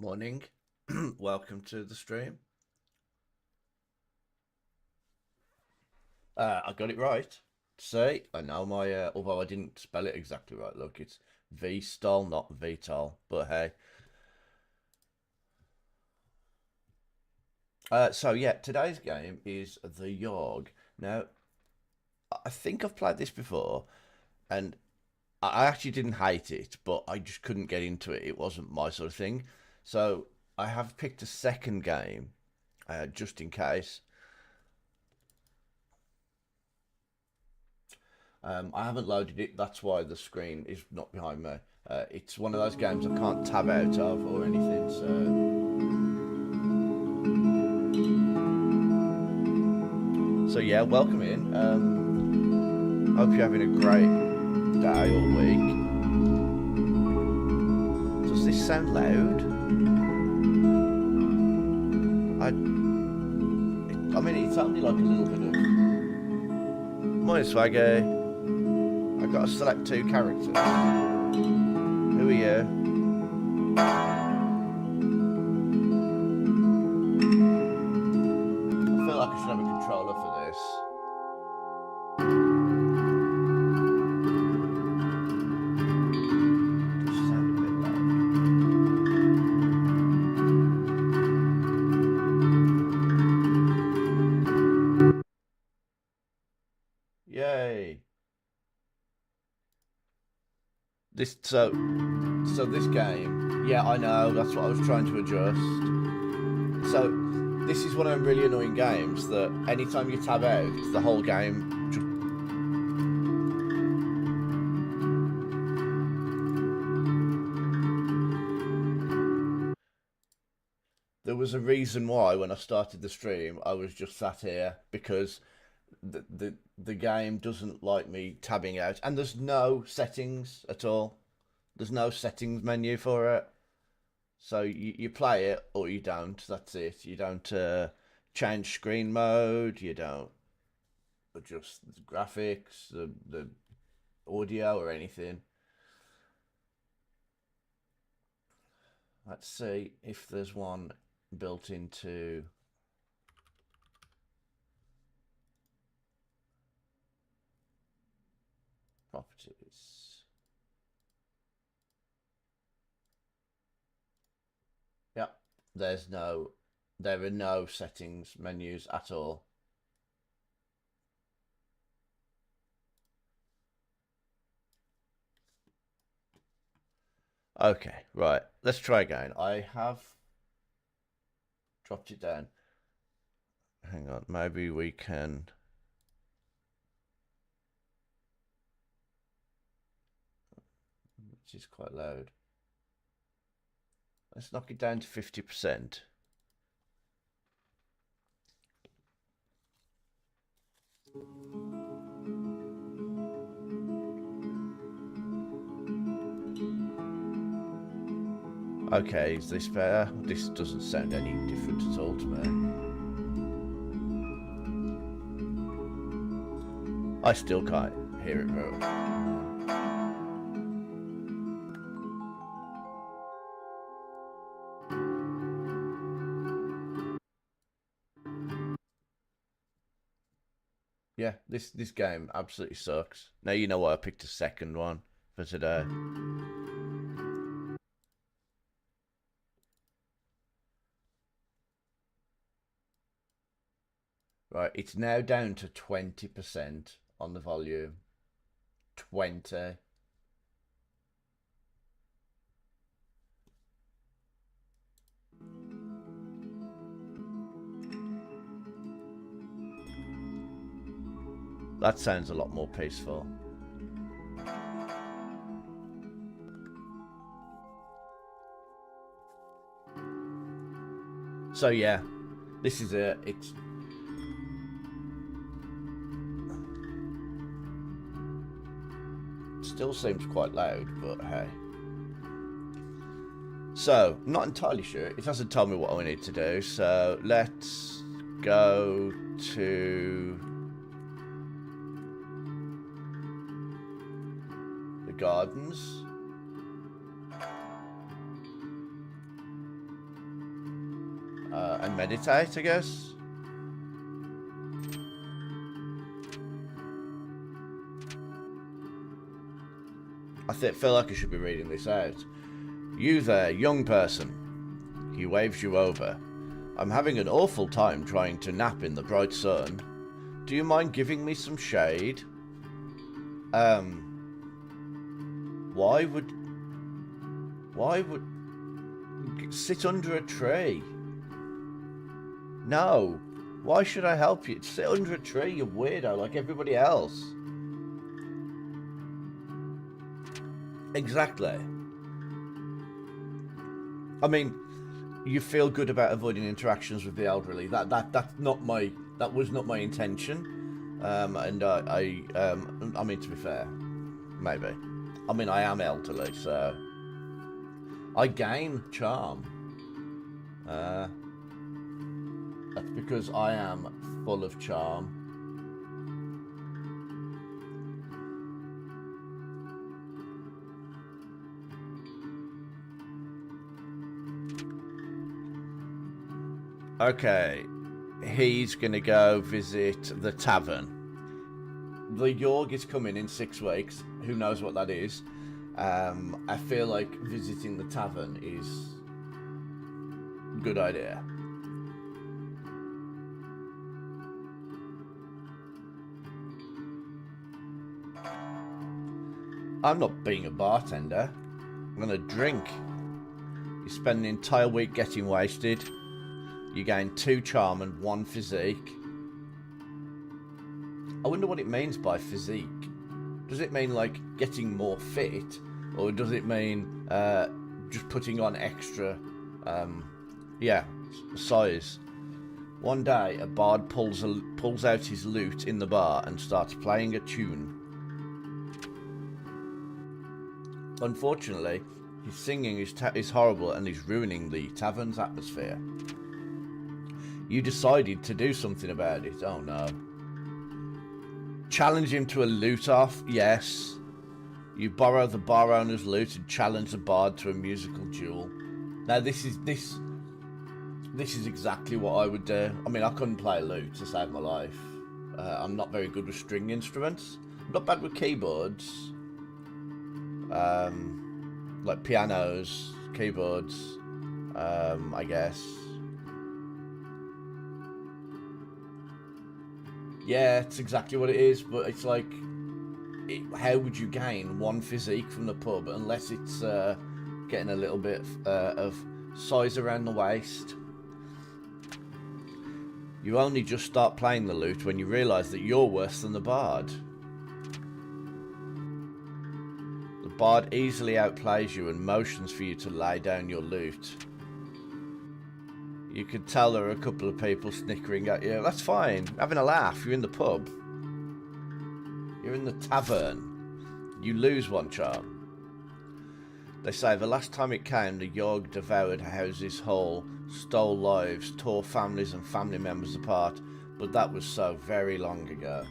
Morning. Welcome to the stream. I got it right. See, I know my, although I didn't spell it exactly right. Look, it's V-stol, not VTOL. But hey. So yeah, today's game is the Yawhg. Now, I think I've played this before, and I actually didn't hate it, but I just couldn't get into it. It wasn't my sort of thing. So I have picked a second game, just in case. I haven't loaded it, that's why the screen is not behind me. It's one of those games I can't tab out of or anything, so yeah, welcome in. Hope you're having a great day or week. Does this sound loud? I mean, it's only like a little bit of... Morning, Swaggy. I've got to select two characters. Who are you? I feel like I should have a controller for this. Does sound a bit loud. Yay! So this game, yeah, I know, that's what I was trying to adjust. So this is one of them really annoying games that anytime you tab out, the whole game just... There was a reason why when I started the stream I was just sat here, because the game doesn't like me tabbing out, and there's no settings at all. There's no settings menu for it. So you play it or you don't. That's it. You don't change screen mode. You don't adjust the graphics, the audio, or anything. Let's see if there's one built into... properties. Yeah, there are no settings menus at all. Okay, right. Let's try again. I have dropped it down. Hang on, maybe we can... Which is quite loud. Let's knock it down to 50%. Okay, is this better? This doesn't sound any different at all to me. I still can't hear it very well. Yeah, this game absolutely sucks. Now you know why I picked a second one for today. Right, it's now down to 20% on the volume. 20. That sounds a lot more peaceful. So yeah, this is it. It's... still seems quite loud, but hey. So, not entirely sure. It hasn't told me what I need to do. So, let's go to the gardens. and meditate, I guess. Feel like I should be reading this out. You there, young person. He waves you over. I'm having an awful time trying to nap in the bright sun. Do you mind giving me some shade? Why would sit under a tree? No. Why should I help you? Sit under a tree, you weirdo, like everybody else. Exactly. I mean, you feel good about avoiding interactions with the elderly. That was not my intention. And I mean, to be fair, maybe. I mean, I am elderly, so I gain charm. That's because I am full of charm. Okay, he's gonna go visit the tavern. The Yawhg is coming in 6 weeks. Who knows what that is? I feel like visiting the tavern is a good idea. I'm not being a bartender. I'm gonna drink. You spend an entire week getting wasted. You gain 2 charm and 1 physique. I wonder what it means by physique. Does it mean like getting more fit, or does it mean just putting on extra, size? One day, a bard pulls out his lute in the bar and starts playing a tune. Unfortunately, his singing is horrible and is ruining the tavern's atmosphere. You decided to do something about it. Oh no. Challenge him to a lute off? Yes. You borrow the bar owner's lute and challenge the bard to a musical duel. Now this is exactly what I would do. I mean, I couldn't play a lute to save my life. I'm not very good with string instruments. I'm not bad with keyboards. Like pianos, keyboards, I guess. Yeah, it's exactly what it is, but it's like, how would you gain 1 physique from the pub unless it's getting a little bit of size around the waist? You only just start playing the lute when you realise that you're worse than the bard. The bard easily outplays you and motions for you to lay down your lute. You could tell there are a couple of people snickering at you. That's fine. Having a laugh. You're in the pub. You're in the tavern. You lose 1 charm. They say the last time it came, the Yawhg devoured houses whole, stole lives, tore families and family members apart, but that was so very long ago.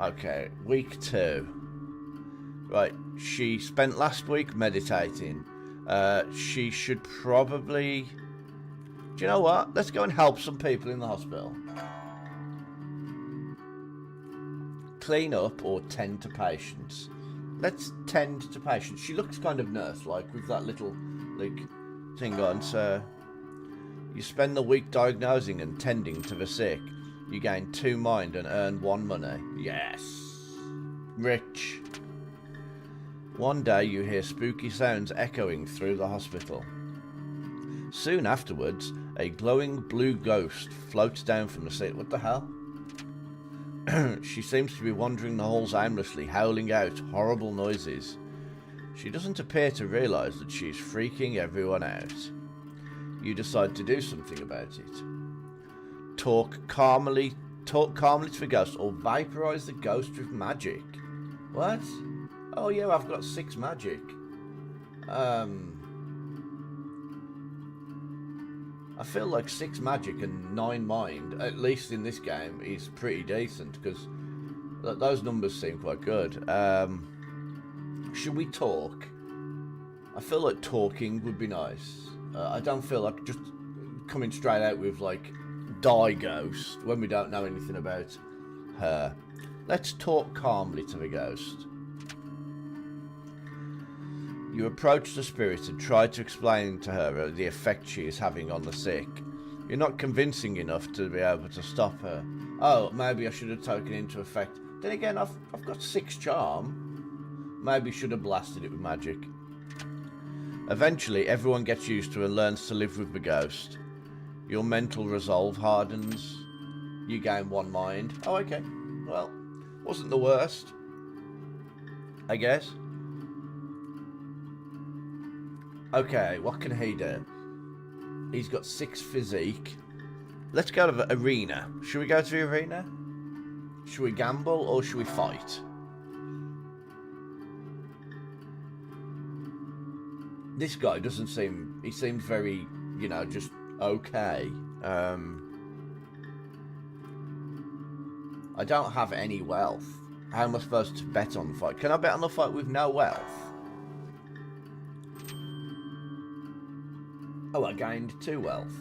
Okay, week 2. Right, she spent last week meditating. She should probably... Do you know what? Let's go and help some people in the hospital. Clean up or tend to patients. Let's tend to patients. She looks kind of nurse-like with that little, like, thing on. So, you spend the week diagnosing and tending to the sick. You gain 2 mind and earn 1 money. Yes. Rich. One day you hear spooky sounds echoing through the hospital. Soon afterwards, a glowing blue ghost floats down from the ceiling. What the hell? She seems to be wandering the halls aimlessly, howling out horrible noises. She doesn't appear to realise that she's freaking everyone out. You decide to do something about it. Talk calmly to the ghost, or vaporise the ghost with magic. What? Oh yeah, I've got 6 magic. I feel like 6 magic and 9 mind, at least in this game, is pretty decent, because those numbers seem quite good. Should we talk? I feel like talking would be nice. I don't feel like just coming straight out with like die ghost when we don't know anything about her. Let's talk calmly to the ghost. You approach the spirit and try to explain to her the effect she is having on the sick. You're not convincing enough to be able to stop her. Oh, maybe I should have taken into effect. Then again, I've got 6 charm. Maybe should have blasted it with magic. Eventually, everyone gets used to and learns to live with the ghost. Your mental resolve hardens. You gain 1 mind. Oh, okay. Well, wasn't the worst, I guess. Okay, what can he do? He's got 6 physique. Let's go to the arena. Should we go to the arena? Should we gamble or should we fight? This guy doesn't seem... He seems very, you know, just okay. I don't have any wealth. How am I supposed to bet on the fight? Can I bet on the fight with no wealth? Oh, I gained 2 wealth.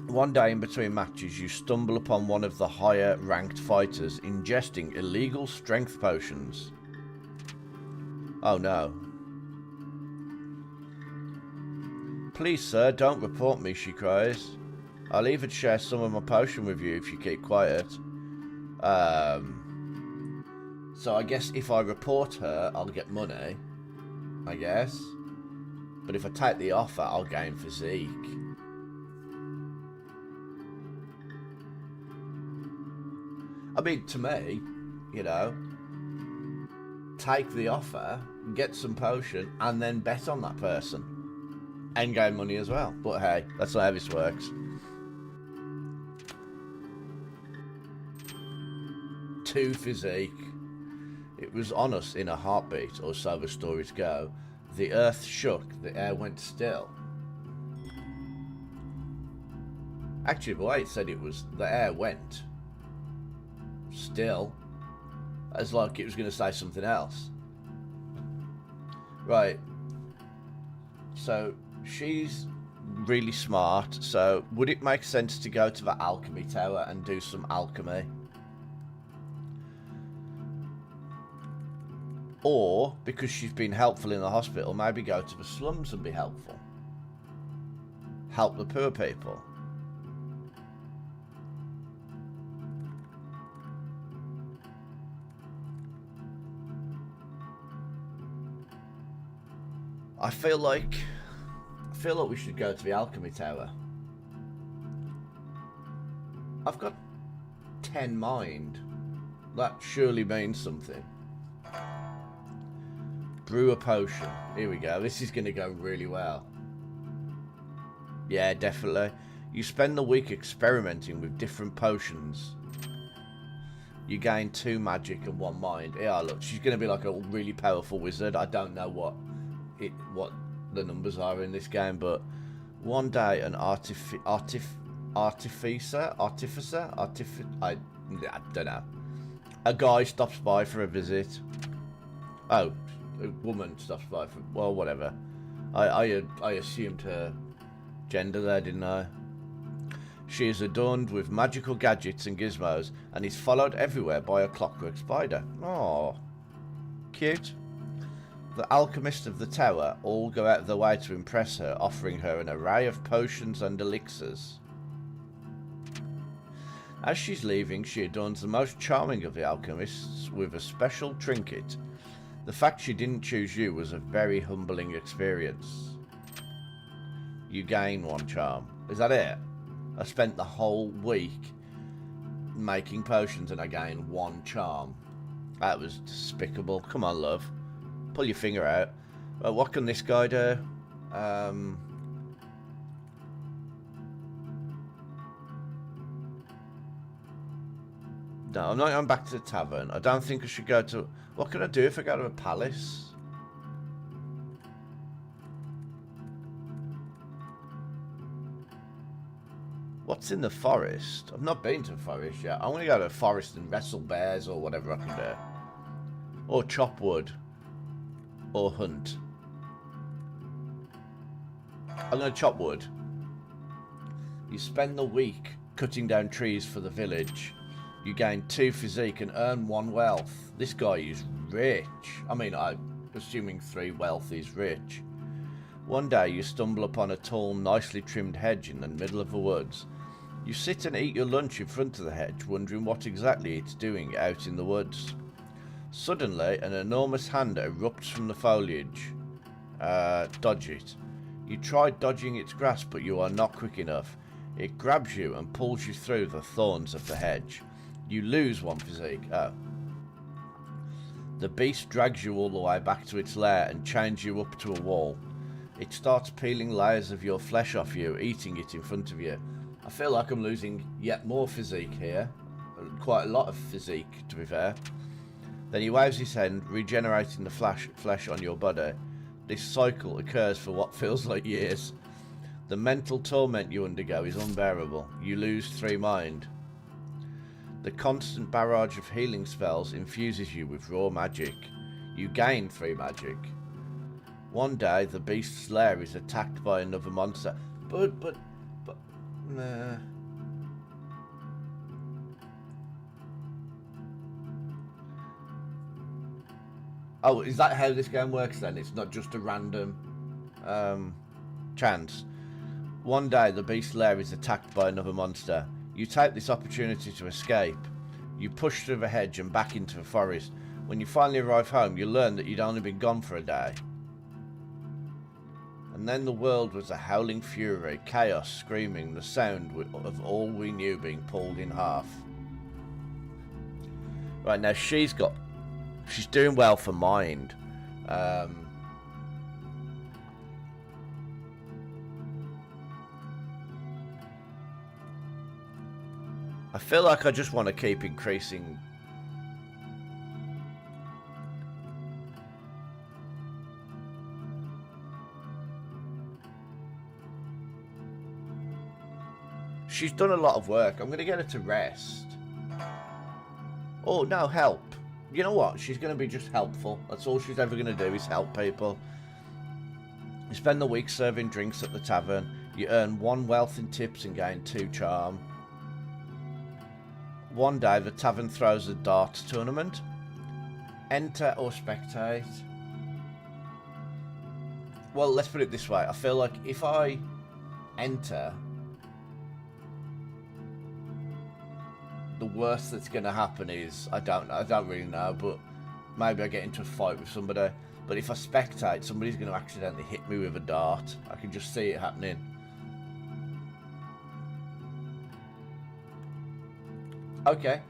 One day in between matches, you stumble upon one of the higher ranked fighters ingesting illegal strength potions. Oh no. Please, sir, don't report me, she cries. I'll even share some of my potion with you if you keep quiet. So I guess if I report her, I'll get money. I guess. But if I take the offer, I'll gain physique. I mean, to me, you know, take the offer, get some potion, and then bet on that person. And gain money as well. But hey, that's not how this works. 2 physique. It was on us in a heartbeat, or so the stories go. The earth shook, the air went still. Actually, the way it said it was, the air went still. As like it was going to say something else. Right. So, she's really smart, so would it make sense to go to the alchemy tower and do some alchemy? Or, because she's been helpful in the hospital, maybe go to the slums and be helpful. Help the poor people. I feel like we should go to the alchemy tower. I've got 10 mind. That surely means something. Brew a potion. Here we go. This is going to go really well. Yeah, definitely. You spend the week experimenting with different potions. You gain 2 magic and 1 mind. Yeah, look, she's going to be like a really powerful wizard. I don't know what the numbers are in this game, but one day an artificer, I don't know. A guy stops by for a visit. Oh, a woman stops by for, well, whatever. I assumed her gender there, didn't I? She is adorned with magical gadgets and gizmos and is followed everywhere by a clockwork spider. Oh, cute. The alchemists of the tower all go out of their way to impress her, offering her an array of potions and elixirs. As she's leaving, she adorns the most charming of the alchemists with a special trinket. The fact she didn't choose you was a very humbling experience. You gain 1 charm. Is that it? I spent the whole week making potions and I gained 1 charm. That was despicable. Come on, love. Pull your finger out. What can this guy do? No, I'm not going back to the tavern. I don't think I should go to... What can I do if I go to a palace? What's in the forest? I've not been to the forest yet. I want to go to the forest and wrestle bears or whatever I can do. Or chop wood. Or hunt. I'm going to chop wood. You spend the week cutting down trees for the village. You gain 2 physique and earn 1 wealth. This guy is rich. I mean, I'm assuming 3 wealth is rich. One day you stumble upon a tall, nicely trimmed hedge in the middle of the woods. You sit and eat your lunch in front of the hedge, wondering what exactly it's doing out in the woods. Suddenly, an enormous hand erupts from the foliage. Dodge it. You try dodging its grasp, but you are not quick enough. It grabs you and pulls you through the thorns of the hedge. You lose 1 physique. Oh. The beast drags you all the way back to its lair and chains you up to a wall. It starts peeling layers of your flesh off you, eating it in front of you. I feel like I'm losing yet more physique here. Quite a lot of physique, to be fair. Then he waves his hand, regenerating the flesh on your body. This cycle occurs for what feels like years. The mental torment you undergo is unbearable. You lose 3 mind. The constant barrage of healing spells infuses you with raw magic. You gain 3 magic. One day, the beast's lair is attacked by another monster. But, nah. Oh, is that how this game works then? It's not just a random chance. One day, the beast's lair is attacked by another monster. You take this opportunity to escape. You push through the hedge and back into the forest. When you finally arrive home, you learn that you'd only been gone for a day. And then the world was a howling fury, chaos, screaming, the sound of all we knew being pulled in half. Right, now she's doing well for mind. I feel like I just want to keep increasing. She's done a lot of work. I'm going to get her to rest. Oh, no, help. You know what? She's going to be just helpful. That's all she's ever going to do is help people. You spend the week serving drinks at the tavern. You earn 1 wealth in tips and gain 2 charm. One day, the tavern throws a darts tournament. Enter or spectate. Well, let's put it this way. I feel like if I enter, the worst that's going to happen is, I don't really know, but maybe I get into a fight with somebody. But if I spectate, somebody's going to accidentally hit me with a dart. I can just see it happening. Okay.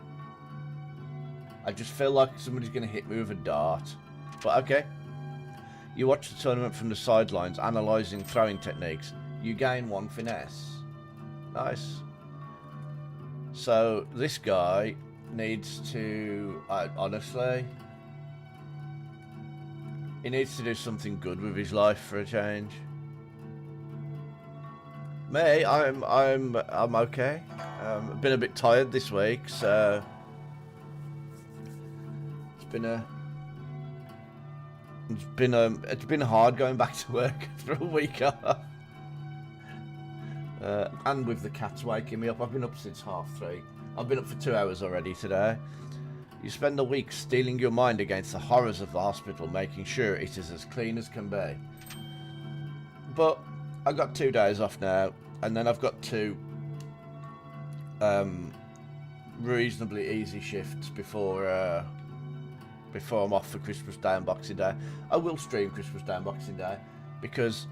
I just feel like somebody's going to hit me with a dart. But okay. You watch the tournament from the sidelines, analysing throwing techniques. You gain 1 finesse. Nice. So, this guy needs to... honestly... he needs to do something good with his life for a change. Me, I'm okay. I've been a bit tired this week, so it's been hard going back to work for a week. And with the cats waking me up, I've been up since 3:30. I've been up for 2 hours already today. You spend the week steeling your mind against the horrors of the hospital, making sure it is as clean as can be. But I got 2 days off now, and then I've got 2 reasonably easy shifts before I'm off for Christmas Day and Boxing Day. I will stream Christmas Day and Boxing Day because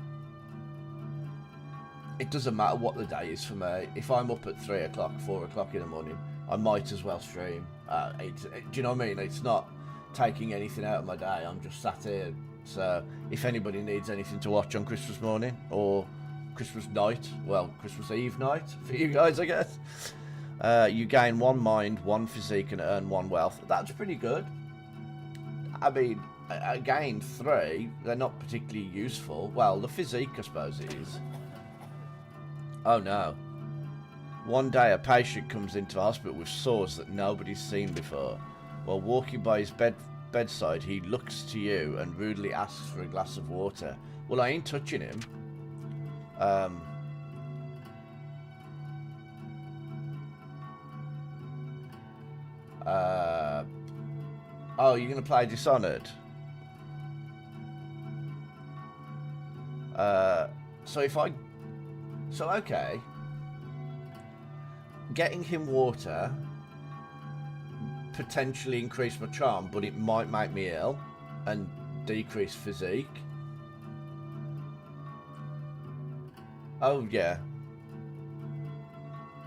it doesn't matter what the day is for me. If I'm up at 3 o'clock, 4 o'clock in the morning, I might as well stream. Do you know what I mean? It's not taking anything out of my day. I'm just sat here. So if anybody needs anything to watch on Christmas morning or Christmas night, well, Christmas Eve night for you guys, I guess. You gain 1 mind, 1 physique, and earn 1 wealth. That's pretty good. I mean, I gained 3. They're not particularly useful. Well, the physique, I suppose it is. Oh no. One day, a patient comes into the hospital with sores that nobody's seen before. While walking by his bedside, he looks to you and rudely asks for a glass of water. Well, I ain't touching him. Oh, you're going to play Dishonored? So, okay. Getting him water potentially increase my charm, but it might make me ill and decrease physique. Oh, yeah.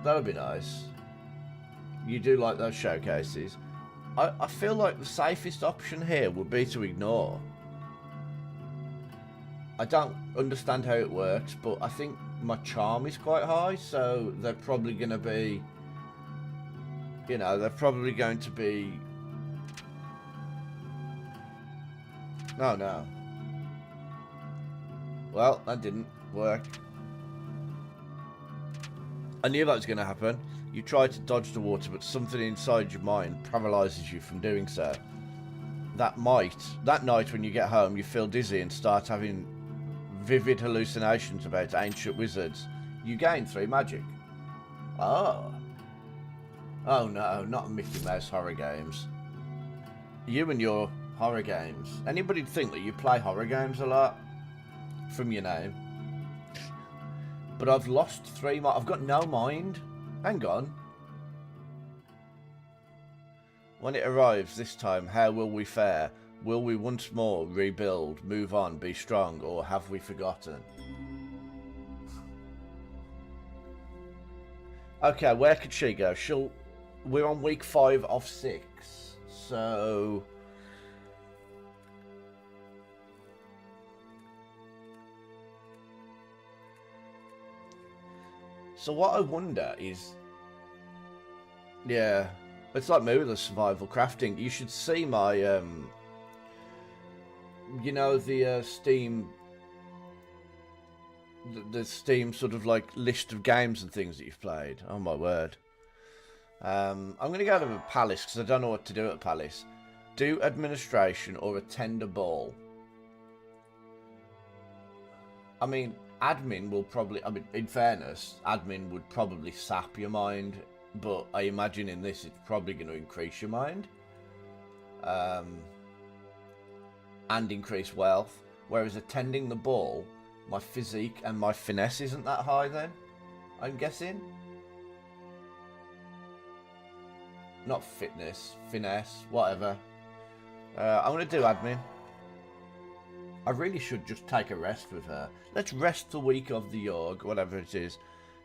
That would be nice. You do like those showcases. I feel like the safest option here would be to ignore. I don't understand how it works, but I think my charm is quite high, so they're probably going to be... You know, they're probably going to be... No. Well, that didn't work. I knew that was going to happen. You try to dodge the water, but something inside your mind paralyzes you from doing so. That night when you get home, you feel dizzy and start having vivid hallucinations about ancient wizards. You gain 3 magic. Oh. Oh no, not Mickey Mouse horror games. You and your horror games. Anybody think that you play horror games a lot? From your name. But I've lost 3 I've got no mind. Hang on. When it arrives this time, how will we fare? Will we once more rebuild, move on, be strong, or have we forgotten? Okay, where could she go? We're on week 5 of 6, so... So what I wonder is... Yeah, it's like me with the survival crafting. You should see my, you know, the Steam... The Steam sort of like list of games and things that you've played. Oh my word. I'm going to go to a palace because I don't know what to do at a palace. Do administration or attend a ball. I mean, admin will probably... I mean, in fairness, admin would probably sap your mind. But I imagine in this, it's probably going to increase your mind. And increase wealth. Whereas attending the ball, my physique and my finesse isn't that high then, I'm guessing. Not fitness, finesse, whatever. I'm going to do admin. I really should just take a rest with her. Let's rest the week of the Yawhg, whatever it is.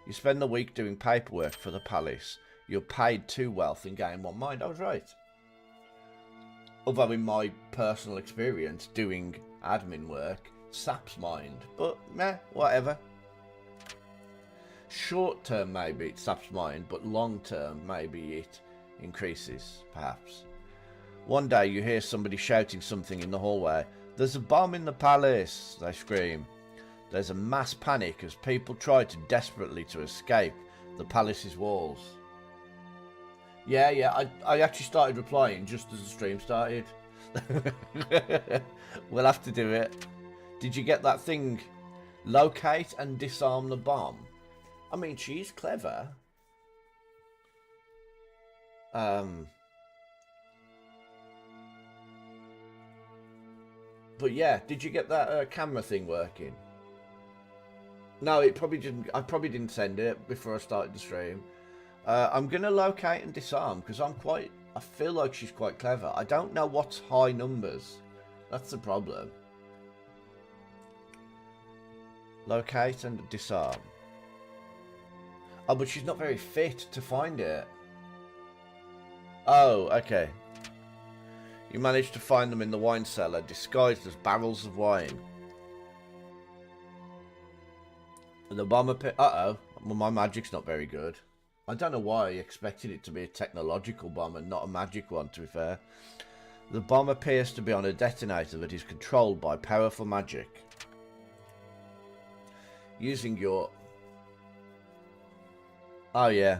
You spend the week doing paperwork for the palace. You're paid 2 wealth and gain 1 mind. I was right. Although in my personal experience, doing admin work saps mind. But, meh, whatever. Short term, maybe it saps mind, but long term, maybe it increases, perhaps. One day you hear somebody shouting something in the hallway. There's a bomb in the palace, they scream. There's a mass panic as people try desperately to escape the palace's walls. Yeah, I actually started replying just as the stream started. We'll have to do it. Did you get that thing? Locate and disarm the bomb. I mean, she's clever. But yeah, did you get that camera thing working? No, it probably didn't. I probably didn't send it before I started the stream. I'm gonna locate and disarm because I feel like she's quite clever. I don't know what's high numbers. That's the problem. Locate and disarm. Oh, but she's not very fit to find it. Oh, okay. You managed to find them in the wine cellar, disguised as barrels of wine. The bomber pit. Uh-oh. Well, my magic's not very good. I don't know why I expected it to be a technological bomb and not a magic one, to be fair. The bomb appears to be on a detonator that is controlled by powerful magic. Using your Oh yeah.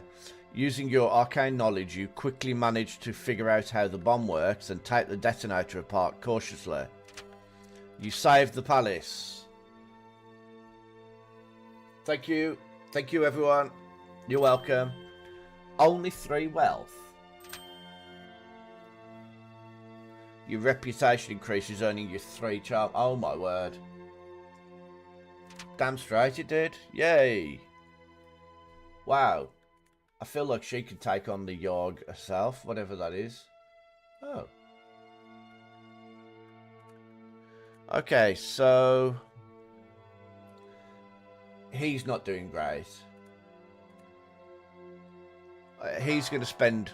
Using your arcane knowledge, you quickly manage to figure out how the bomb works and take the detonator apart cautiously. You saved the palace. Thank you. Thank you, everyone. You're welcome. Only 3 wealth. Your reputation increases, earning you 3 charm. Oh my word. Damn straight it did. Yay. Wow. I feel like she could take on the Yawhg herself, whatever that is. Oh. Okay, so... he's not doing great. He's going to spend...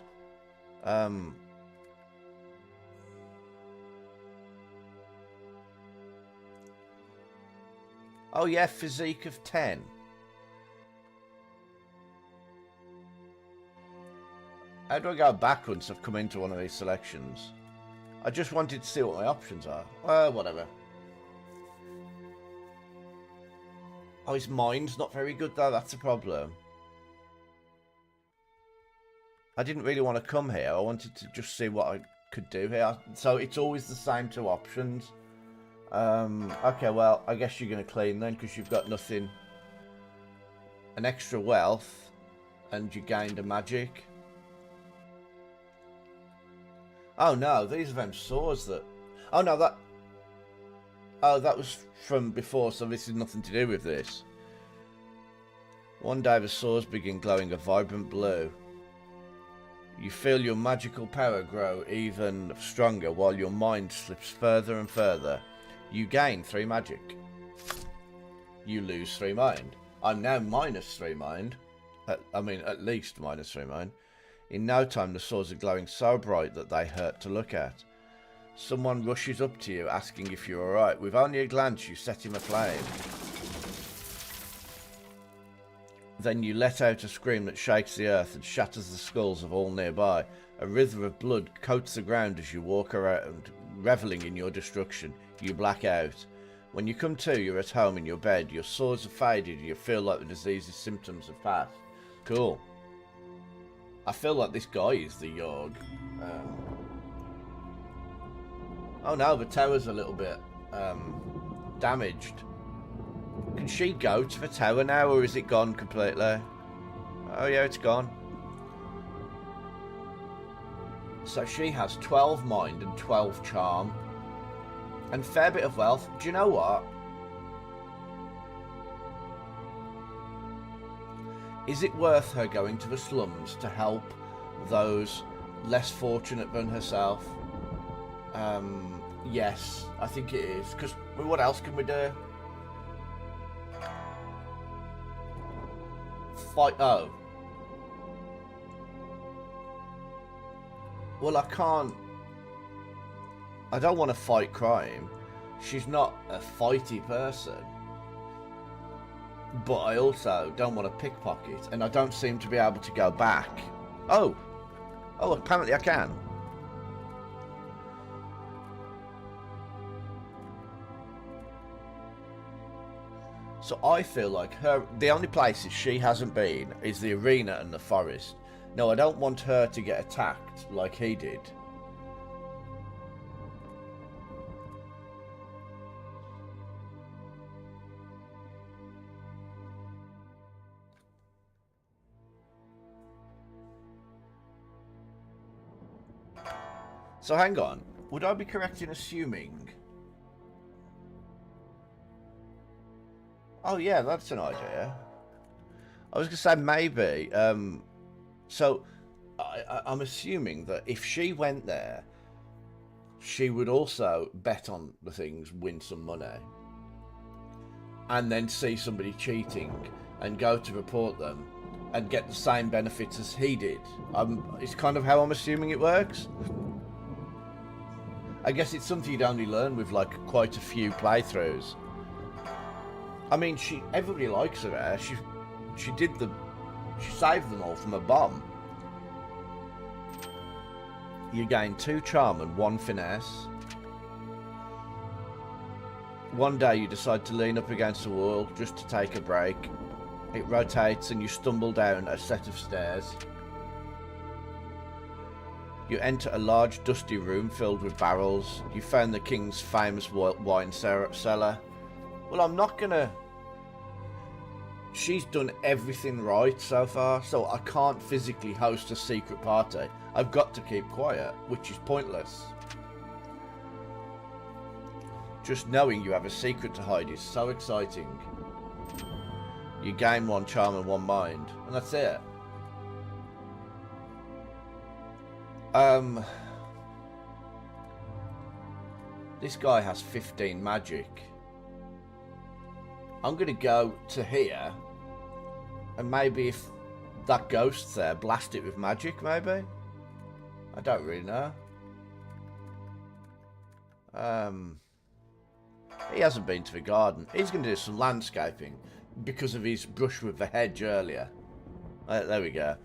oh yeah, physique of 10. How do I go back once I've come into one of these selections? I just wanted to see what my options are. Well, whatever. Oh, his mind's not very good though, that's a problem. I didn't really want to come here. I wanted to just see what I could do here. So it's always the same 2 options. Okay, well, I guess you're going to clean then, because you've got nothing. An extra wealth, and you gained a magic. Oh no, these are them swords that... oh no, that... oh, that was from before, so this is nothing to do with this. One day the swords begin glowing a vibrant blue. You feel your magical power grow even stronger while your mind slips further and further. You gain 3 magic. You lose 3 mind. I'm now minus 3 mind. I mean, at least minus 3 mind. In no time, the swords are glowing so bright that they hurt to look at. Someone rushes up to you, asking if you're alright. With only a glance, you set him aflame. Then you let out a scream that shakes the earth and shatters the skulls of all nearby. A river of blood coats the ground as you walk around, reveling in your destruction. You black out. When you come to, you're at home in your bed. Your sores have faded and you feel like the disease's symptoms have passed. Cool. I feel like this guy is the Yawhg. Oh no, the tower's a little bit damaged. Can she go to the tower now, or is it gone completely? Oh yeah, it's gone. So she has 12 mind and 12 charm. And fair bit of wealth. Do you know what? Is it worth her going to the slums to help those less fortunate than herself? Yes, I think it is. Because what else can we do? Fight. Oh. Well, I can't. I don't want to fight crime. She's not a fighty person. But I also don't want to pickpocket, and I don't seem to be able to go back. Oh! Oh, apparently I can. So I feel like the only places she hasn't been is the arena and the forest. No, I don't want her to get attacked like he did. So hang on, would I be correct in assuming... oh yeah, that's an idea. I was going to say maybe, so I'm assuming that if she went there, she would also bet on the things, win some money, and then see somebody cheating and go to report them and get the same benefits as he did. It's kind of how I'm assuming it works. I guess it's something you'd only learn with like quite a few playthroughs. I mean, everybody likes her. She saved them all from a bomb. You gain 2 charm and 1 finesse. One day you decide to lean up against the wall just to take a break. It rotates and you stumble down a set of stairs. You enter a large dusty room filled with barrels. You found the king's famous wine cellar. Well, I'm not gonna... She's done everything right so far, so I can't physically host a secret party. I've got to keep quiet, which is pointless. Just knowing you have a secret to hide is so exciting. You gain 1 charm and 1 mind, and that's it. This guy has 15 magic. I'm gonna go to here, and maybe if that ghost's there, blast it with magic, maybe? I don't really know. He hasn't been to the garden. He's gonna do some landscaping because of his brush with the hedge earlier. There we go.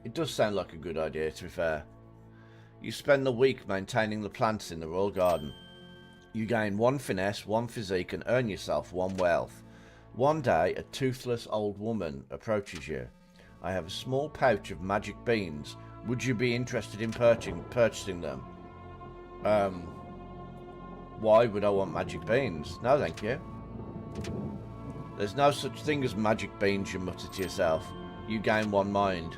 It does sound like a good idea, to be fair. You spend the week maintaining the plants in the royal garden. You gain 1 finesse, 1 physique, and earn yourself 1 wealth. One day, a toothless old woman approaches you. I have a small pouch of magic beans. Would you be interested in purchasing them? Why would I want magic beans? No, thank you. There's no such thing as magic beans, you mutter to yourself. You gain 1 mind.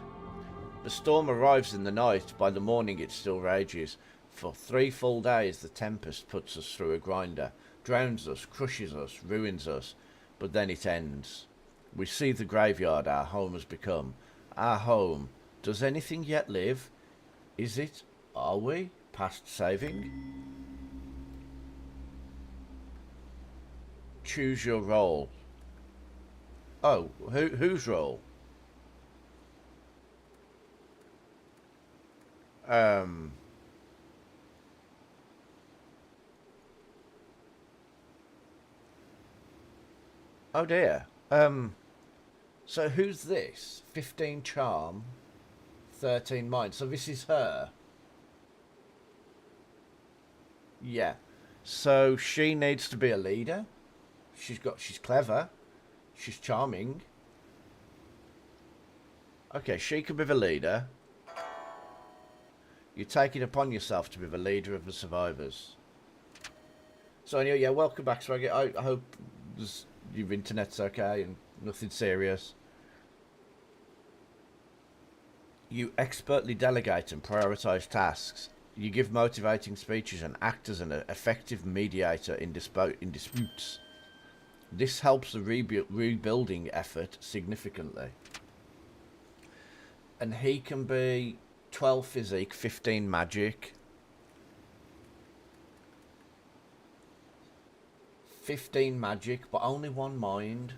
The storm arrives in the night. By the morning it still rages. For 3 full days the tempest puts us through a grinder, drowns us, crushes us, ruins us, but then it ends. We see the graveyard our home has become. Our home. Does anything yet live? Is it? Are we? Past saving? Choose your role. Oh, whose role? Oh dear. So who's this? 15 charm, 13 mind. So this is her. Yeah. So she needs to be a leader. She's clever. She's charming. Okay, she could be the leader. You take it upon yourself to be the leader of the survivors. So anyway, yeah, welcome back, Swagger. I hope your internet's okay and nothing serious. You expertly delegate and prioritise tasks. You give motivating speeches and act as an effective mediator in disputes. This helps the rebuilding effort significantly. And he can be 12 physique, 15 magic. 15 magic, but only 1 mind.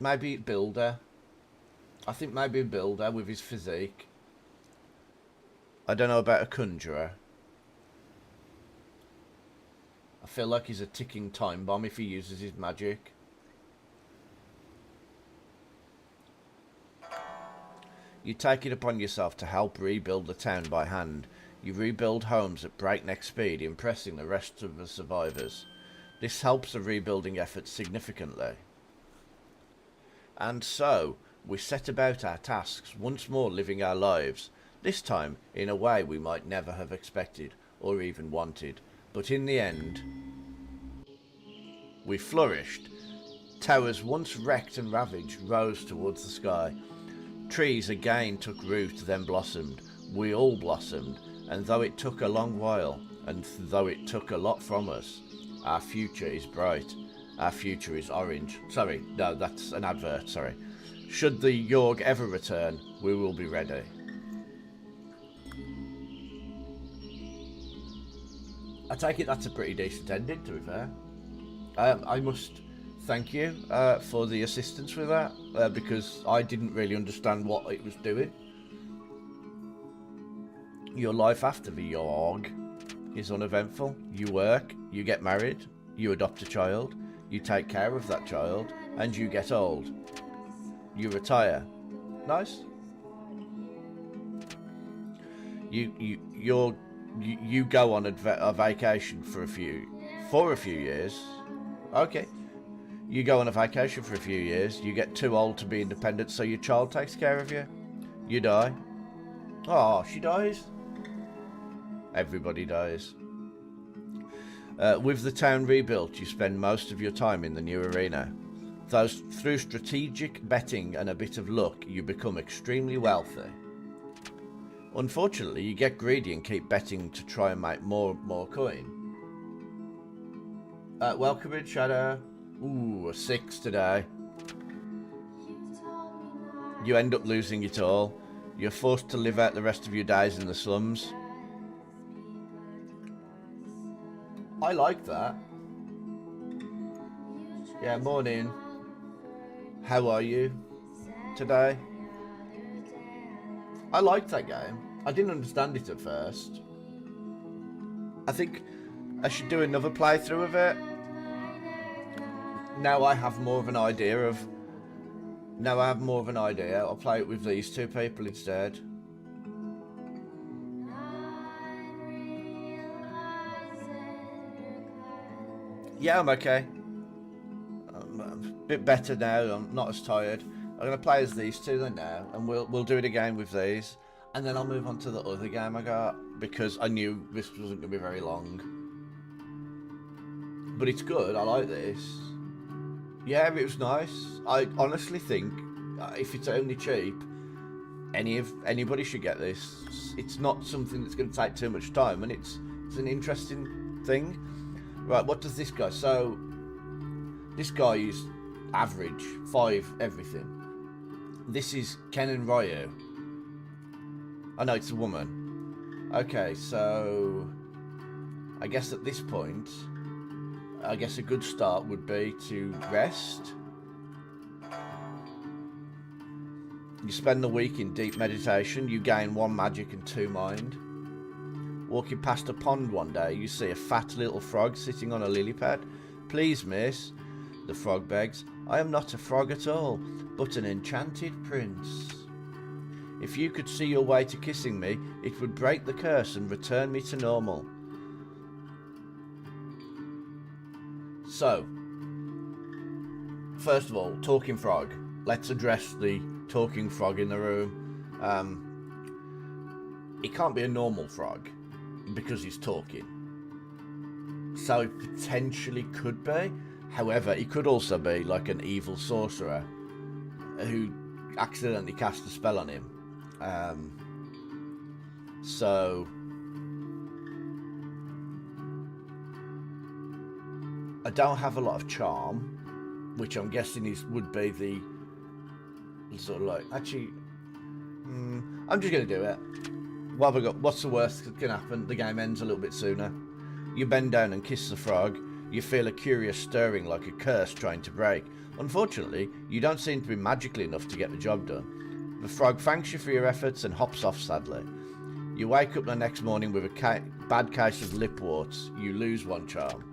Maybe builder. I think maybe a builder with his physique. I don't know about a conjurer. I feel like he's a ticking time bomb if he uses his magic. You take it upon yourself to help rebuild the town by hand. You rebuild homes at breakneck speed, impressing the rest of the survivors. This helps the rebuilding effort significantly. And so, we set about our tasks, once more living our lives, this time in a way we might never have expected or even wanted. But in the end, we flourished. Towers once wrecked and ravaged rose towards the sky. Trees again took root, then blossomed. We all blossomed, and though it took a long while, and though it took a lot from us, our future is bright. Our future is orange. Sorry, no, that's an advert, sorry. Should the Yawhg ever return, we will be ready. I take it that's a pretty decent ending, to be fair. I must thank you for the assistance with that, because I didn't really understand what it was doing. Your life after the Yawhg is uneventful. You work, you get married, you adopt a child, you take care of that child, and you get old. You retire. Nice. You go on a vacation for a For a few years. Okay. You go on a vacation for a few years. You get too old to be independent, so your child takes care of you. You die. Oh, she dies. Everybody dies. With the town rebuilt, you spend most of your time in the new arena. Through strategic betting and a bit of luck, you become extremely wealthy. Unfortunately, you get greedy and keep betting to try and make more coin. Welcome in, Shadow. Ooh, a 6 today. You end up losing it all. You're forced to live out the rest of your days in the slums. I like that. Yeah, morning. How are you today? I liked that game. I didn't understand it at first. I think I should do another playthrough of it. Now I have more of an idea. I'll play it with these two people instead. Yeah, I'm okay. I'm a bit better now. I'm not as tired. I'm gonna play as these two then now, and we'll do it again with these, and then I'll move on to the other game I got because I knew this wasn't gonna be very long. But it's good. I like this. Yeah, it was nice. I honestly think if it's only cheap, anybody should get this. It's not something that's going to take too much time, and it's an interesting thing. Right, what does this guy? So this guy is average, 5 everything. This is Ken and Ryu. I know it's a woman. Okay, so I guess at this point, I guess a good start would be to rest. You spend the week in deep meditation. You gain 1 magic and 2 mind. Walking past a pond one day, you see a fat little frog sitting on a lily pad. Please, miss, the frog begs. I am not a frog at all, but an enchanted prince. If you could see your way to kissing me, it would break the curse and return me to normal. So, first of all, talking frog. Let's address the talking frog in the room. It can't be a normal frog because he's talking. So it potentially could be. However, he could also be like an evil sorcerer who accidentally cast a spell on him. So I don't have a lot of charm, which I'm guessing would be the sort of like, actually, I'm just going to do it. What have I got? What's the worst that can happen? The game ends a little bit sooner. You bend down and kiss the frog. You feel a curious stirring like a curse trying to break. Unfortunately, you don't seem to be magical enough to get the job done. The frog thanks you for your efforts and hops off sadly. You wake up the next morning with a bad case of lip warts. You lose 1 charm.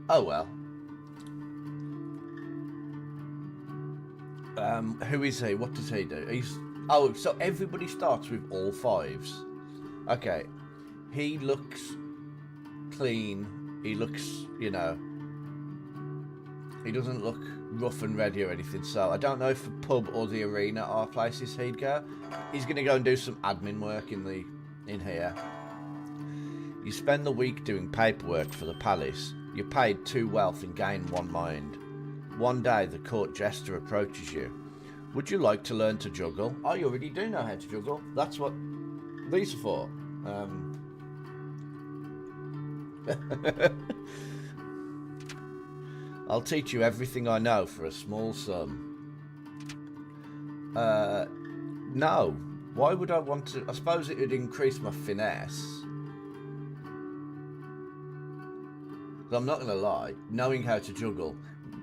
Oh well. Who is he? What does he do? Oh, so everybody starts with all 5s. Okay. He looks clean. He looks, you know, he doesn't look rough and ready or anything. So I don't know if the pub or the arena are places he'd go. He's going to go and do some admin work in here. You spend the week doing paperwork for the palace. You're paid 2 wealth and gain 1 mind. One day, the court jester approaches you. Would you like to learn to juggle? I already do know how to juggle. That's what these are for. I'll teach you everything I know for a small sum. No. Why would I want to? I suppose it would increase my finesse. I'm not going to lie, knowing how to juggle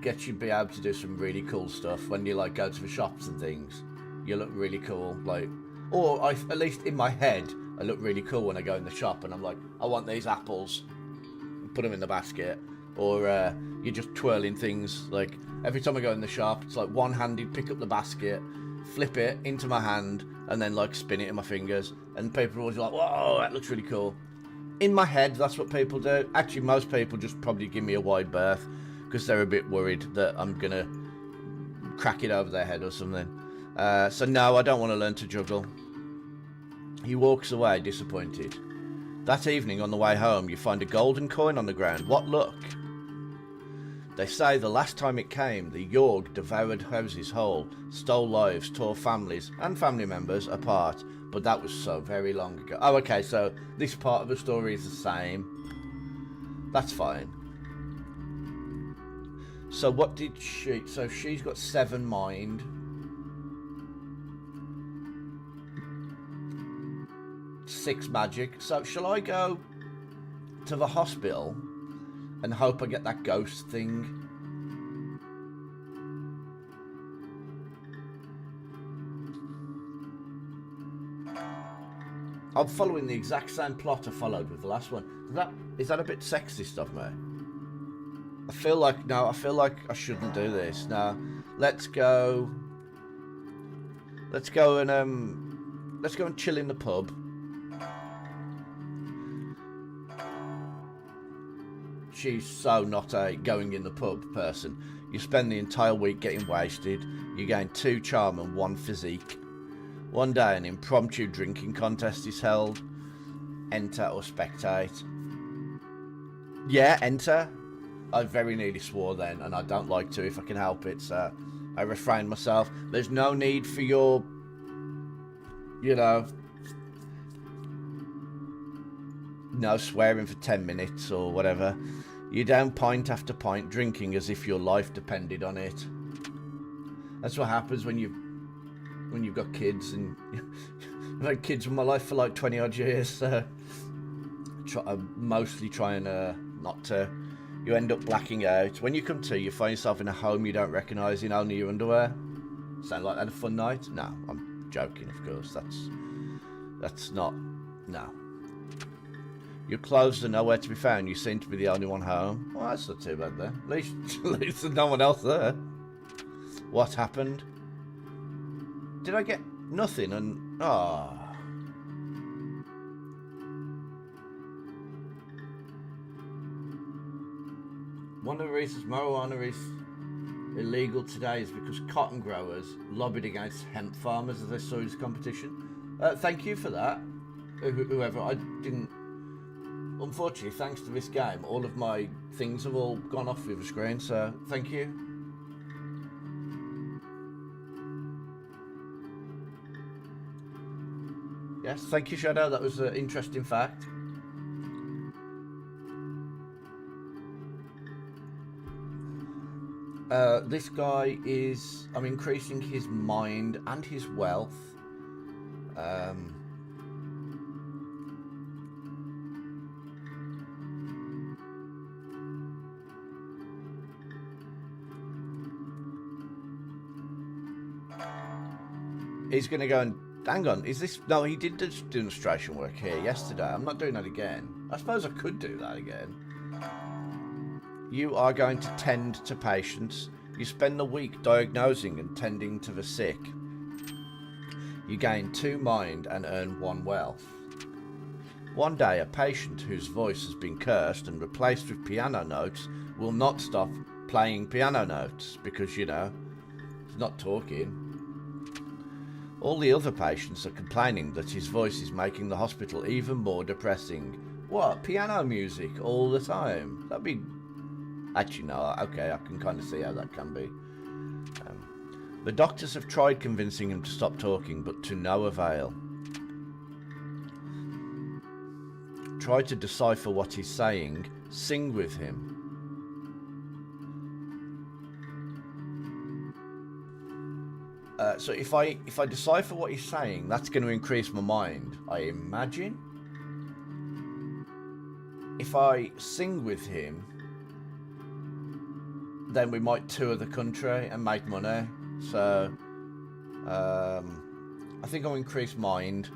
gets you to be able to do some really cool stuff when you like go to the shops and things. You look really cool, like, or at least in my head, I look really cool when I go in the shop and I'm like, I want these apples, put them in the basket. Or you're just twirling things, like every time I go in the shop, it's like one-handed, pick up the basket, flip it into my hand, and then like spin it in my fingers. And people are always like, whoa, that looks really cool. In my head, that's what people do. Actually, most people just probably give me a wide berth because they're a bit worried that I'm going to crack it over their head or something. So no, I don't want to learn to juggle. He walks away disappointed. That evening on the way home, you find a golden coin on the ground. What luck! They say the last time it came, the Yawhg devoured houses whole, stole lives, tore families and family members apart. But that was so very long ago. Oh, okay, so this part of the story is the same. That's fine. So what did she... So she's got 7 mind. Six magic. So shall I go to the hospital and hope I get that ghost thing? I'm following the exact same plot I followed with the last one. Is that a bit sexist of me? I feel like I shouldn't do this. Now, let's go and chill in the pub. She's so not a going in the pub person. You spend the entire week getting wasted. You gain 2 charm and 1 physique. One day an impromptu drinking contest is held. Enter or spectate. Yeah, enter. I very nearly swore then, and I don't like to if I can help it, so I refrain myself. There's no need for your, no swearing for 10 minutes or whatever. You down pint after pint, drinking as if your life depended on it. That's what happens when you've got kids, and I've had kids in my life for like 20 odd years, so I'm mostly trying not to. You end up blacking out. When you come to, you find yourself in a home you don't recognise in only your underwear. Sound like that a fun night? No, I'm joking, of course. That's not. No. Your clothes are nowhere to be found. You seem to be the only one home. Well, that's not too bad then. At least there's no one else there. What happened? Did I get nothing? And one of the reasons marijuana is illegal today is because cotton growers lobbied against hemp farmers as they saw this competition. Thank you for that, whoever. I didn't. Unfortunately, thanks to this game, all of my things have all gone off with the screen. So thank you. Yes, thank you, Shadow. That was an interesting fact. This guy is... I'm increasing his mind and his wealth. He's going to go and... Hang on, is this... No, he did demonstration work here yesterday. I'm not doing that again. I suppose I could do that again. You are going to tend to patients. You spend the week diagnosing and tending to the sick. You gain 2 mind and earn 1 wealth. One day, a patient whose voice has been cursed and replaced with piano notes will not stop playing piano notes because, he's not talking. All the other patients are complaining that his voice is making the hospital even more depressing. What? Piano music all the time? That'd be... Actually, no. Okay, I can kind of see how that can be. The doctors have tried convincing him to stop talking, but to no avail. Try to decipher what he's saying. Sing with him. So if I decipher what he's saying, that's going to increase my mind, I imagine. If I sing with him, then we might tour the country and make money. So I think I'll increase mind.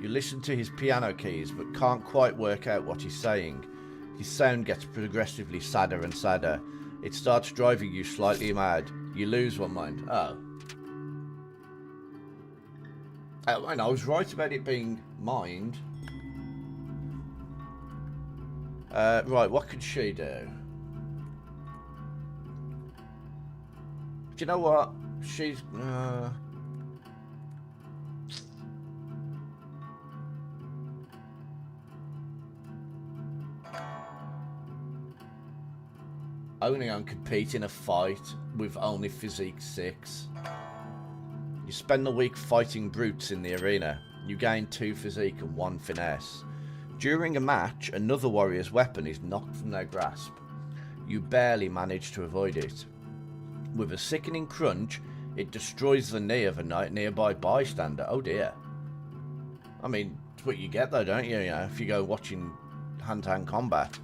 You listen to his piano keys but can't quite work out what he's saying. His sound gets progressively sadder and sadder. It starts driving you slightly mad. You lose 1 mind. Oh. And I was right about it being mind. Right, what could she do? Do you know what? She's... only on compete in a fight with only physique 6. You spend the week fighting brutes in the arena. You gain 2 physique and 1 finesse. During a match, another warrior's weapon is knocked from their grasp. You barely manage to avoid it. With a sickening crunch, it destroys the knee of a nearby bystander. Oh dear. I mean, it's what you get though, don't you? You know, if you go watching hand-to-hand combat.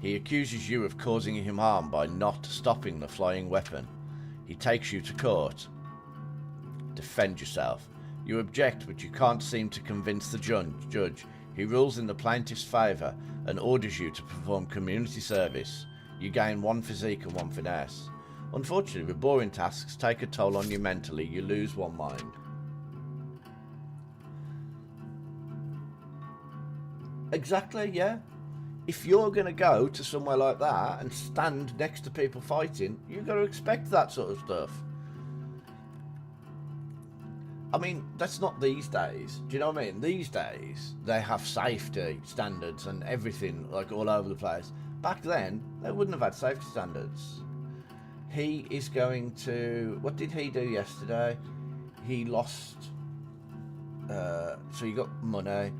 He accuses you of causing him harm by not stopping the flying weapon. He takes you to court. Defend yourself. You object, but you can't seem to convince the judge. He rules in the plaintiff's favour and orders you to perform community service. You gain 1 physique and 1 finesse. Unfortunately, the boring tasks take a toll on you mentally. You lose 1 mind. Exactly, yeah. If you're going to go to somewhere like that and stand next to people fighting, you've got to expect that sort of stuff. I mean, that's not these days. Do you know what I mean? These days, they have safety standards and everything, like, all over the place. Back then, they wouldn't have had safety standards. He is going to... What did he do yesterday? He lost... so he got money.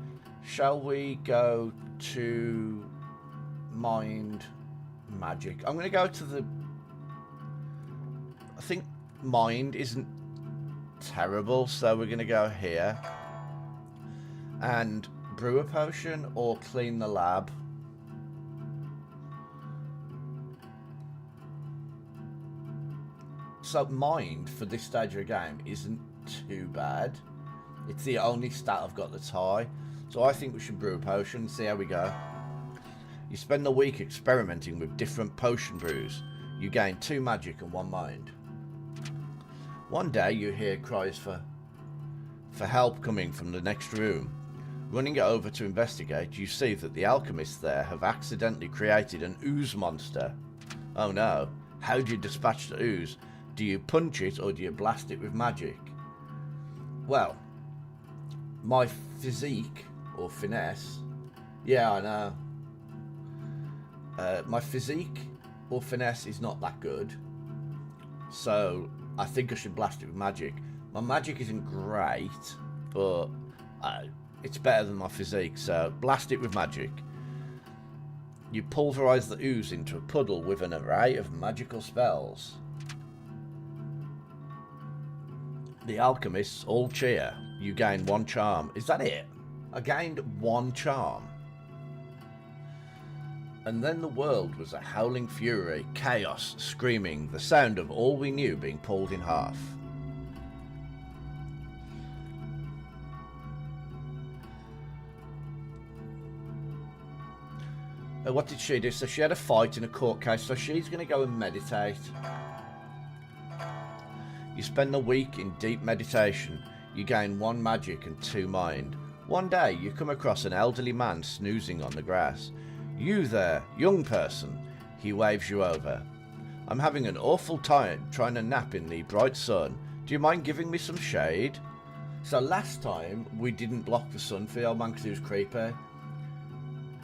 Shall we go to... Mind magic? I'm going to go to the... I think mind isn't terrible, so we're going to go here. And brew a potion or clean the lab. So mind for this stage of the game isn't too bad. It's the only stat I've got that's high. So I think we should brew a potion and see how we go. You spend the week experimenting with different potion brews. You gain 2 magic and 1 mind. One day you hear cries for help coming from the next room. Running over to investigate, you see that the alchemists there have accidentally created an ooze monster. Oh no, how do you dispatch the ooze? Do you punch it or do you blast it with magic? Well, my physique or finesse, yeah, I know. My physique or finesse is not that good, so I think I should blast it with magic. My magic isn't great, but it's better than my physique, so blast it with magic. You pulverise the ooze into a puddle with an array of magical spells. The alchemists all cheer. You gain 1 charm. Is that it? I gained 1 charm. And then the world was a howling fury, chaos, screaming, the sound of all we knew being pulled in half. What did she do? So she had a fight in a court case, so she's going to go and meditate. You spend the week in deep meditation. You gain 1 magic and 2 mind. One day you come across an elderly man snoozing on the grass. You there, young person. He waves you over. I'm having an awful time trying to nap in the bright sun. Do you mind giving me some shade? So last time we didn't block the sun for the old man because he was creepy.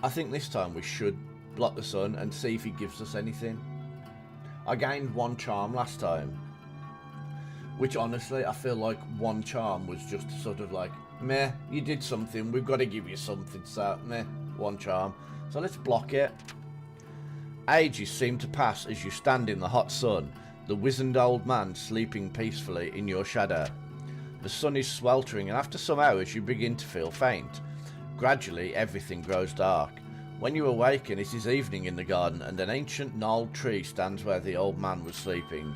I think this time we should block the sun and see if he gives us anything. I gained 1 charm last time. Which honestly, I feel like 1 charm was just sort of like, meh, you did something, we've got to give you something, so meh, 1 charm. So let's block it. Ages seem to pass as you stand in the hot sun, the wizened old man sleeping peacefully in your shadow. The sun is sweltering and after some hours you begin to feel faint. Gradually everything grows dark. When you awaken it is evening in the garden and an ancient gnarled tree stands where the old man was sleeping.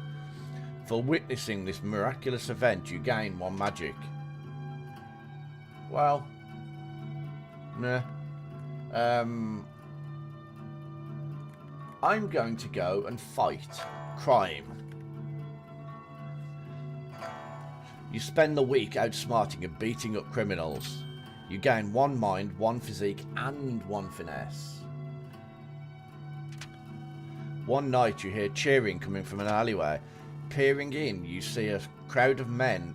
For witnessing this miraculous event you gain 1 magic. Well, nah. I'm going to go and fight crime. You spend the week outsmarting and beating up criminals. You gain 1 mind, 1 physique, and 1 finesse. One night you hear cheering coming from an alleyway. Peering in, you see a crowd of men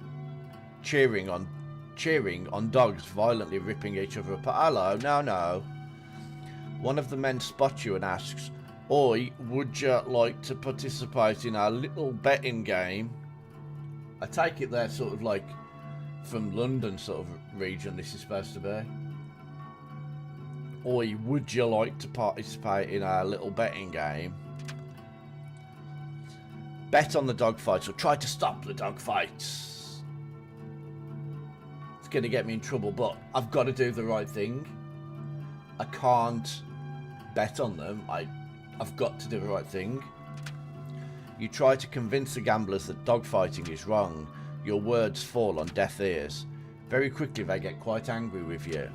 cheering on dogs violently ripping each other apart. Hello, no. One of the men spots you and asks, "Oi, would you like to participate in our little betting game?" I take it they're sort of like from London sort of region this is supposed to be. Oi, would you like to participate in our little betting game? Bet on the dogfights or try to stop the dogfights. It's going to get me in trouble, but I've got to do the right thing. I can't bet on them. I've got to do the right thing. You try to convince the gamblers that dogfighting is wrong. Your words fall on deaf ears. Very quickly they get quite angry with you.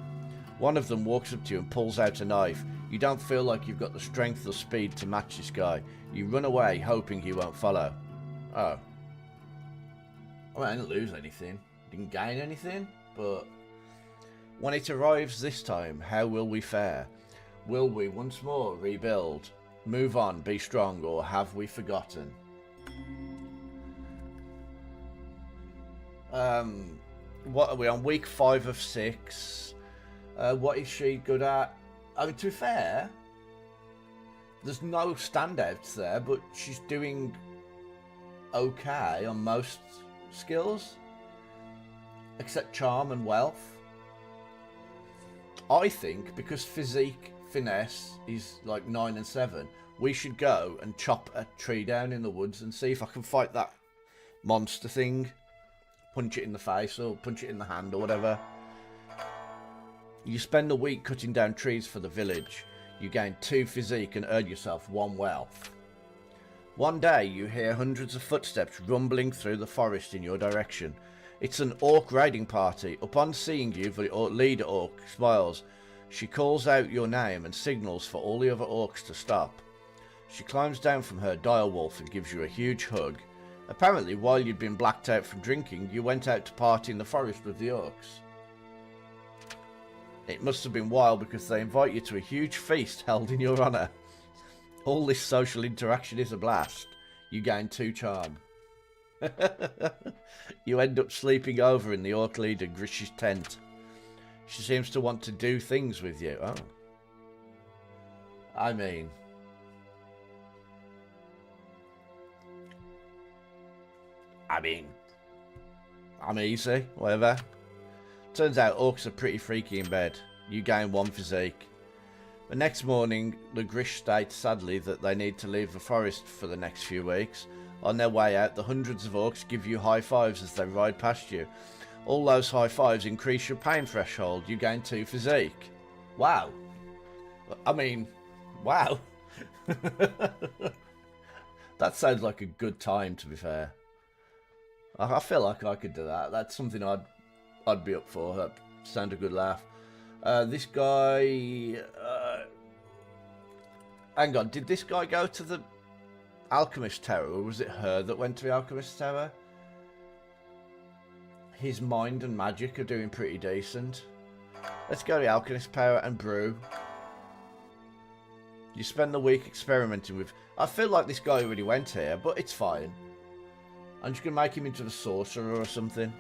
One of them walks up to you and pulls out a knife. You don't feel like you've got the strength or speed to match this guy. You run away, hoping he won't follow. Oh. I didn't lose anything. Didn't gain anything. But when it arrives this time, how will we fare? Will we once more rebuild, move on, be strong, or have we forgotten? What are we on? Week 5 of 6. What is she good at? I mean, to be fair, there's no standouts there, but she's doing okay on most skills, except charm and wealth. I think because physique, finesse is like 9 and 7, we should go and chop a tree down in the woods and see if I can fight that monster thing. Punch it in the face or punch it in the hand or whatever. You spend a week cutting down trees for the village. You gain 2 physique and earn yourself 1 wealth. One day you hear hundreds of footsteps rumbling through the forest in your direction. It's an orc raiding party. Upon seeing you, the leader orc smiles. She calls out your name and signals for all the other orcs to stop. She climbs down from her direwolf and gives you a huge hug. Apparently, while you'd been blacked out from drinking, you went out to party in the forest with the orcs. It must have been wild because they invite you to a huge feast held in your honour. All this social interaction is a blast. You gain 2 charm. You end up sleeping over in the orc leader Grish's tent. She seems to want to do things with you. Oh. I mean... I'm easy, whatever. Turns out orcs are pretty freaky in bed. You gain 1 physique. The next morning, the Grish states sadly that they need to leave the forest for the next few weeks. On their way out, the hundreds of orcs give you high fives as they ride past you. All those high fives increase your pain threshold. You gain 2 physique. Wow. I mean, wow. That sounds like a good time, to be fair. I feel like I could do that. That's something I'd be up for. That sound a good laugh. This guy... hang on, did this guy go to the Alchemist Tower, or was it her that went to the Alchemist Tower? His mind and magic are doing pretty decent. Let's go to the Alchemist Tower and brew. You spend the week experimenting with... I feel like this guy already went here, but it's fine. I'm just going to make him into the sorcerer or something.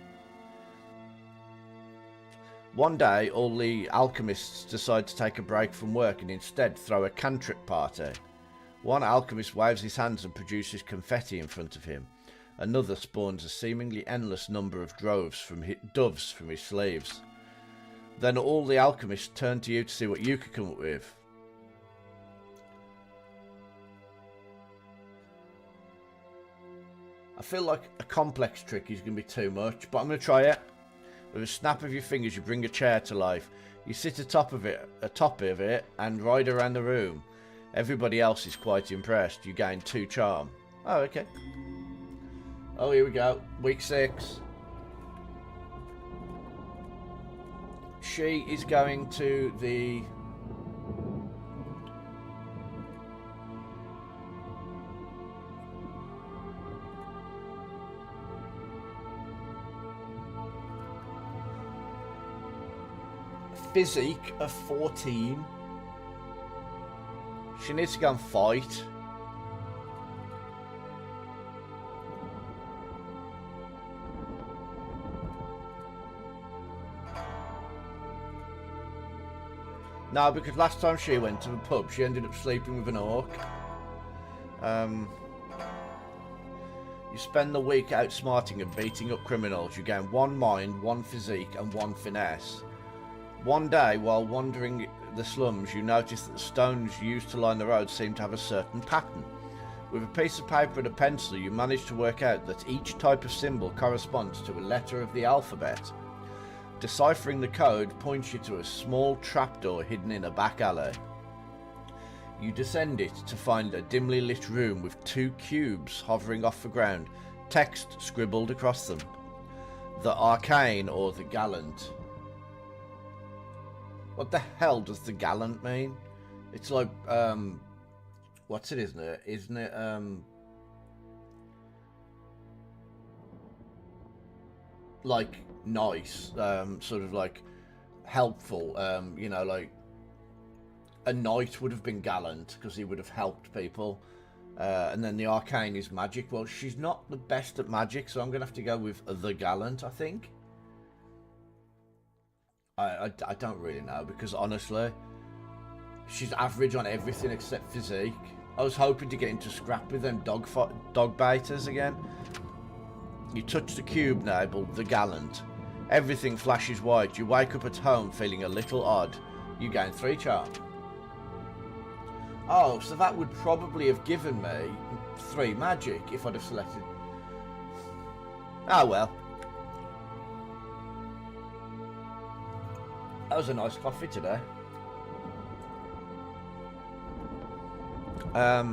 One day, all the alchemists decide to take a break from work and instead throw a cantrip party. One alchemist waves his hands and produces confetti in front of him. Another spawns a seemingly endless number of doves from his sleeves. Then all the alchemists turn to you to see what you could come up with. I feel like a complex trick is going to be too much, but I'm going to try it. With a snap of your fingers, you bring a chair to life. You sit atop of it, and ride around the room. Everybody else is quite impressed. You gain 2 charm. Oh, okay. Oh, here we go. Week 6. She is going to the... physique of 14. She needs to go and fight. No, because last time she went to the pub, she ended up sleeping with an orc. You spend the week outsmarting and beating up criminals. You gain 1 mind, 1 physique, and 1 finesse. One day, while wandering the slums, you notice that the stones used to line the road seem to have a certain pattern. With a piece of paper and a pencil, you manage to work out that each type of symbol corresponds to a letter of the alphabet. Deciphering the code points you to a small trapdoor hidden in a back alley. You descend it to find a dimly lit room with 2 cubes hovering off the ground, text scribbled across them. The arcane or the gallant. What the hell does the gallant mean? It's like, what's it, isn't it? Isn't it, like, nice, sort of like helpful, you know, like a knight would have been gallant because he would have helped people, and then the arcane is magic. Well, she's not the best at magic, so I'm gonna have to go with the gallant, I think. I don't really know, because honestly she's average on everything except physique. I was hoping to get into scrap with them dog baiters again. You touch the cube labelled the gallant. Everything flashes white. You wake up at home feeling a little odd. You gain 3 charm. Oh, so that would probably have given me 3 magic if I'd have selected. Oh well. That was a nice coffee today. I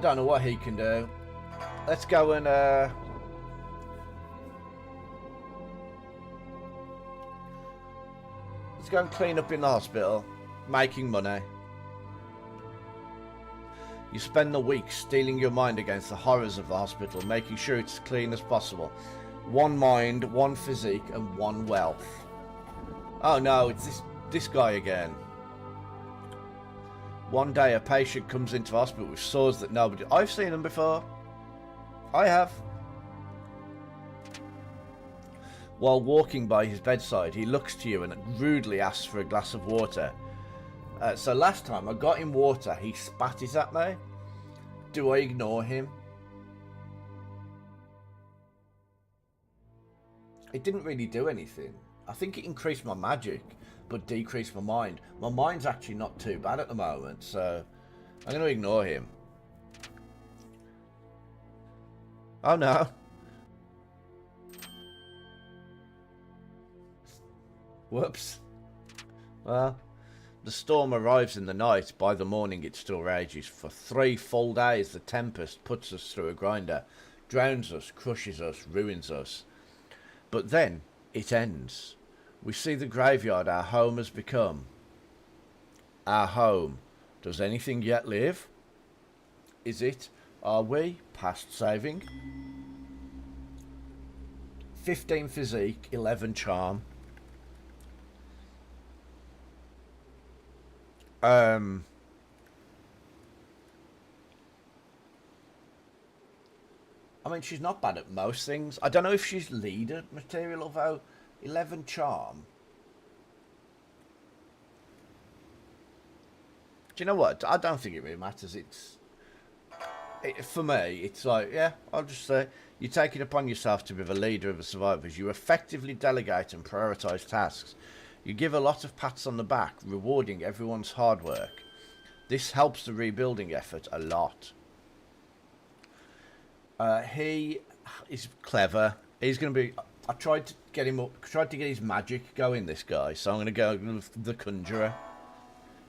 don't know what he can do. Let's go and let's go and clean up in the hospital, making money. You spend the week steeling your mind against the horrors of the hospital, making sure it's as clean as possible. 1 mind, 1 physique, and 1 wealth. Oh no, it's this guy again. One day a patient comes into hospital with sores that nobody... I've seen them before. I have. While walking by his bedside, he looks to you and rudely asks for a glass of water. So last time I got him water, he spat it at me. Do I ignore him? It didn't really do anything. I think it increased my magic, but decreased my mind. My mind's actually not too bad at the moment, so I'm going to ignore him. Oh no. Whoops. Well, the storm arrives in the night. By the morning it still rages. For 3 full days the tempest puts us through a grinder, drowns us, crushes us, ruins us. But then it ends. We see the graveyard our home has become. Our home. Does anything yet live? Is it? Are we? Past saving? 15 physique, 11 charm. I mean, she's not bad at most things. I don't know if she's leader material, although 11 charm. Do you know what? I don't think it really matters. For me, it's like, yeah, I'll just say, you take it upon yourself to be the leader of the survivors. You effectively delegate and prioritise tasks. You give a lot of pats on the back, rewarding everyone's hard work. This helps the rebuilding effort a lot. He is clever. He's going to be... I tried to get him up, tried to get his magic going, this guy, so I'm going to go with the Conjurer.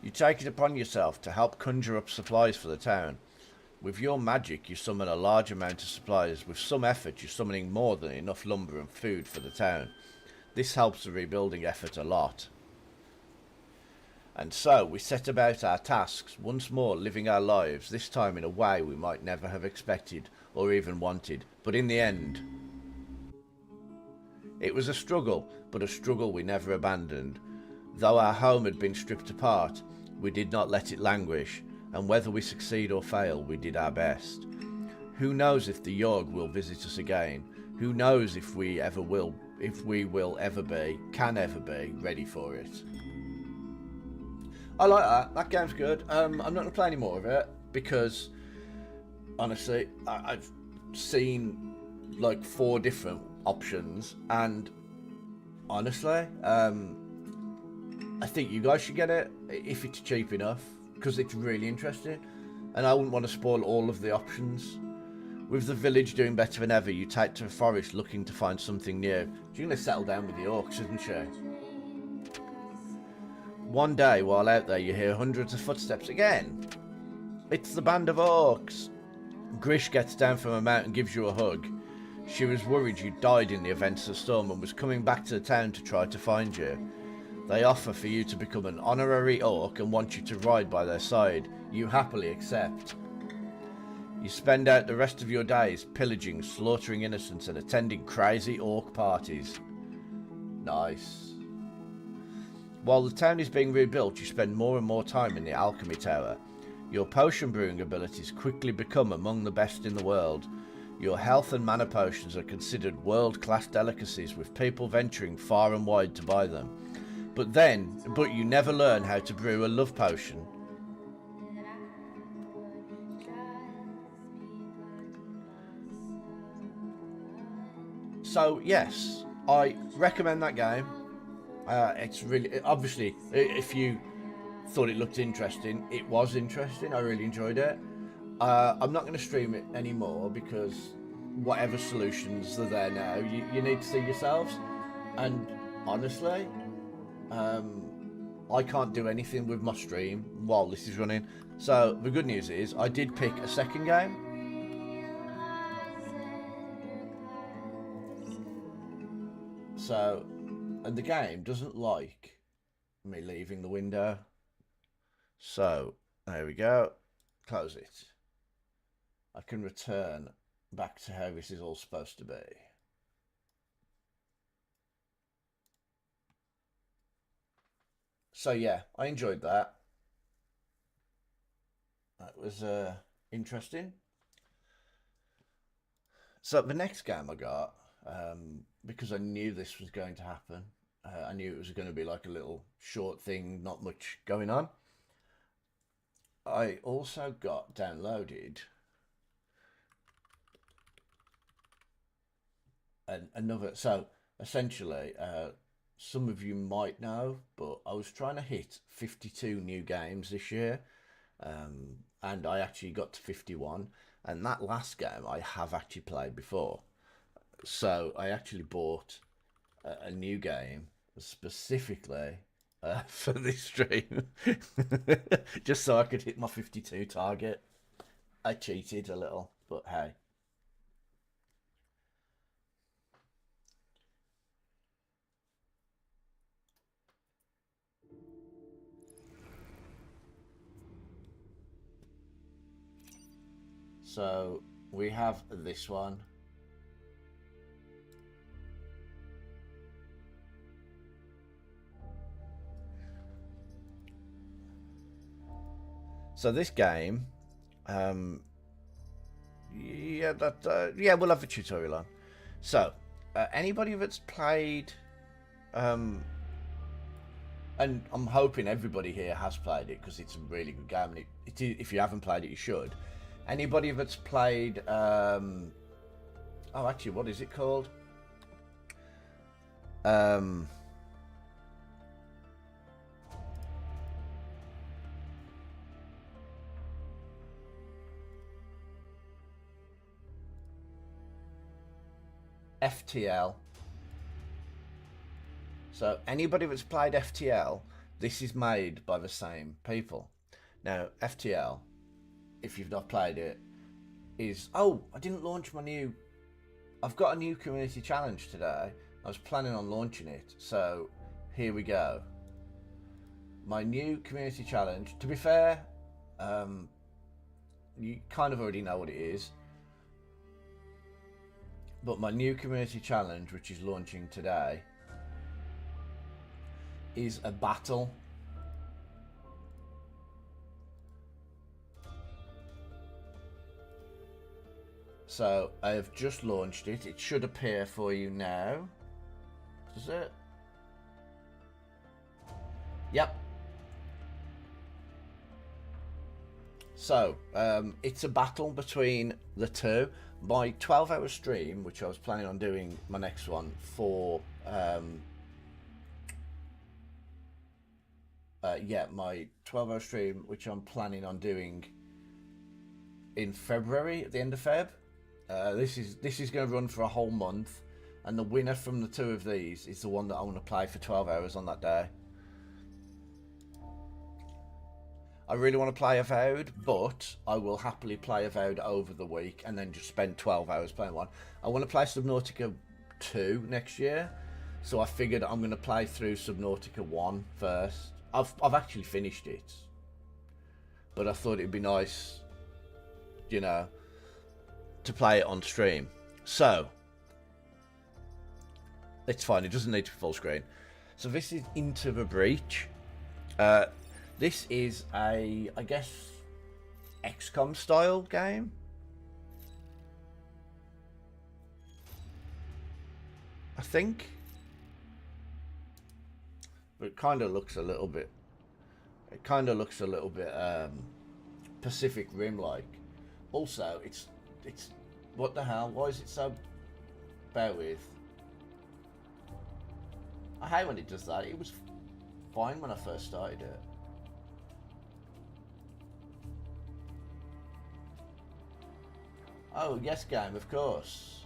You take it upon yourself to help conjure up supplies for the town. With your magic, you summon a large amount of supplies. With some effort, you're summoning more than enough lumber and food for the town. This helps the rebuilding effort a lot. And so, we set about our tasks, once more living our lives, this time in a way we might never have expected or even wanted. But in the end, it was a struggle, but a struggle we never abandoned. Though our home had been stripped apart, we did not let it languish, and whether we succeed or fail, we did our best. Who knows if the Yawhg will visit us again? Who knows if we ever will if we will ever be, can ever be, ready for it. I like that. That game's good. I'm not going to play any more of it because, honestly, I've seen like 4 different options, and honestly, I think you guys should get it if it's cheap enough, because it's really interesting, and I wouldn't want to spoil all of the options. With the village doing better than ever, you take to the forest looking to find something new. You're going to settle down with the orcs, isn't she? One day, while out there, you hear hundreds of footsteps again. It's the band of orcs. Grish gets down from a mount and gives you a hug. She was worried you died in the events of the storm and was coming back to the town to try to find you. They offer for you to become an honorary orc and want you to ride by their side. You happily accept. You spend out the rest of your days pillaging, slaughtering innocents and attending crazy orc parties. Nice. While the town is being rebuilt, you spend more and more time in the alchemy tower. Your potion brewing abilities quickly become among the best in the world. Your health and mana potions are considered world-class delicacies, with people venturing far and wide to buy them. But you never learn how to brew a love potion. So yes, I recommend that game. It's really, obviously, if you thought it looked interesting, it was interesting. I really enjoyed it. I'm not going to stream it anymore because whatever solutions are there now, you need to see yourselves. And honestly, I can't do anything with my stream while this is running. So the good news is I did pick a second game. So, and the game doesn't like me leaving the window. So there we go. Close it. I can return back to how this is all supposed to be. So yeah, I enjoyed that. That was interesting. So the next game I got, because I knew this was going to happen, I knew it was going to be like a little short thing, not much going on. I also got downloaded another. So essentially, some of you might know, but I was trying to hit 52 new games this year, and I actually got to 51. And that last game I have actually played before, so I actually bought a new game specifically for this stream, just so I could hit my 52 target. I cheated a little, but hey. So we have this one. So this game, yeah, we'll have a tutorial on. So, anybody that's played, and I'm hoping everybody here has played it because it's a really good game. And if you haven't played it, you should. Anybody that's played, oh, actually, what is it called? FTL. So anybody that's played FTL, this is made by the same people. Now, FTL, if you've not played it, is... Oh, I didn't launch my new... I've got a new community challenge today. I was planning on launching it, so here we go. My new community challenge. To be fair, you kind of already know what it is. But my new community challenge, which is launching today, is a battle. So I have just launched it. It should appear for you now. Does it? Yep. So, it's a battle between the two. My 12-hour stream, which I was planning on doing my next one for, my 12-hour stream, which I'm planning on doing in February, at the end of Feb. This is going to run for a whole month, and the winner from the two of these is the one that I want to play for 12 hours on that day. I really want to play Avowed, but I will happily play Avowed over the week and then just spend 12 hours playing one. I want to play Subnautica 2 next year, so I figured I'm going to play through Subnautica 1 first. I've actually finished it, but I thought it'd be nice, you know, to play it on stream. So, it's fine, it doesn't need to be full screen. So this is Into the Breach. This is a, I guess, XCOM style game. I think. But it kind of looks a little bit, Pacific Rim like. Also, it's, what the hell? Why is it so, bear with. I hate when it does that. It was fine when I first started it. Oh, yes, game, of course.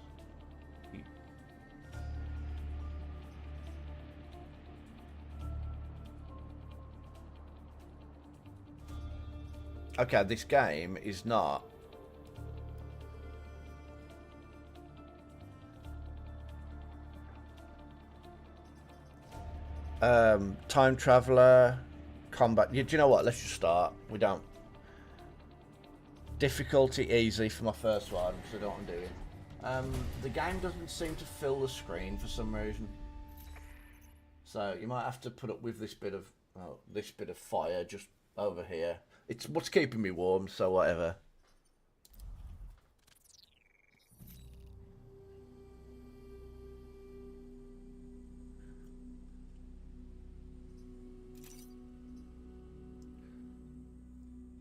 Okay, this game is not. Time Traveler, combat. Do you know what? Let's just start. We don't. Difficulty easy for my first one, because I don't know what I'm doing. The game doesn't seem to fill the screen for some reason. So you might have to put up with this bit of fire just over here. It's what's keeping me warm, so whatever.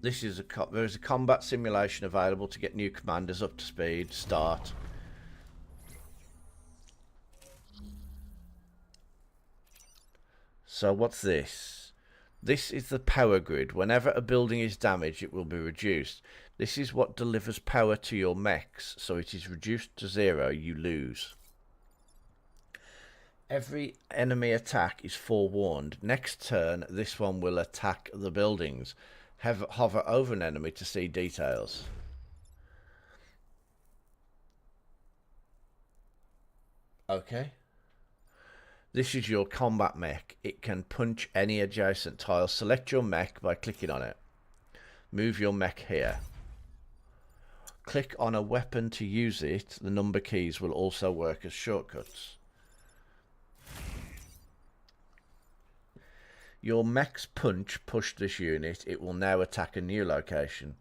There is a combat simulation available to get new commanders up to speed. Start. So what's this? This is the power grid. Whenever a building is damaged, it will be reduced. This is what delivers power to your mechs. So it is reduced to 0, you lose. Every enemy attack is forewarned. Next turn, this one will attack the buildings. Hover over an enemy to see details. Okay. This is your combat mech. It can punch any adjacent tile. Select your mech by clicking on it. Move your mech here. Click on a weapon to use it. The number keys will also work as shortcuts. Your mech's punch pushed this unit. It will now attack a new location.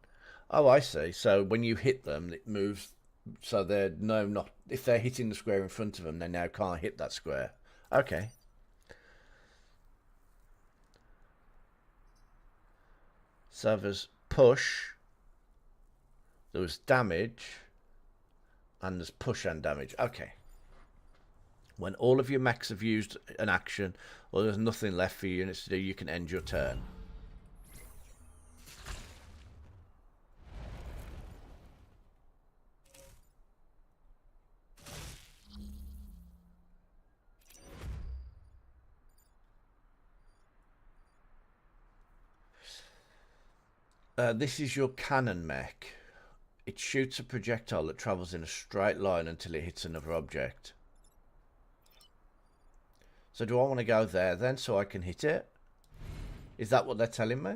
Oh, I see. So when you hit them, it moves. So they're not. If they're hitting the square in front of them, they now can't hit that square. Okay. So there's push. There was damage. And there's push and damage. Okay. When all of your mechs have used an action, or there's nothing left for your units to do, you can end your turn. This is your cannon mech. It shoots a projectile that travels in a straight line until it hits another object. So do I want to go there then so I can hit it? Is that what they're telling me?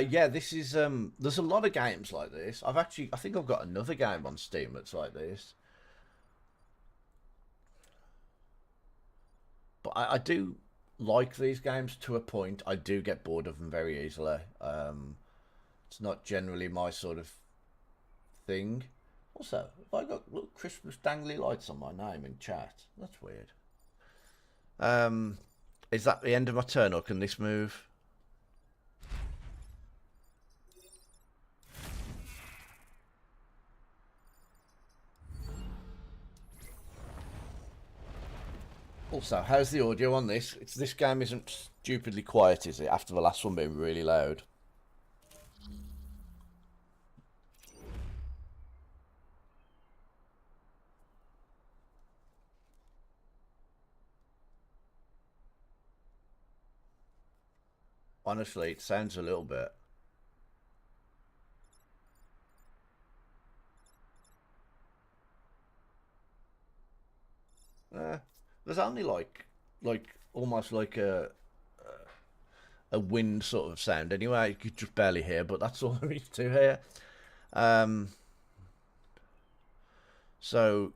Yeah, this is there's a lot of games like this. I think I've got another game on Steam that's like this. But I do like these games to a point. I do get bored of them very easily. It's not generally my sort of thing. Also, have I got little Christmas dangly lights on my name in chat? That's weird. Is that the end of my turn, or can this move? Also, how's the audio on this? This game isn't stupidly quiet, is it? After the last one being really loud. Honestly, it sounds a little bit. There's only like almost like a wind sort of sound. Anyway, you could just barely hear, but that's all there is to hear. So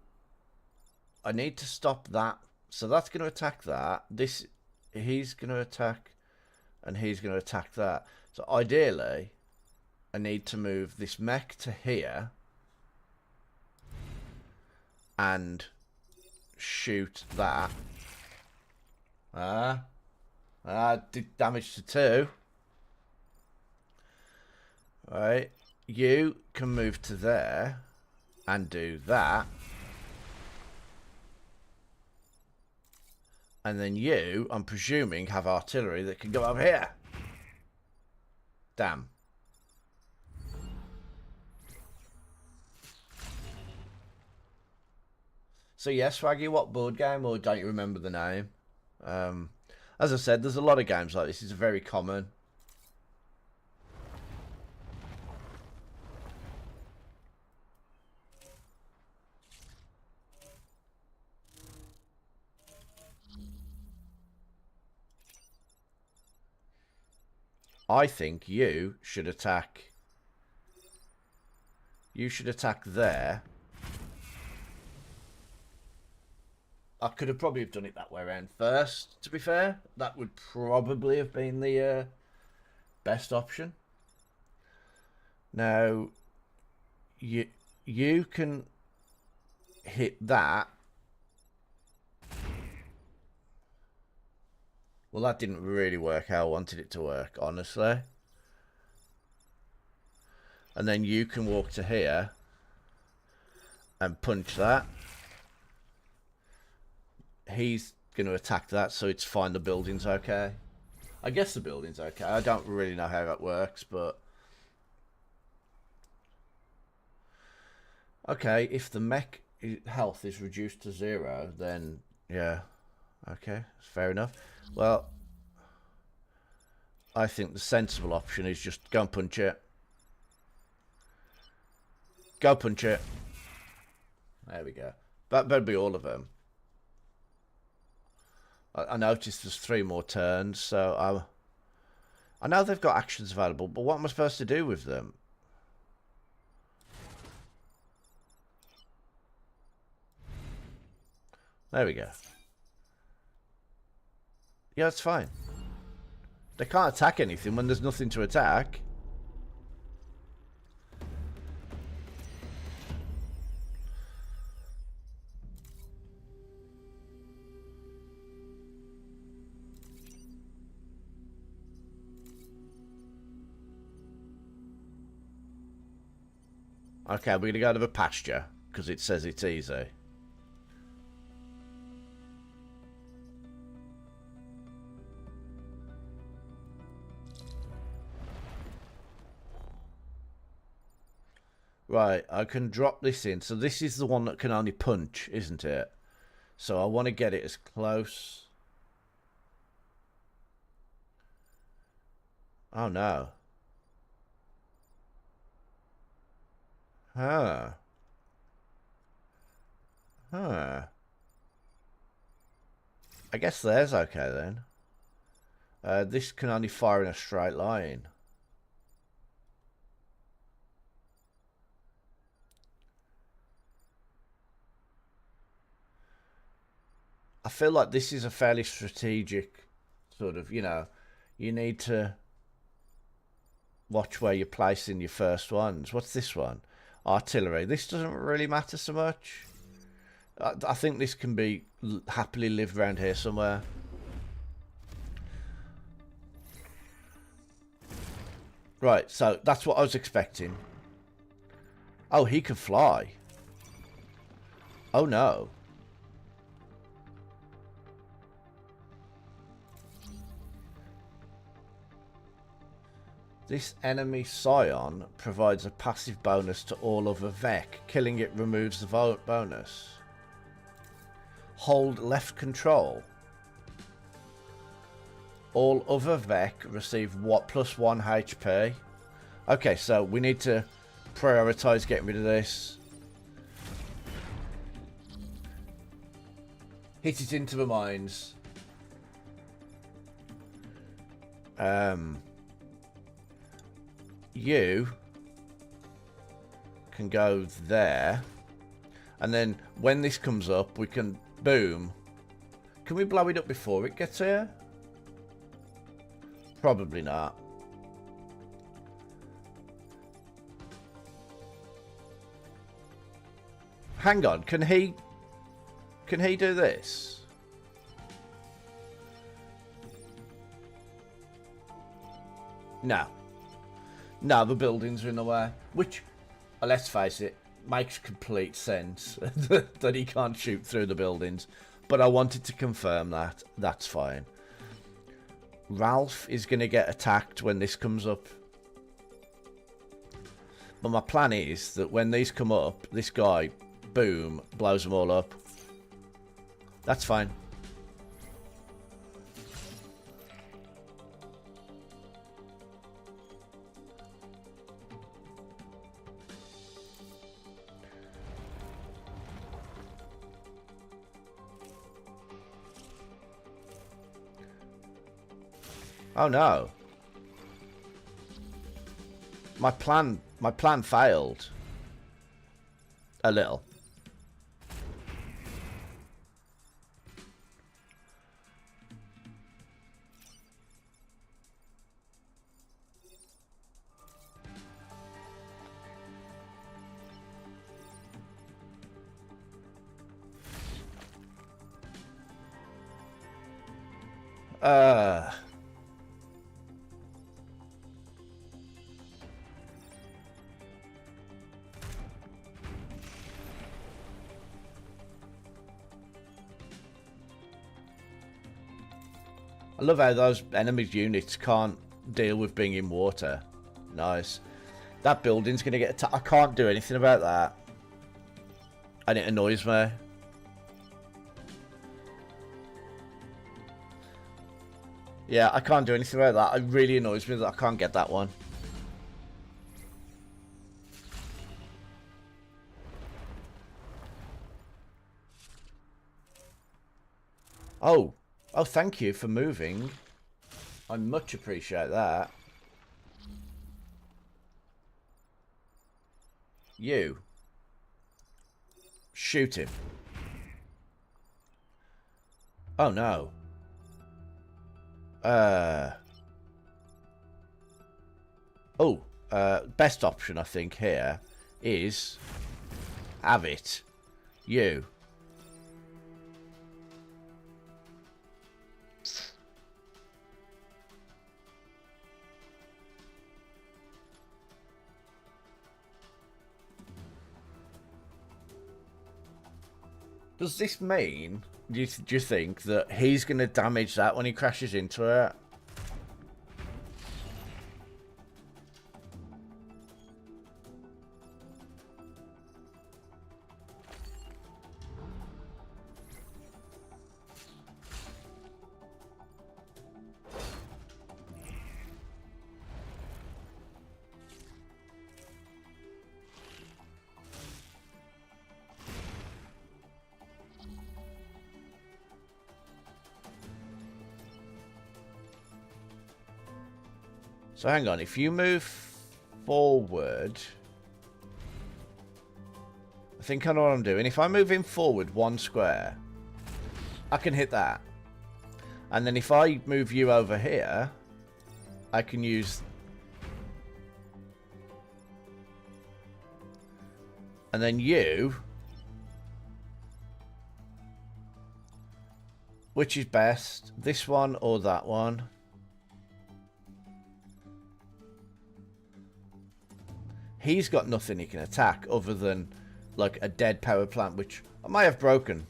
I need to stop that. So that's going to attack that. He's going to attack, and he's going to attack that. So ideally, I need to move this mech to here and shoot that. Did damage to 2. Right, you can move to there and do that. And then you, I'm presuming, have artillery that can go over here. Damn. So yes, Swaggy, what board game, or don't you remember the name? As I said, there's a lot of games like this. It's very common. I think you should attack. You should attack there. I could have probably done it that way around first, to be fair. That would probably have been the best option. Now, you can hit that. Well, that didn't really work how I wanted it to work, honestly. And then you can walk to here and punch that. He's going to attack that, so it's fine. The building's okay. I guess the building's okay. I don't really know how that works, but... Okay, if the mech health is reduced to 0, then... Yeah. Okay, fair enough. Well, I think the sensible option is just go and punch it. Go punch it. There we go. That better be all of them. I noticed there's 3 more turns, so I know they've got actions available, but what am I supposed to do with them? There we go. Yeah, it's fine. They can't attack anything when there's nothing to attack. Okay, we're going to go to the pasture, because it says it's easy. Right, I can drop this in. So this is the one that can only punch, isn't it? So I want to get it as close. Oh, no. Huh. Huh. I guess there's okay then. This can only fire in a straight line. I feel like this is a fairly strategic sort of, you need to watch where you're placing your first ones. What's this one? Artillery. This doesn't really matter so much. I think this can be happily lived around here somewhere. Right, so that's what I was expecting. Oh, he can fly. Oh no. This enemy scion provides a passive bonus to all other Vec. Killing it removes the bonus. Hold left control. All other Vec receive +1 HP. Okay, so we need to prioritize getting rid of this. Hit it into the mines. You can go there, and then when this comes up we can boom. Can we blow it up before it gets here? Probably not. Hang on, can he do this? No. No, the buildings are in the way. Which, let's face it, makes complete sense that he can't shoot through the buildings. But I wanted to confirm that. That's fine. Ralph is going to get attacked when this comes up. But my plan is that when these come up, this guy, boom, blows them all up. That's fine. Oh no. My plan failed. A little. I love how those enemies units can't deal with being in water. Nice. That building's going to get attacked. I can't do anything about that. And it annoys me. Yeah, I can't do anything about that. It really annoys me that I can't get that one. Oh. Oh, thank you for moving. I much appreciate that. You. Shoot him. Oh, no. Best option, I think, here is have it. You. Does this mean, do you think, that he's going to damage that when he crashes into it? So hang on, if you move forward, I think I know what I'm doing. If I move him forward 1 square, I can hit that. And then if I move you over here, I can use... And then you... Which is best? This one or that one? He's got nothing he can attack other than like a dead power plant, which I might have broken.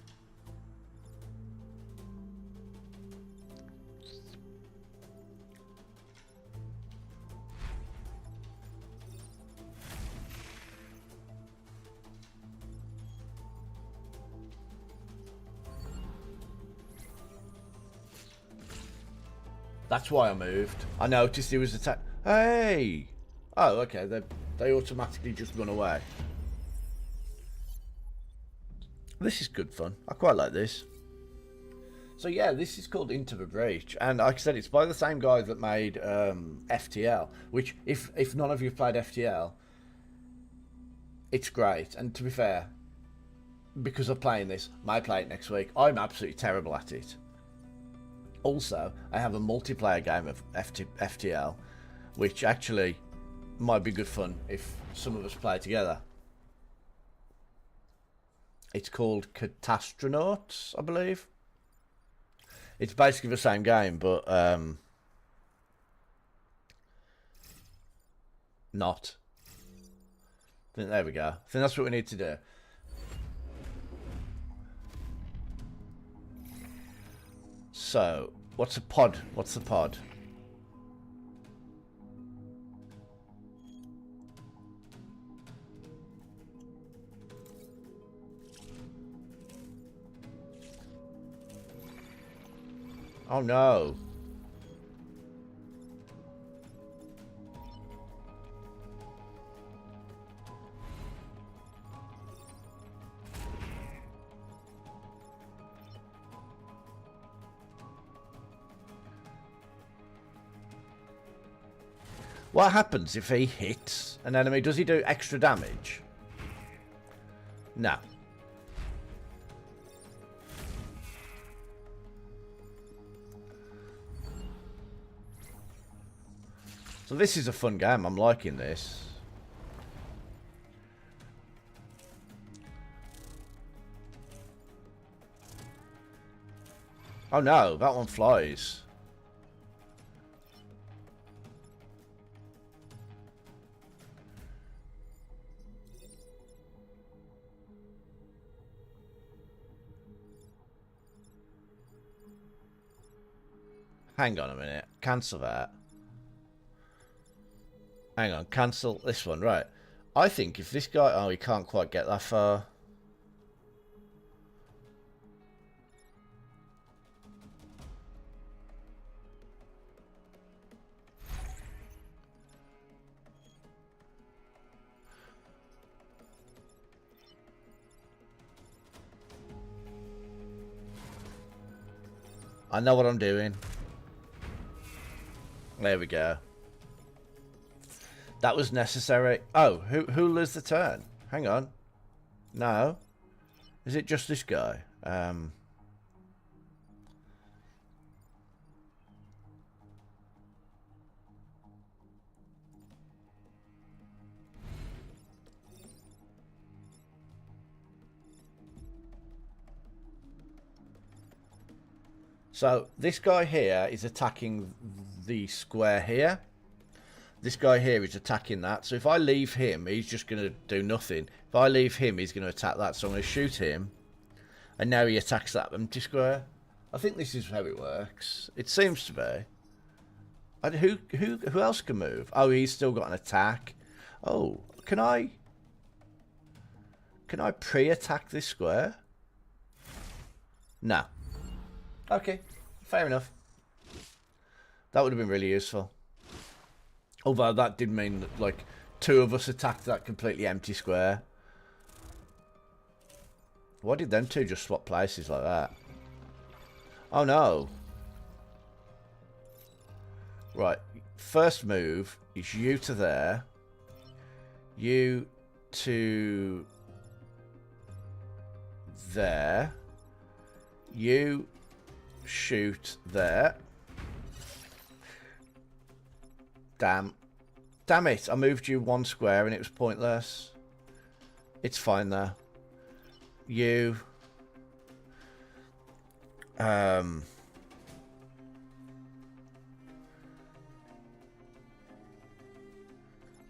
That's why I moved. I noticed he was attacked. Hey! Oh, okay. They automatically just run away. This is good fun. I quite like this. So yeah, this is called Into the Breach, and like I said, it's by the same guy that made FTL. Which, if none of you have played FTL, it's great. And to be fair, because of playing this, I might play it next week. I'm absolutely terrible at it. Also, I have a multiplayer game of FTL, which actually might be good fun if some of us play together. It's called Catastronauts, I believe. It's basically the same game, but not. I think, there we go. I think that's what we need to do. So, what's a pod? What's the pod? Oh no. What happens if he hits an enemy? Does he do extra damage? No. So this is a fun game. I'm liking this. Oh no, that one flies. Hang on a minute. Cancel that. Hang on. Cancel this one. Right. I think if this guy... Oh, he can't quite get that far. I know what I'm doing. There we go. That was necessary. Oh, who loses the turn? Hang on. No. Is it just this guy? So this guy here is attacking the square here. This guy here is attacking that. So if I leave him, he's just going to do nothing. If I leave him, he's going to attack that. So I'm going to shoot him. And now he attacks that empty square. I think this is how it works. It seems to be. Who else can move? Oh, he's still got an attack. Oh, can I pre-attack this square? No. Okay, fair enough. That would have been really useful. Although that did mean that, like, two of us attacked that completely empty square. Why did them two just swap places like that? Oh no. Right, first move is you to there. You to there. You shoot there. Damn it, I moved you 1 square and it was pointless. It's fine though. You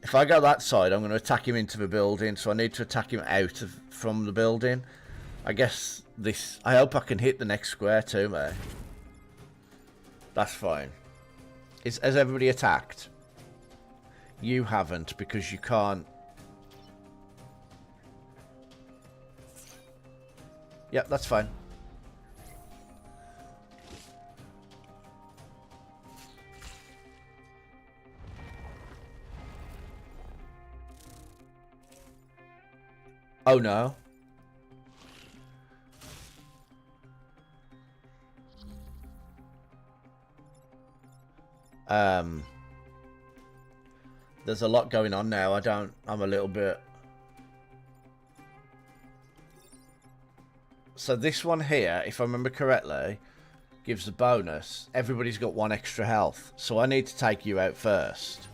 if I go that side, I'm going to attack him into the building, so I need to attack him from the building. I guess this... I hope I can hit the next square too, mate. That's fine. Has everybody attacked? You haven't, because you can't... Yep, that's fine. Oh no. There's a lot going on now. I'm a little bit... So this one here, if I remember correctly, gives a bonus. Everybody's got 1 extra health. So I need to take you out first.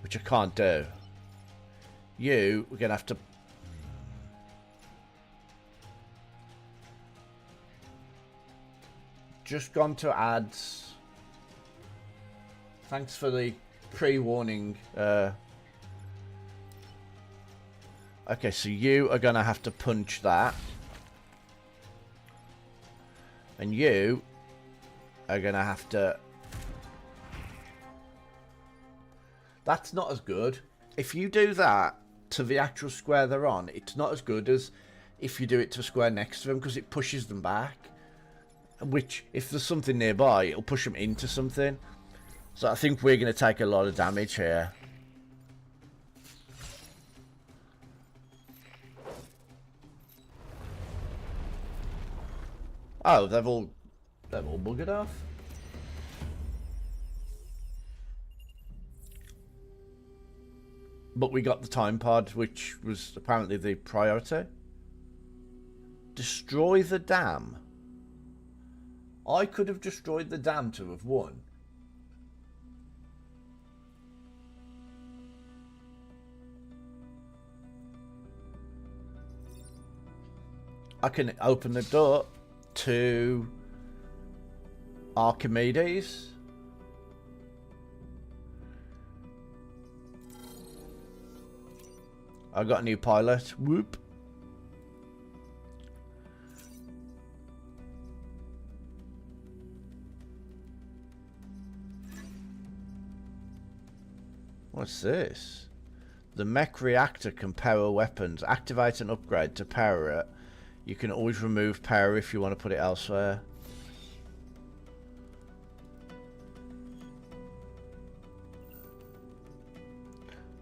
Which I can't do. We're going to have to... Just gone to ads. Thanks for the pre-warning. Okay, so you are going to have to punch that. And you are going to have to... That's not as good. If you do that to the actual square they're on, it's not as good as if you do it to a square next to them, because it pushes them back. Which, if there's something nearby, it'll push them into something. So I think we're going to take a lot of damage here. Oh, they've all buggered off. But we got the time pod, which was apparently the priority. Destroy the dam. I could have destroyed the dam to have won. I can open the door to Archimedes. I got a new pilot. Whoop. What's this? The mech reactor can power weapons. Activate an upgrade to power it. You can always remove power if you want to put it elsewhere.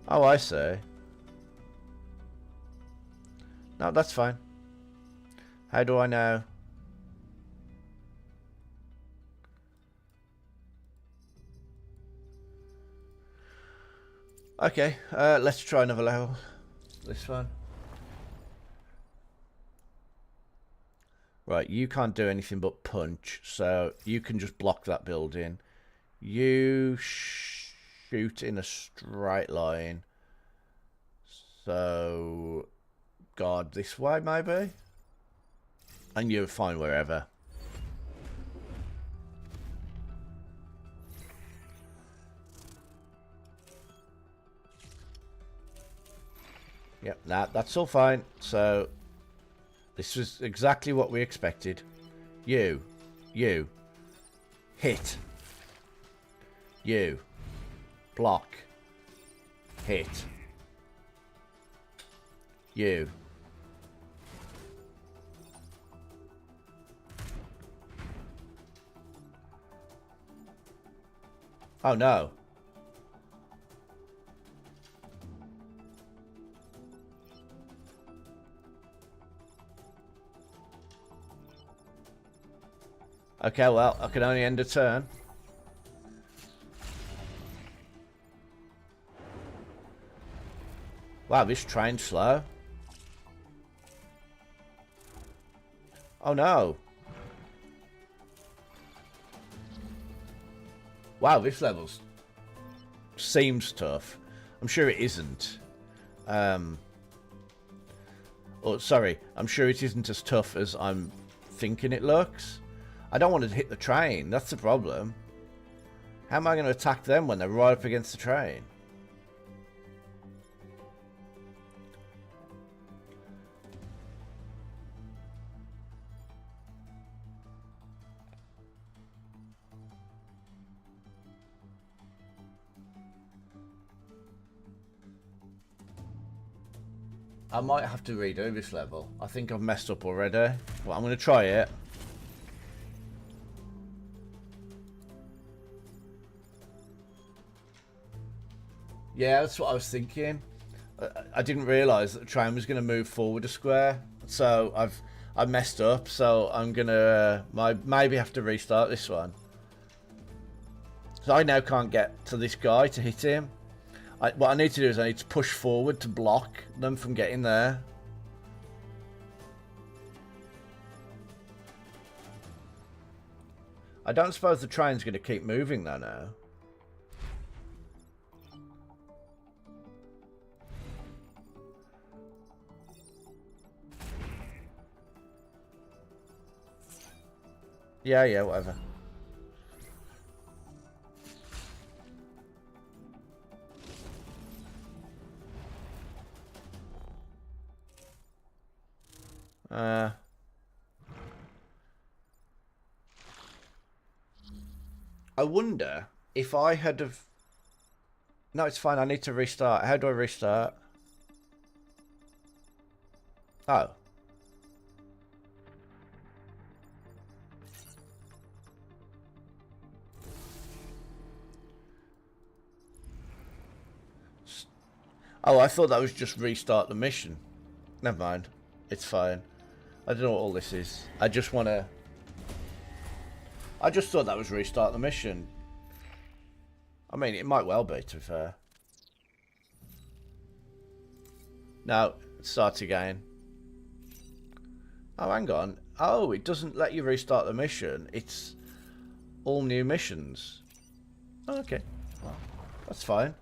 Oh, I see. No, that's fine. How do I know? Okay, let's try another level. This one. Right, you can't do anything but punch, so you can just block that building. You shoot in a straight line. So, guard this way, maybe? And you're fine wherever. Yep, that's all fine. So, this was exactly what we expected. You. Hit. You. Block. Hit. You. Oh no. Okay, well, I can only end a turn. Wow, this train's slow. Oh no. Wow, this level seems tough. I'm sure it isn't. Oh, sorry. I'm sure it isn't as tough as I'm thinking it looks. I don't want to hit the train. That's the problem. How am I going to attack them when they're right up against the train? I might have to redo this level. I think I've messed up already. Well, I'm going to try it. Yeah, that's what I was thinking. I didn't realise that the train was going to move forward a square. So I messed up. So I'm going to maybe have to restart this one. So I now can't get to this guy to hit him. What I need to do is I need to push forward to block them from getting there. I don't suppose the train's going to keep moving though now. Yeah, whatever. I wonder if I had have... No, it's fine. I need to restart. How do I restart? Oh. Oh, I thought that was just restart the mission. Never mind. It's fine. I don't know what all this is. I just want to... I just thought that was restart the mission. I mean, it might well be, to be fair. No, start again. Oh, hang on. Oh, it doesn't let you restart the mission. It's all new missions. Oh, okay. Well, that's fine.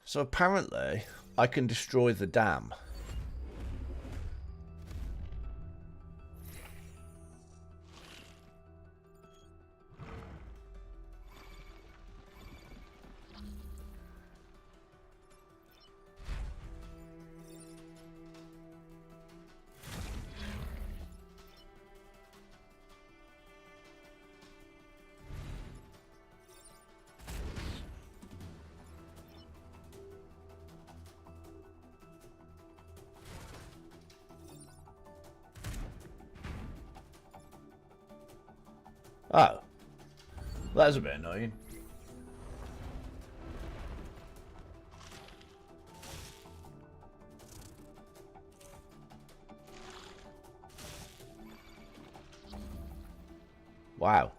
So apparently, I can destroy the dam. Oh. That's a bit annoying. Wow.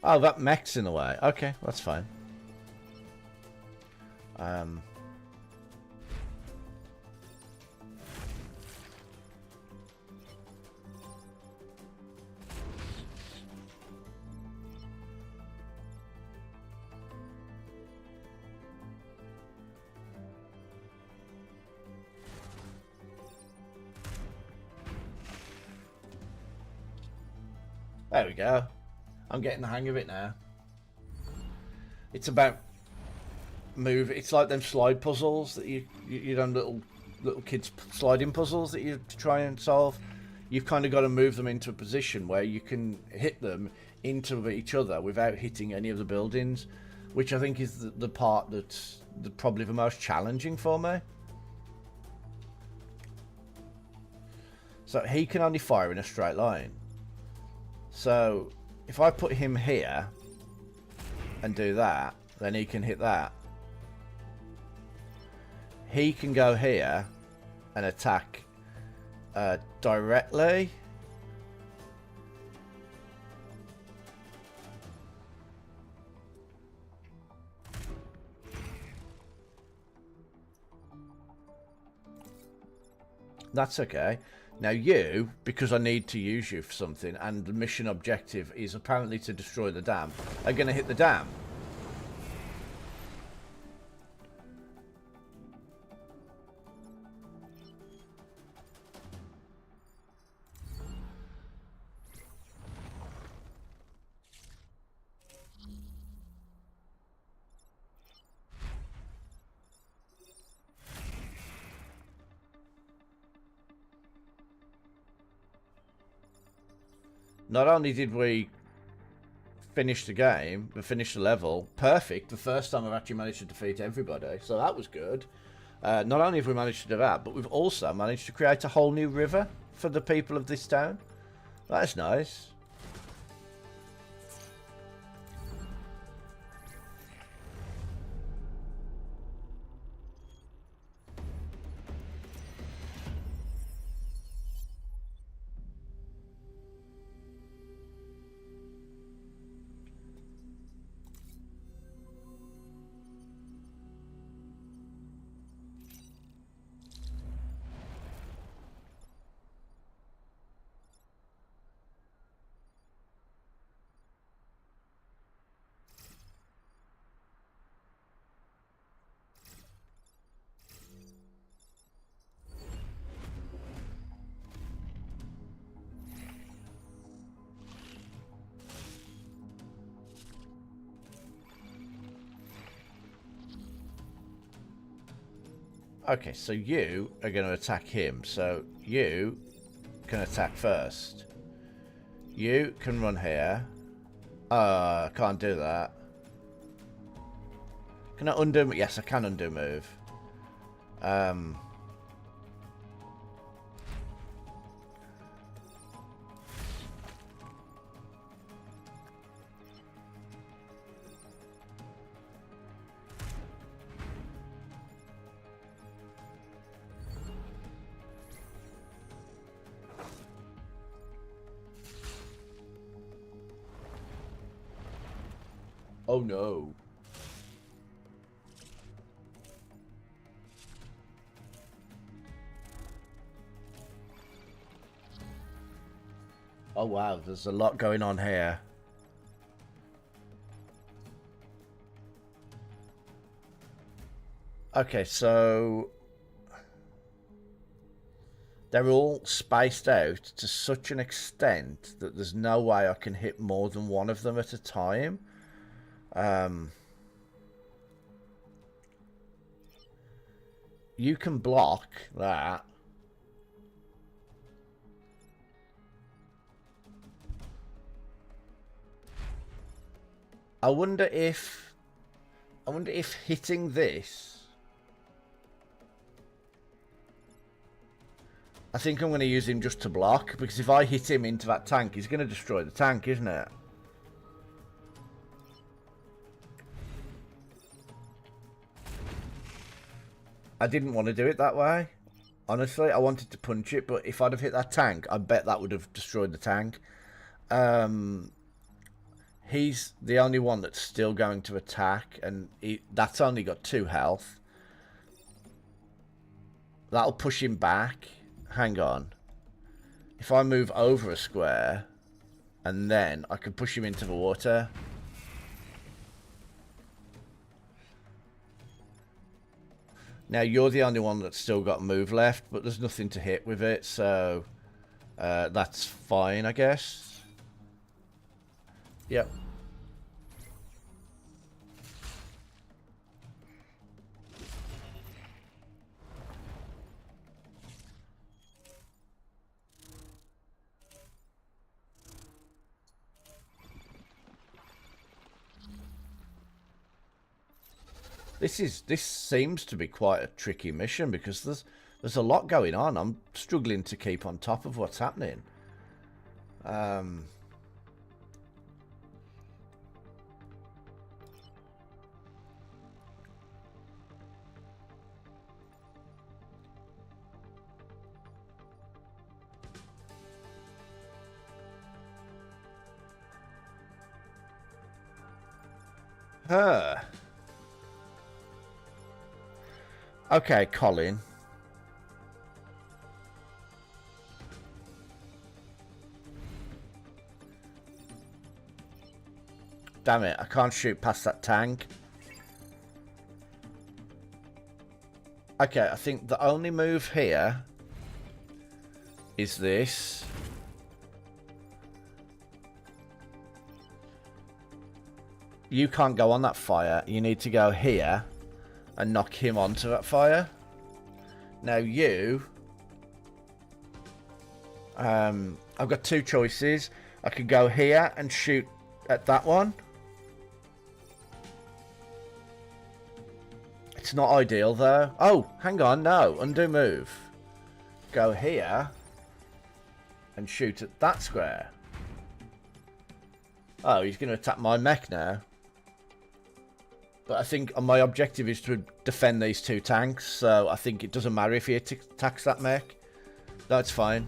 Oh, that mech's in the way. Okay, that's fine. There we go. I'm getting the hang of it now. It's about move. It's like them slide puzzles that you know, little kids sliding puzzles that you try and solve. You've kind of got to move them into a position where you can hit them into each other without hitting any of the buildings, which I think is the part that's probably the most challenging for me. So he can only fire in a straight line. So if I put him here and do that, then he can hit that. He can go here and attack directly. That's okay. Now you, because I need to use you for something, and the mission objective is apparently to destroy the dam, are going to hit the dam. Not only did we finish the game, but finish the level perfect, the first time I've actually managed to defeat everybody, so that was good. Not only have we managed to do that, but we've also managed to create a whole new river for the people of this town. That's nice. Okay, so you are going to attack him. So you can attack first. You can run here. I can't do that. Can I undo? Yes, I can undo move. Oh no. Oh wow, there's a lot going on here. Okay, so they're all spaced out to such an extent that there's no way I can hit more than one of them at a time. You can block that. I wonder if hitting this, I think I'm going to use him just to block, because if I hit him into that tank, he's going to destroy the tank, isn't it? I didn't want to do it that way. Honestly, I wanted to punch it, but if I'd have hit that tank, I bet that would have destroyed the tank. He's the only one that's still going to attack, and that's only got 2 health. That'll push him back. Hang on. If I move over a square, and then I can push him into the water. Now, you're the only one that's still got move left, but there's nothing to hit with it, so that's fine, I guess. Yep. This seems to be quite a tricky mission, because There's a lot going on. I'm struggling to keep on top of what's happening. Okay, Colin. Damn it, I can't shoot past that tank. Okay, I think the only move here is this. You can't go on that fire. You need to go here and knock him onto that fire. Now you... I've got two choices. I could go here and shoot at that one. It's not ideal though. Oh, hang on, no. Undo move. Go here and shoot at that square. Oh, he's going to attack my mech now. But I think my objective is to defend these two tanks, so I think it doesn't matter if he attacks that mech. That's fine.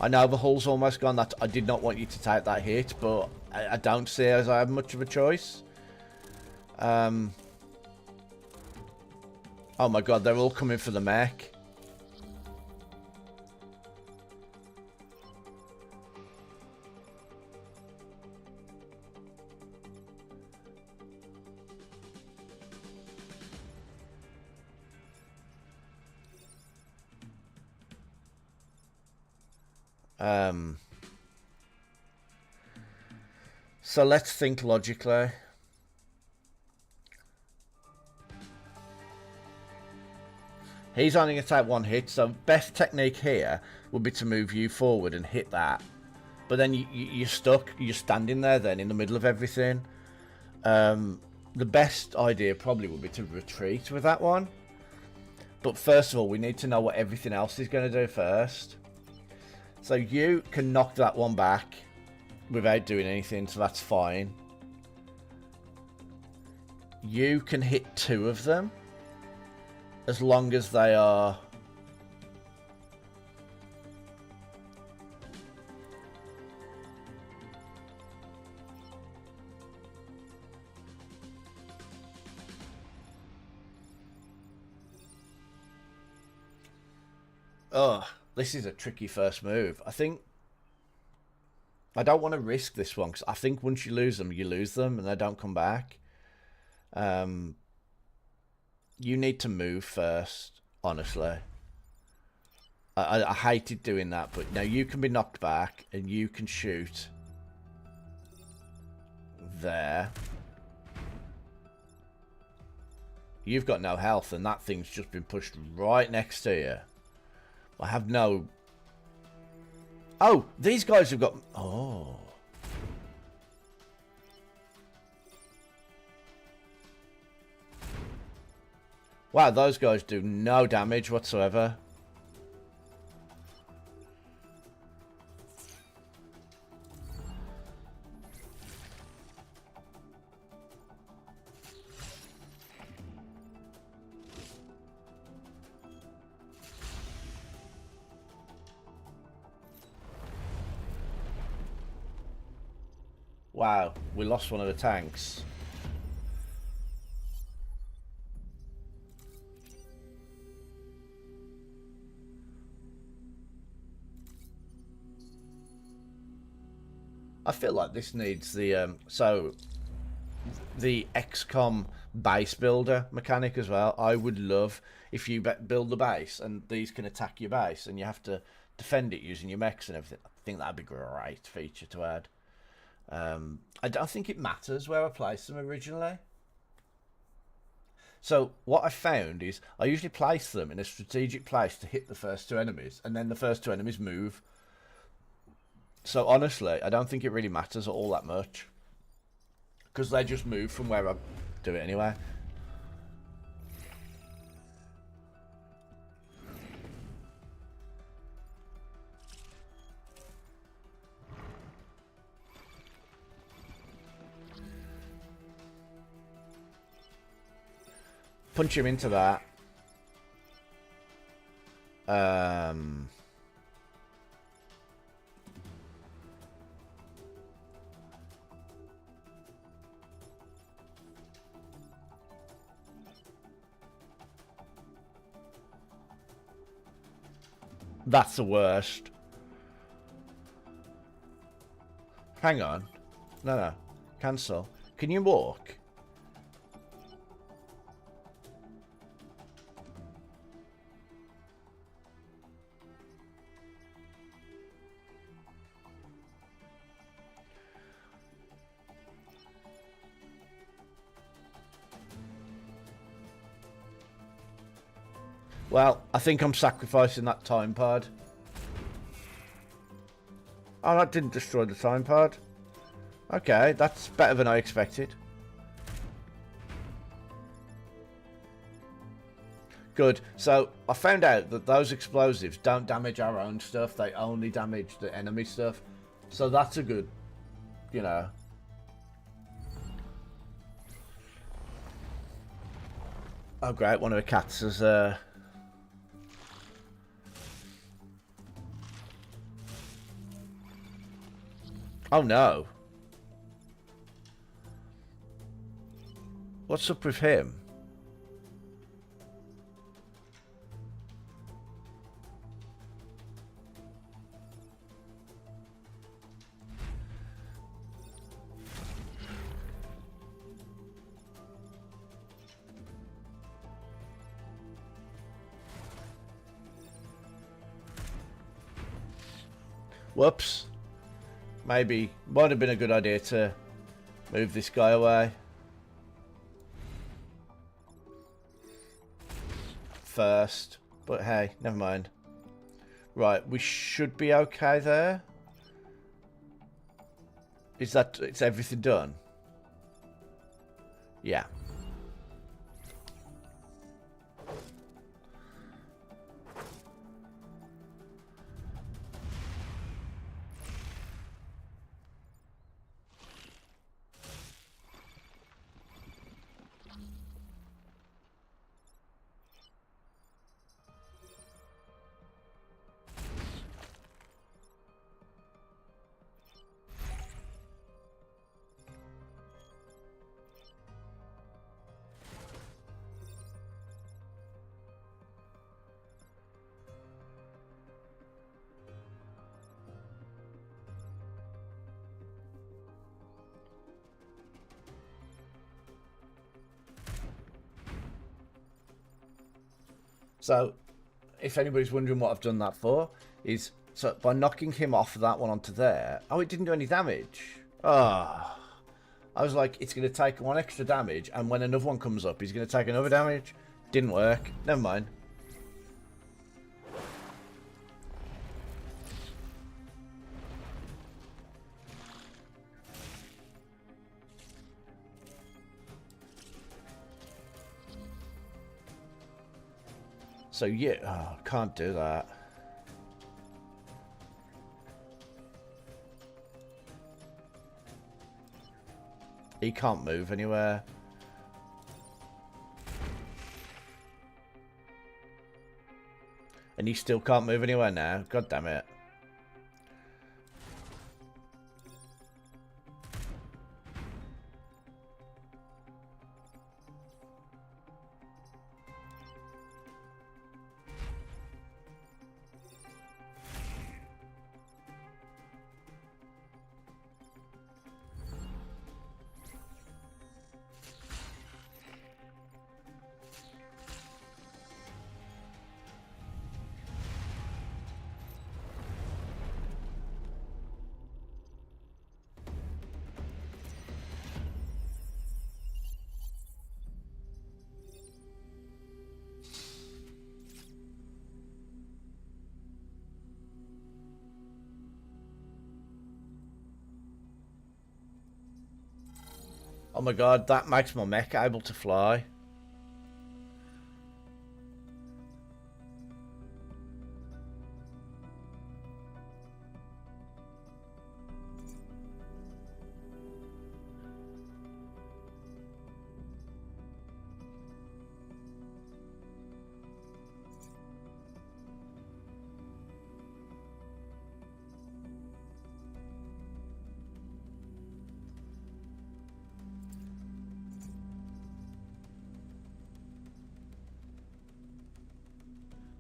I know the hull's almost gone. That I did not want you to take that hit, but I don't see as I have much of a choice. Oh my god, they're all coming for the mech. So let's think logically. He's only going to take one hit, so best technique here would be to move you forward and hit that. But then you're stuck, you're standing there then in the middle of everything. The best idea probably would be to retreat with that one. But first of all, we need to know what everything else is going to do first. So you can knock that one back without doing anything, so that's fine. You can hit two of them as long as they are... Ugh, this is a tricky first move. I think I don't want to risk this one because I think once you lose them and they don't come back. You need to move first, honestly. I hated doing that, but now you can be knocked back and you can shoot there. You've got no health and that thing's just been pushed right next to you. I have no... Oh, these guys have got... Oh. Wow, those guys do no damage whatsoever. Wow, we lost one of the tanks. I feel like this needs the so the XCOM base builder mechanic as well. I would love if you build the base and these can attack your base and you have to defend it using your mechs and everything. I think that'd be a great feature to add. I don't think it matters where I place them originally. So what I found is I usually place them in a strategic place to hit the first two enemies, and then the first two enemies move. So honestly, I don't think it really matters all that much, because they just move from where I do it anyway. punch him into that. That's the worst. Hang on. No. Cancel. Can you walk? Well, I think I'm sacrificing that time pad. Oh, that didn't destroy the time pad. Okay, that's better than I expected. Good. So, I found out that those explosives don't damage our own stuff. They only damage the enemy stuff. So that's a good, you know. Oh, great. One of the cats has... Oh, no. What's up with him? Whoops. Maybe might have been a good idea to move this guy away first, but hey, never mind. Right, we should be okay there. Is that, it's everything done? Yeah. So, if anybody's wondering what I've done that for, is so by knocking him off that one onto there. Oh, it didn't do any damage. Ah, I was like, it's going to take one extra damage, and when another one comes up, he's going to take another damage. Didn't work. Never mind. So yeah, oh, can't do that. He can't move anywhere. And he still can't move anywhere now. God damn it. Oh my god, that makes my mech able to fly.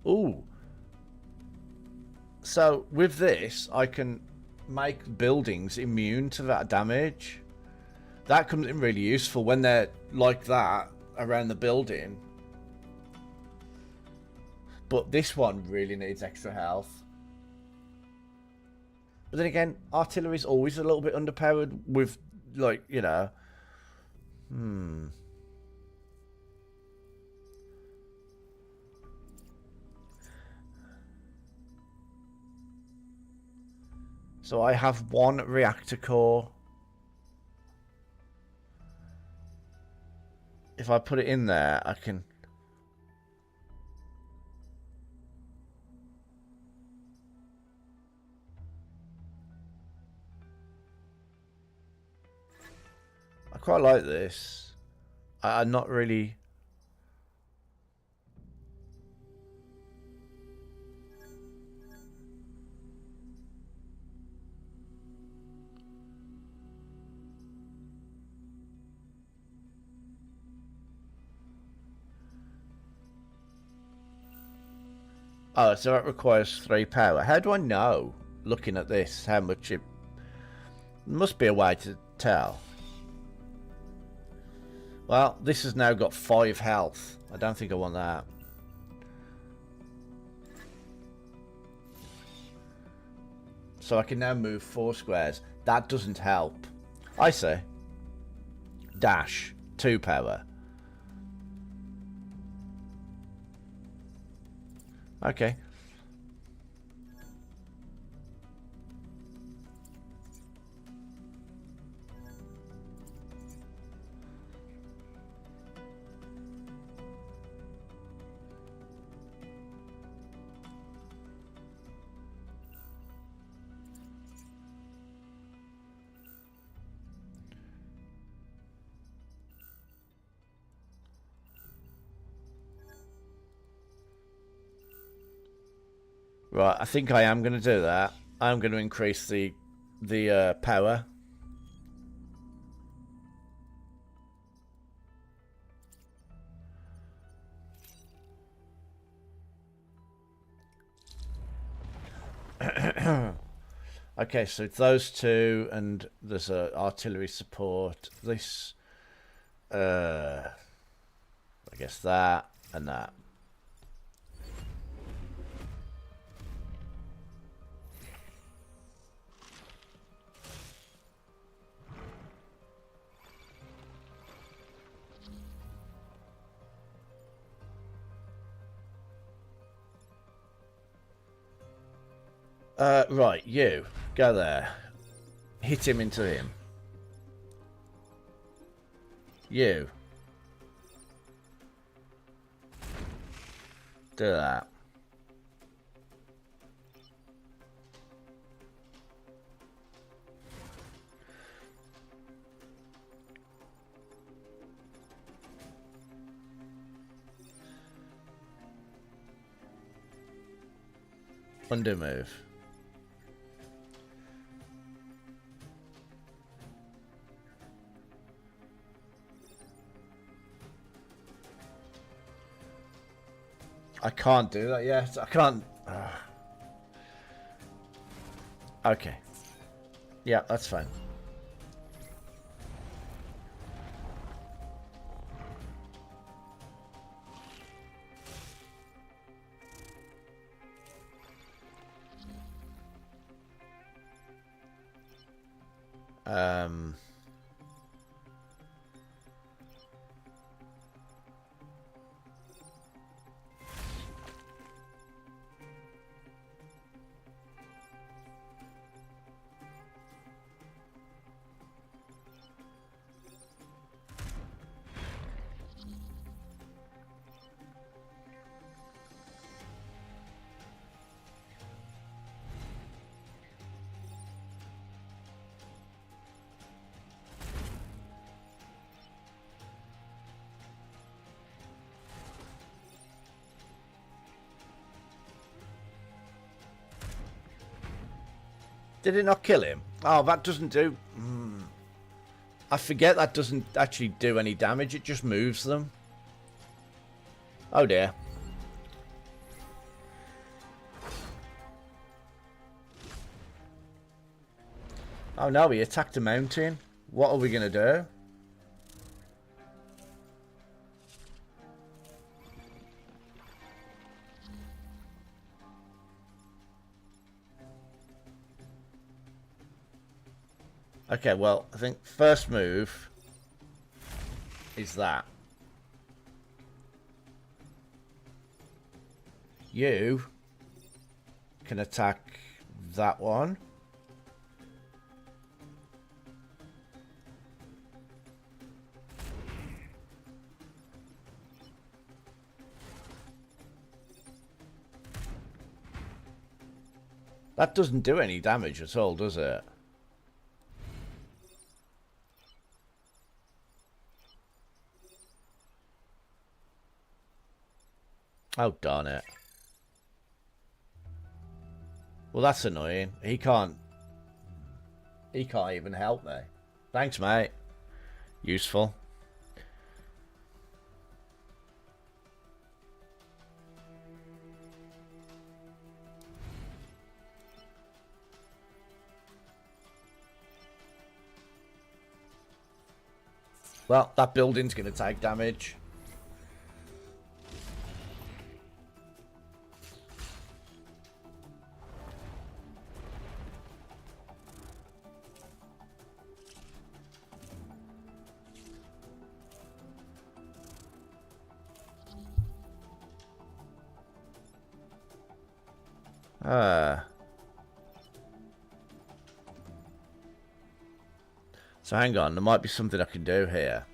Ooh. So with this, I can make buildings immune to that damage. That comes in really useful when they're like that around the building. But this one really needs extra health. But then again, artillery is always a little bit underpowered with, like, you know. So I have one reactor core. If I put it in there, I can... I quite like this. I'm not really... Oh, so it requires 3 power. How do I know, looking at this, how much it... There must be a way to tell. Well, this has now got 5 health. I don't think I want that. So I can now move 4 squares. That doesn't help. I say. Dash. 2 power. Okay. Right, I think I am going to do that. I'm going to increase the power. Okay, so those 2, and there's a artillery support. This, I guess that and that. Right, you go there. Hit him into him. You do that. Undo move. I can't do that yet. I can't. Okay. Yeah, that's fine. Did it not kill him? Oh, that doesn't do... I forget that doesn't actually do any damage. It just moves them. Oh, dear. Oh no, he attacked a mountain. What are we going to do? Okay, well, I think first move is that. You can attack that one. That doesn't do any damage at all, does it? Oh, darn it. Well, that's annoying. He can't even help me. Thanks, mate. Useful. Well, that building's going to take damage. So hang on, there might be something I can do here.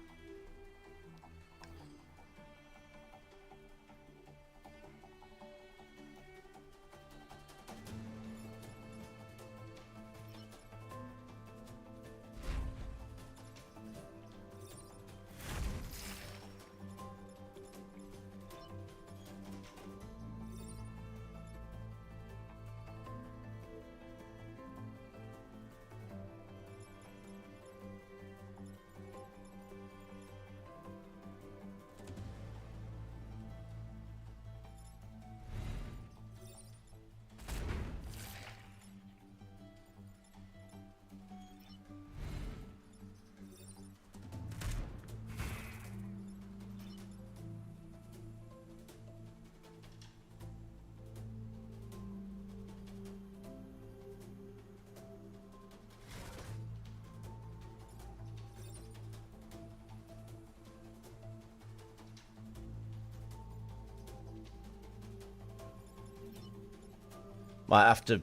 Might have to...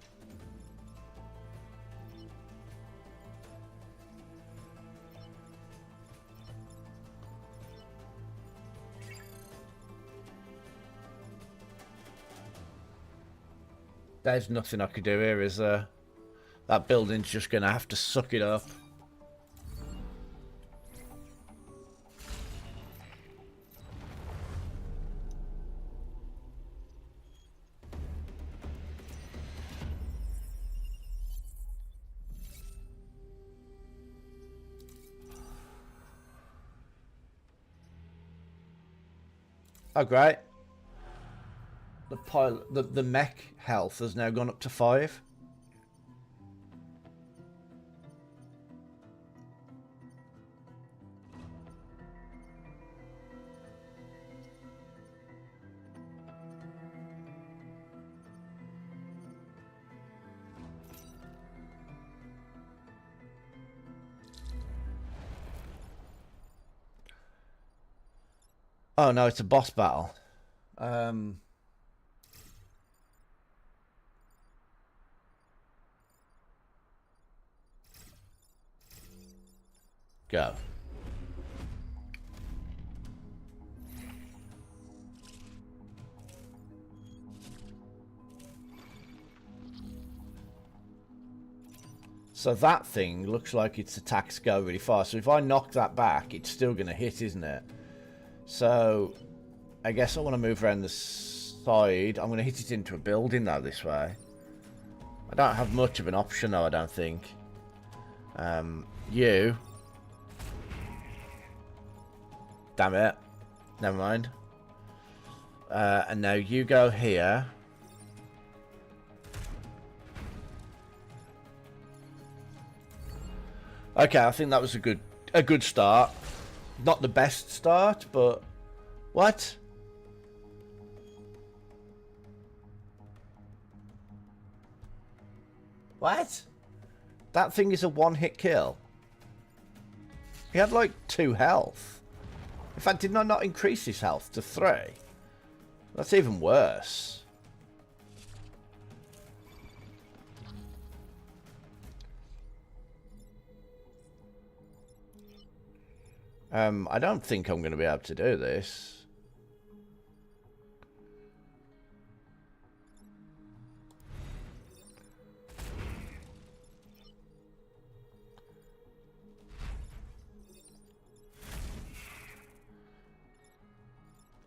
There's nothing I could do here, is there? That building's just going to have to suck it up. Oh, great. The pilot, the mech health has now gone up to 5. Oh no, it's a boss battle. Go. So that thing looks like its attacks go really fast. So if I knock that back, it's still going to hit, isn't it? So I guess I want to move around the side. I'm going to hit it into a building though this way. I don't have much of an option though, I don't think. You. Damn it. Never mind. And now you go here. Okay, I think that was a good start. Not the best start, but what? What? That thing is a one-hit kill. He had like 2 health. In fact, didn't I not increase his health to 3? That's even worse. I don't think I'm going to be able to do this.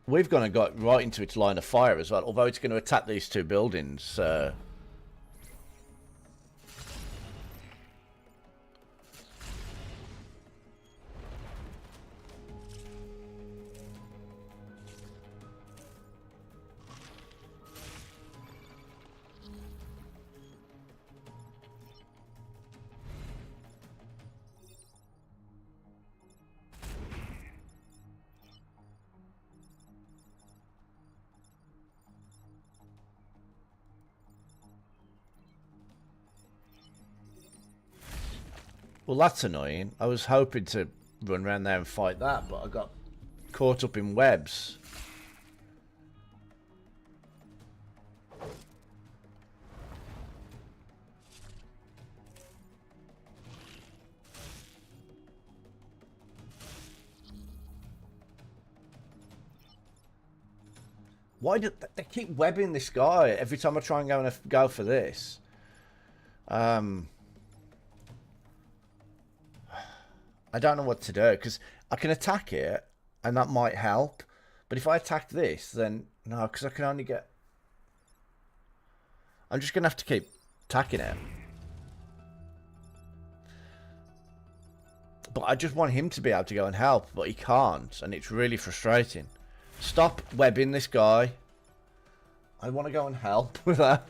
We've gone and got right into its line of fire as well, although it's going to attack these 2 buildings. Well, that's annoying. I was hoping to run around there and fight that, but I got caught up in webs. Why do they keep webbing this guy every time I try and go for this? I don't know what to do, because I can attack it, and that might help. But if I attack this, then... No, because I can only get... I'm just going to have to keep attacking it. But I just want him to be able to go and help, but he can't, and it's really frustrating. Stop webbing this guy. I want to go and help with that.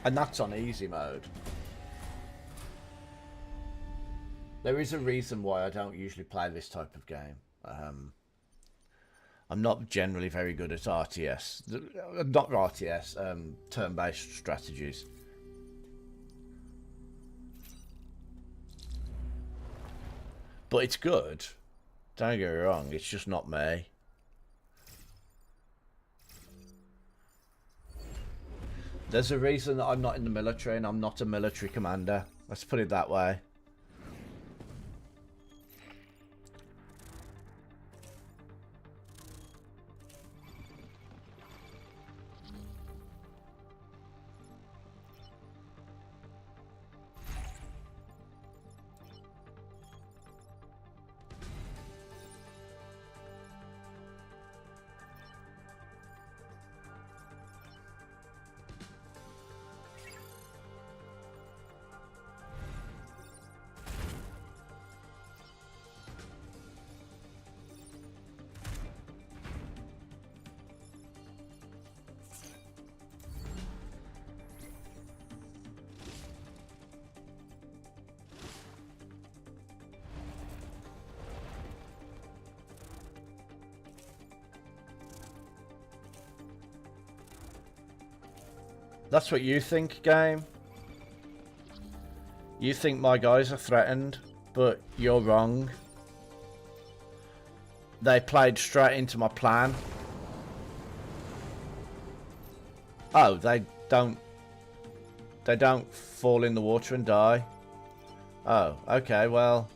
And that's on easy mode. There is a reason why I don't usually play this type of game. I'm not generally very good at RTS. Not RTS, turn-based strategies. But it's good. Don't get me wrong, it's just not me. There's a reason that I'm not in the military and I'm not a military commander. Let's put it that way. That's what you think, game. You think my guys are threatened, but you're wrong. They played straight into my plan. Oh, they don't fall in the water and die. Oh, okay, well.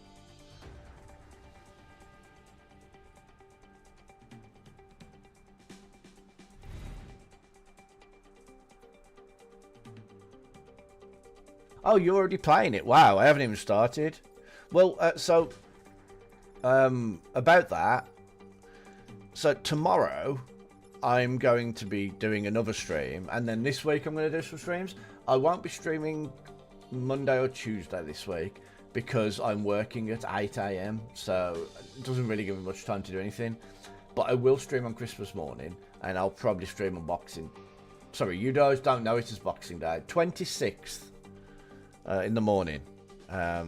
Oh, you're already playing it. Wow, I haven't even started. Well, about that. So tomorrow, I'm going to be doing another stream, and then this week I'm going to do some streams. I won't be streaming Monday or Tuesday this week because I'm working at 8 AM, so it doesn't really give me much time to do anything. But I will stream on Christmas morning, and I'll probably stream on Boxing. Sorry, you guys don't know it as Boxing Day. 26th in the morning. I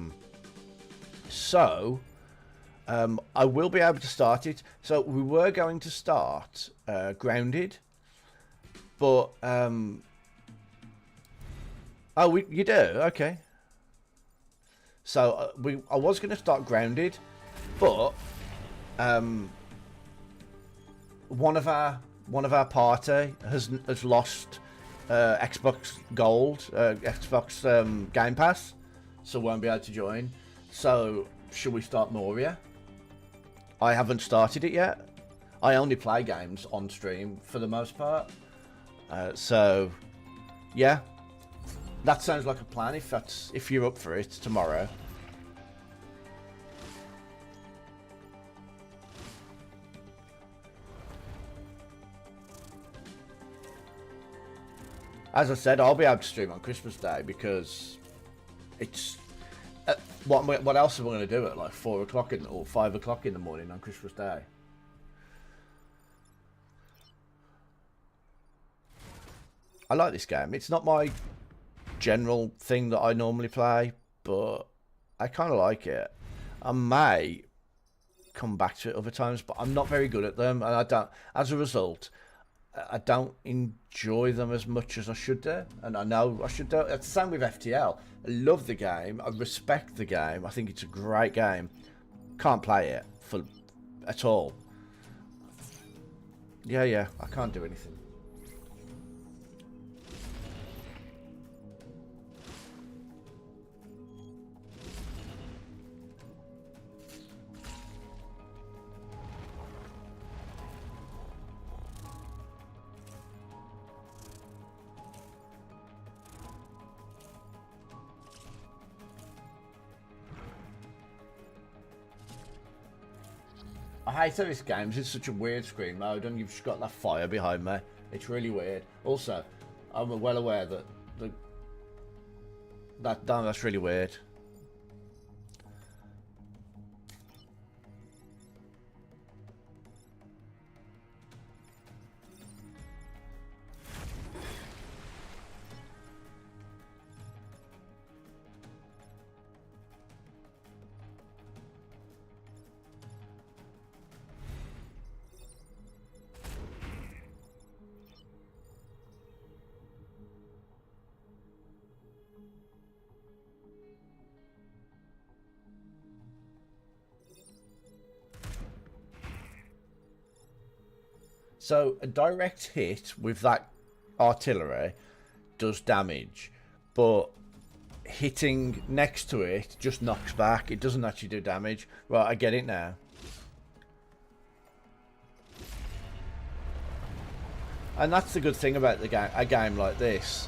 will be able to start it. So we were going to start Grounded, but you do? Okay. So I was going to start Grounded, but one of our party has lost Xbox Gold, Xbox Game Pass, so won't be able to join. So should we start Moria? I haven't started it yet. I only play games on stream for the most part. So yeah, that sounds like a plan. If you're up for it tomorrow. As I said, I'll be able to stream on Christmas Day because it's... what else am I going to do at like 4 o'clock or 5 o'clock in the morning on Christmas Day? I like this game. It's not my general thing that I normally play, but I kind of like it. I may come back to it other times, but I'm not very good at them, and I don't... As a result, I don't enjoy them as much as I should do, and I know I should do. It's the same with FTL. I love the game. I respect the game. I think it's a great game. Can't play it at all. Yeah, I can't do anything. I hate this game. It's such a weird screen mode, and you've just got that fire behind me. It's really weird. Also, I'm well aware that that's really weird. So a direct hit with that artillery does damage, but hitting next to it just knocks back. It doesn't actually do damage. Right, I get it now. And that's the good thing about a game like this.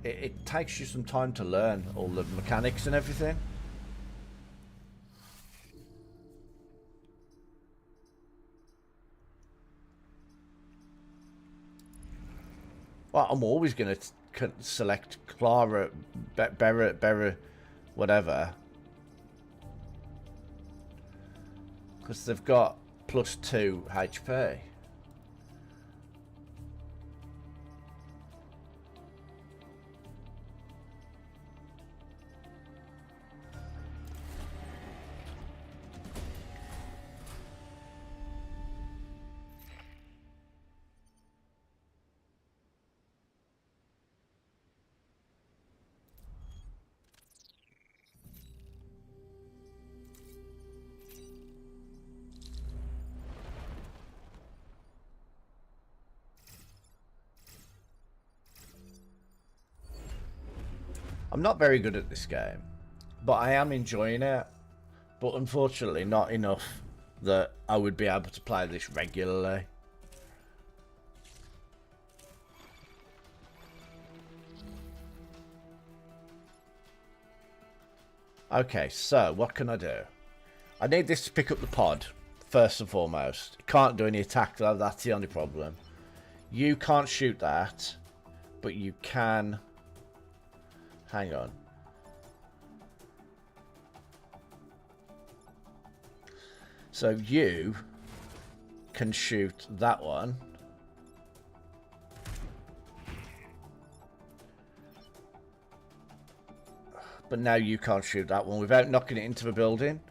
It takes you some time to learn all the mechanics and everything. Well, I'm always going to select Clara, Berra, whatever. Because they've got +2 HP. I'm not very good at this game, but I am enjoying it. But unfortunately, not enough that I would be able to play this regularly. Okay, so what can I do? I need this to pick up the pod, first and foremost. It can't do any attack though, that's the only problem. You can't shoot that, but you can... Hang on. So you can shoot that one. But now you can't shoot that one without knocking it into the building.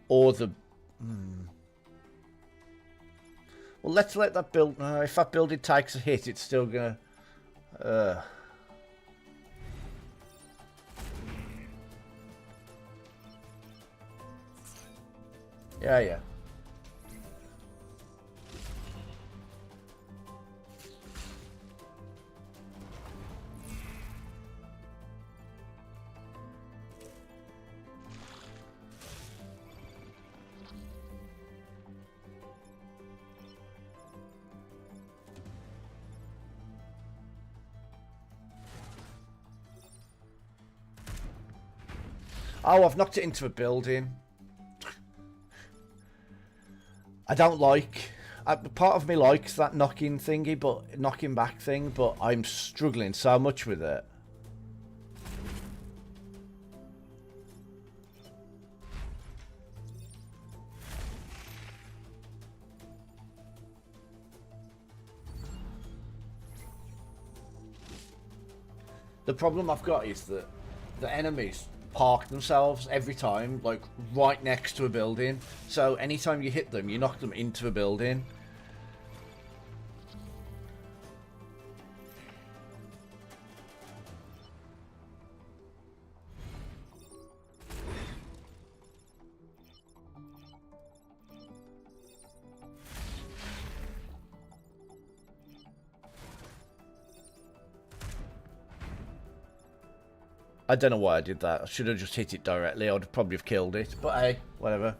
Or the... Well, let's let that build... if that building takes a hit, it's still going to... Yeah. Oh, I've knocked it into a building. I don't like... part of me likes that knocking thingy, but knocking back thing, but I'm struggling so much with it. The problem I've got is that the enemies park themselves every time, like right next to a building. So anytime you hit them, you knock them into a building. I don't know why I did that. I should have just hit it directly. I would probably have killed it. But hey, whatever.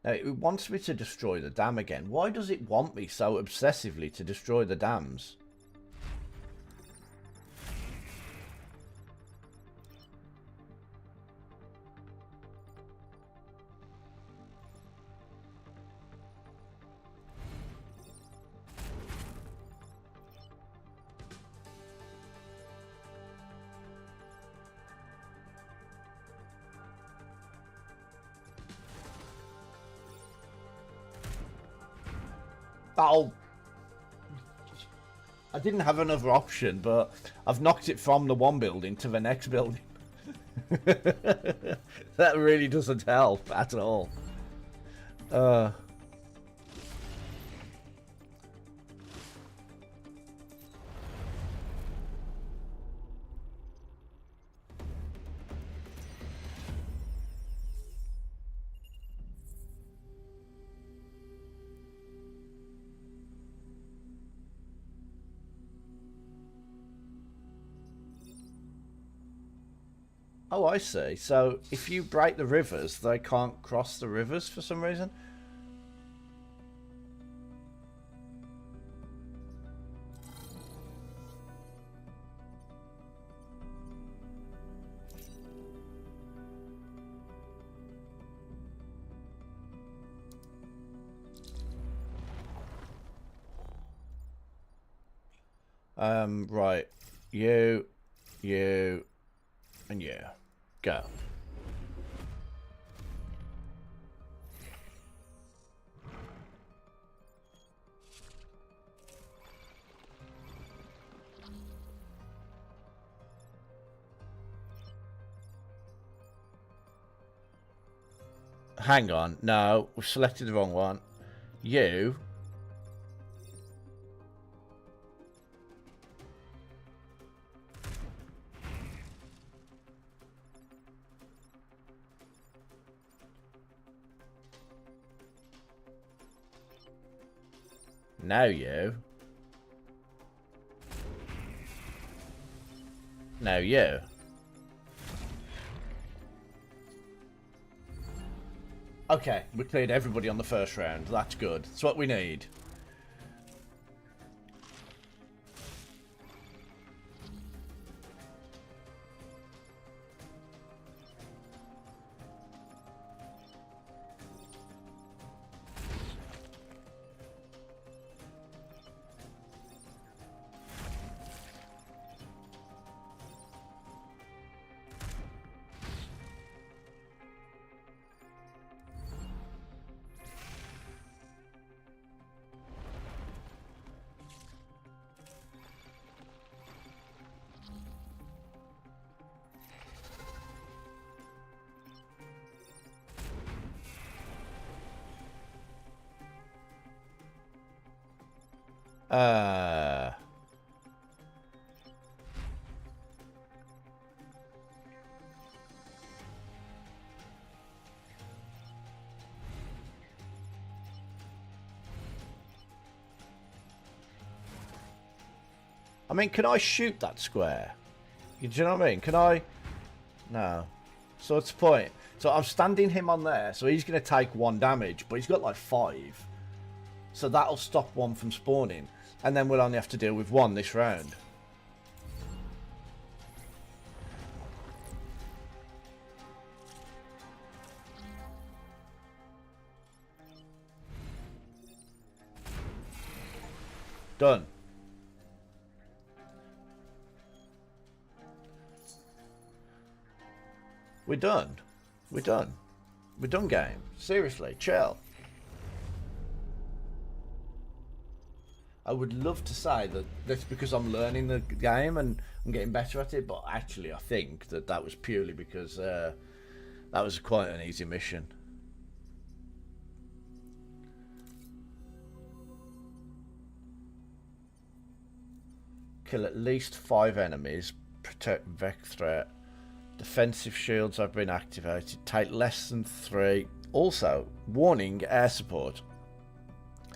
Now, it wants me to destroy the dam again. Why does it want me so obsessively to destroy the dams? Oh, I didn't have another option, but I've knocked it from the one building to the next building. That really doesn't help at all. Oh, I see. So if you break the rivers, they can't cross the rivers for some reason? Right. You, and you. Go. Hang on. No, we've selected the wrong one. You. Now you. Now you. Okay, we cleared everybody on the first round. That's good. That's what we need. I mean, can I shoot that square? Do you know what I mean? Can I? No. So what's the point? So I'm standing him on there, so he's going to take 1 damage, but he's got like 5. So that'll stop 1 from spawning. And then we'll only have to deal with 1 this round. Done. We're done. We're done. We're done, game. Seriously, chill. I would love to say that that's because I'm learning the game and I'm getting better at it, but actually I think that that was purely because that was quite an easy mission. Kill at least 5 enemies. Protect Vec threat. Defensive shields have been activated. Take less than 3. Also, warning, air support.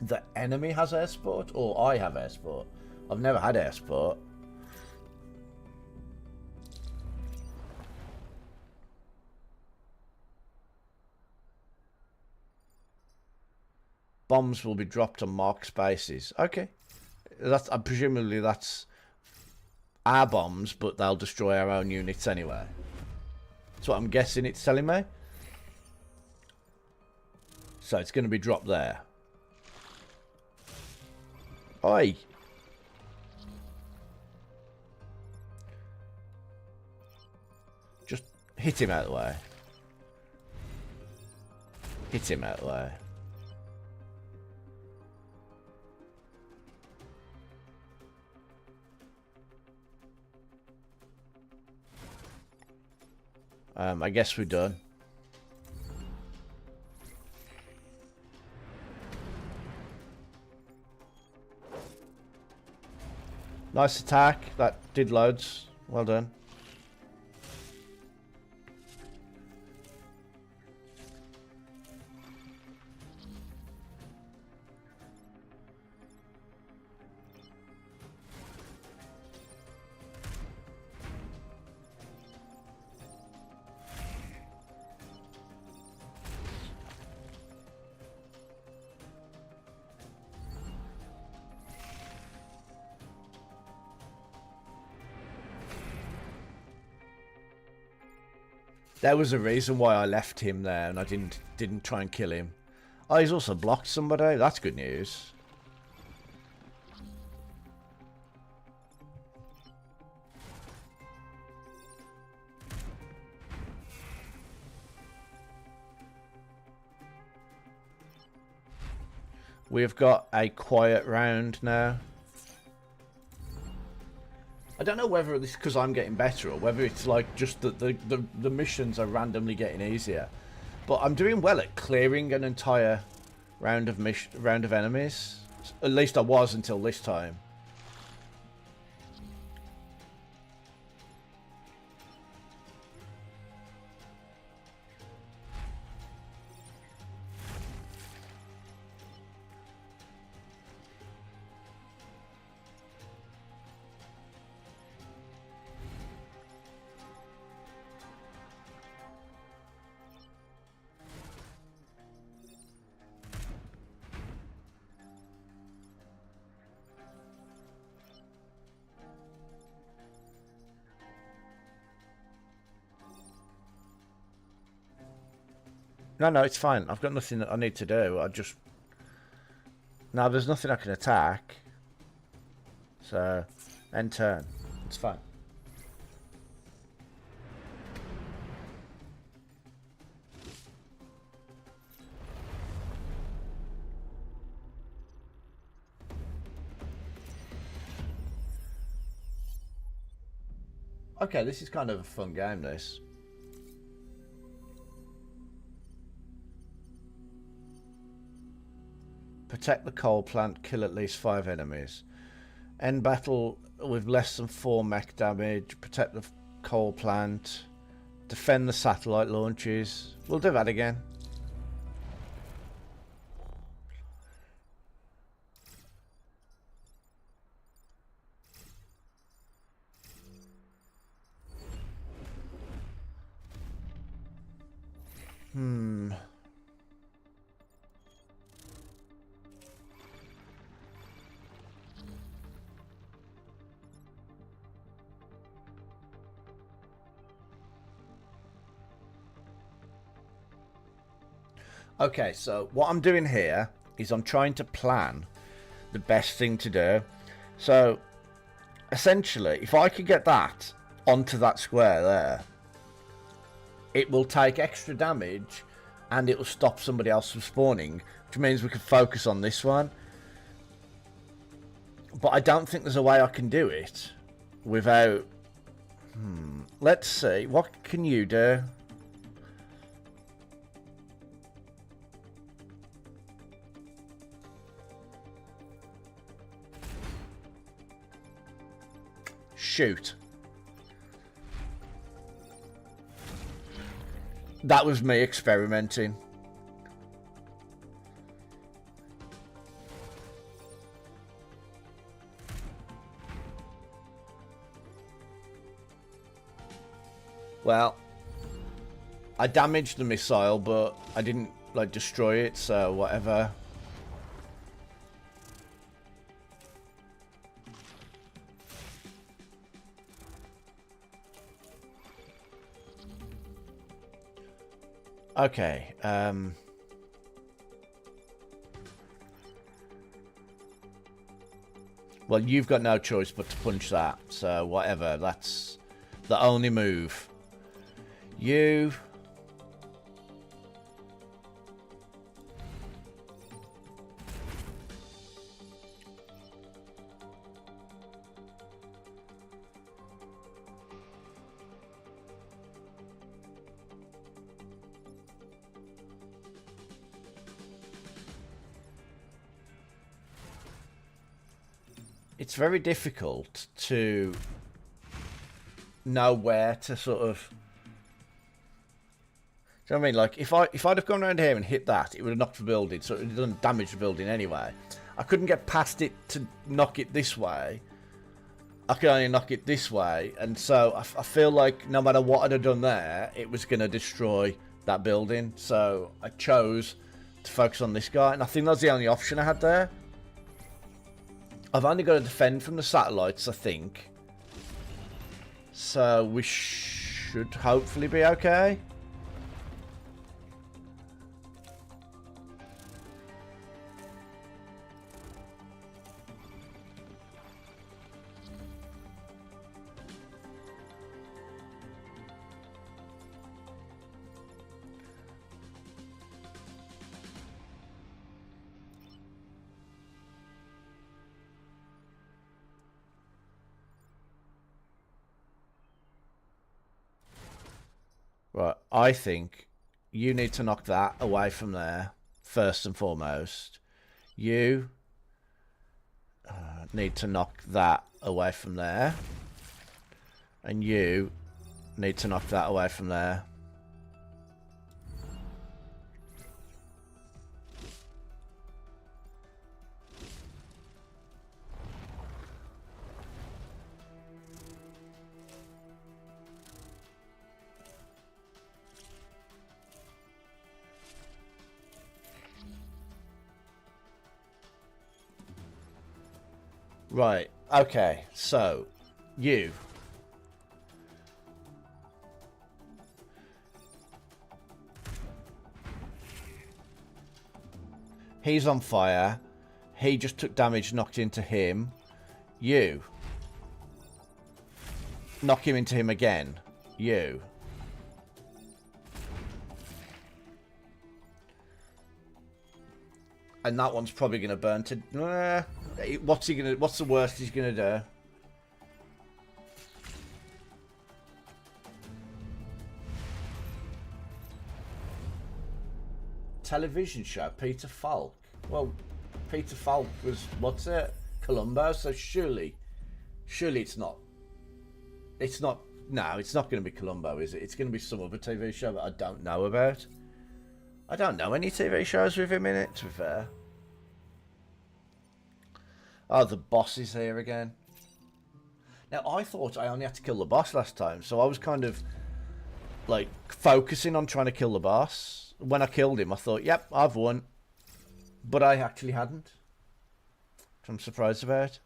The enemy has air support, or I have air support. I've never had air support. Bombs will be dropped on marked spaces. Okay, that's presumably that's our bombs, but they'll destroy our own units anyway. That's what I'm guessing it's telling me. So it's going to be dropped there. Oi! Just hit him out of the way. Hit him out of the way. I guess we're done. Nice attack. That did loads. Well done. There was a reason why I left him there and I didn't try and kill him. Oh, he's also blocked somebody. That's good news. We've got a quiet round now. I don't know whether it's because I'm getting better or whether it's like just that the missions are randomly getting easier. But I'm doing well at clearing an entire round of enemies. At least I was until this time. No, no, it's fine. I've got nothing that I need to do. I just... No, there's nothing I can attack. So, end turn. It's fine. Okay, this is kind of a fun game, this. Protect the coal plant, kill at least 5 enemies. End battle with less than 4 mech damage. Protect the coal plant. Defend the satellite launches. We'll do that again. Okay, so what I'm doing here is I'm trying to plan the best thing to do. So, essentially, if I could get that onto that square there, it will take extra damage and it will stop somebody else from spawning, which means we can focus on this one. But I don't think there's a way I can do it without... Let's see, what can you do? Shoot. That was me experimenting. Well, I damaged the missile, but I didn't like destroy it, so whatever. Okay, well, you've got no choice but to punch that, so whatever, that's the only move. You... It's very difficult to know where to sort of... Do you know what I mean? Like, if I'd have gone around here and hit that, it would have knocked the building, so it doesn't damage the building anyway. I couldn't get past it to knock it this way. I could only knock it this way, and so I feel like no matter what I'd have done there, it was going to destroy that building. So I chose to focus on this guy, and I think that's the only option I had there. I've only got to defend from the satellites, I think. So we should hopefully be okay. Right, I think you need to knock that away from there, first and foremost. You need to knock that away from there. And you need to knock that away from there. Right, okay, so, you. He's on fire. He just took damage knocked into him. You. Knock him into him again. You. And that one's probably going to burn to... what's the worst he's going to do? Television show, Peter Falk. Well, Peter Falk was, what's it? Columbo, so surely it's not. It's not, no, it's not going to be Columbo, is it? It's going to be some other TV show that I don't know about. I don't know any TV shows with him in it, to be fair. Oh, the boss is here again. Now, I thought I only had to kill the boss last time, so I was kind of, like, focusing on trying to kill the boss. When I killed him, I thought, yep, I've won. But I actually hadn't. Which I'm surprised about.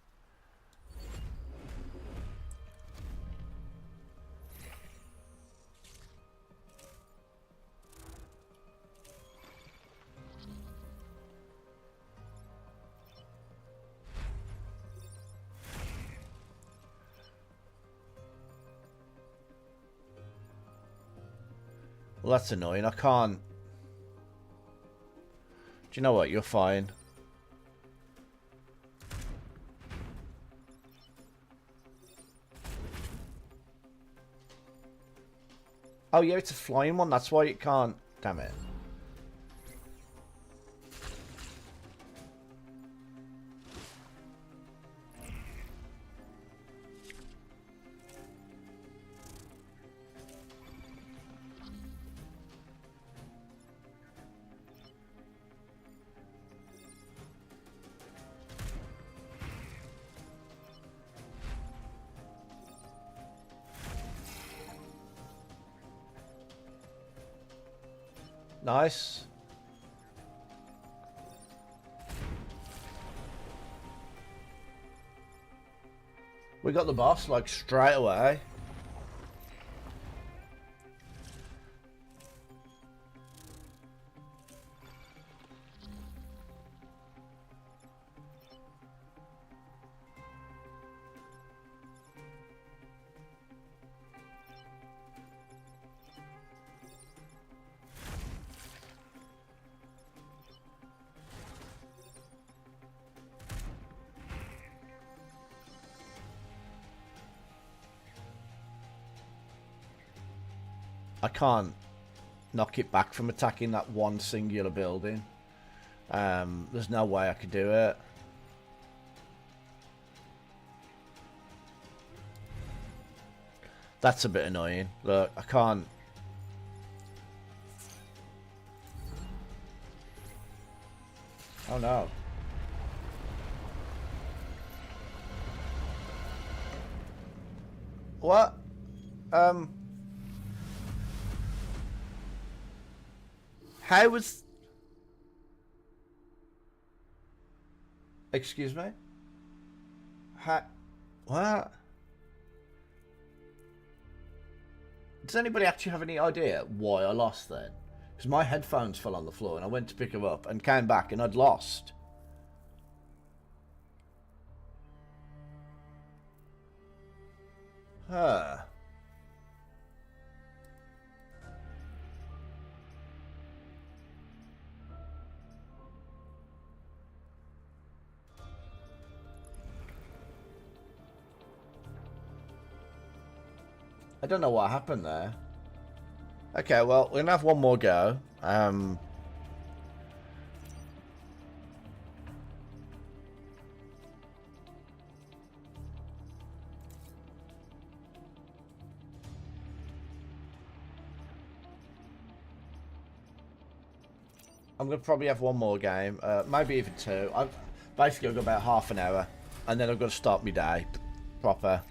Well, that's annoying. I can't... Do you know what? You're fine. Oh, yeah, it's a flying one. That's why it can't. Damn it. Nice. We got the boss, like, straight away. I can't knock it back from attacking that one singular building. There's no way I could do it. That's a bit annoying. Look, I can't. Oh no. What? How was... Excuse me? How... What? Does anybody actually have any idea why I lost then? Because my headphones fell on the floor and I went to pick them up and came back and I'd lost. Huh. I don't know what happened there. Okay, well, we're gonna have one more go. I'm gonna probably have one more game, maybe even two. I've basically got about half an hour, and then I've got to start my day proper.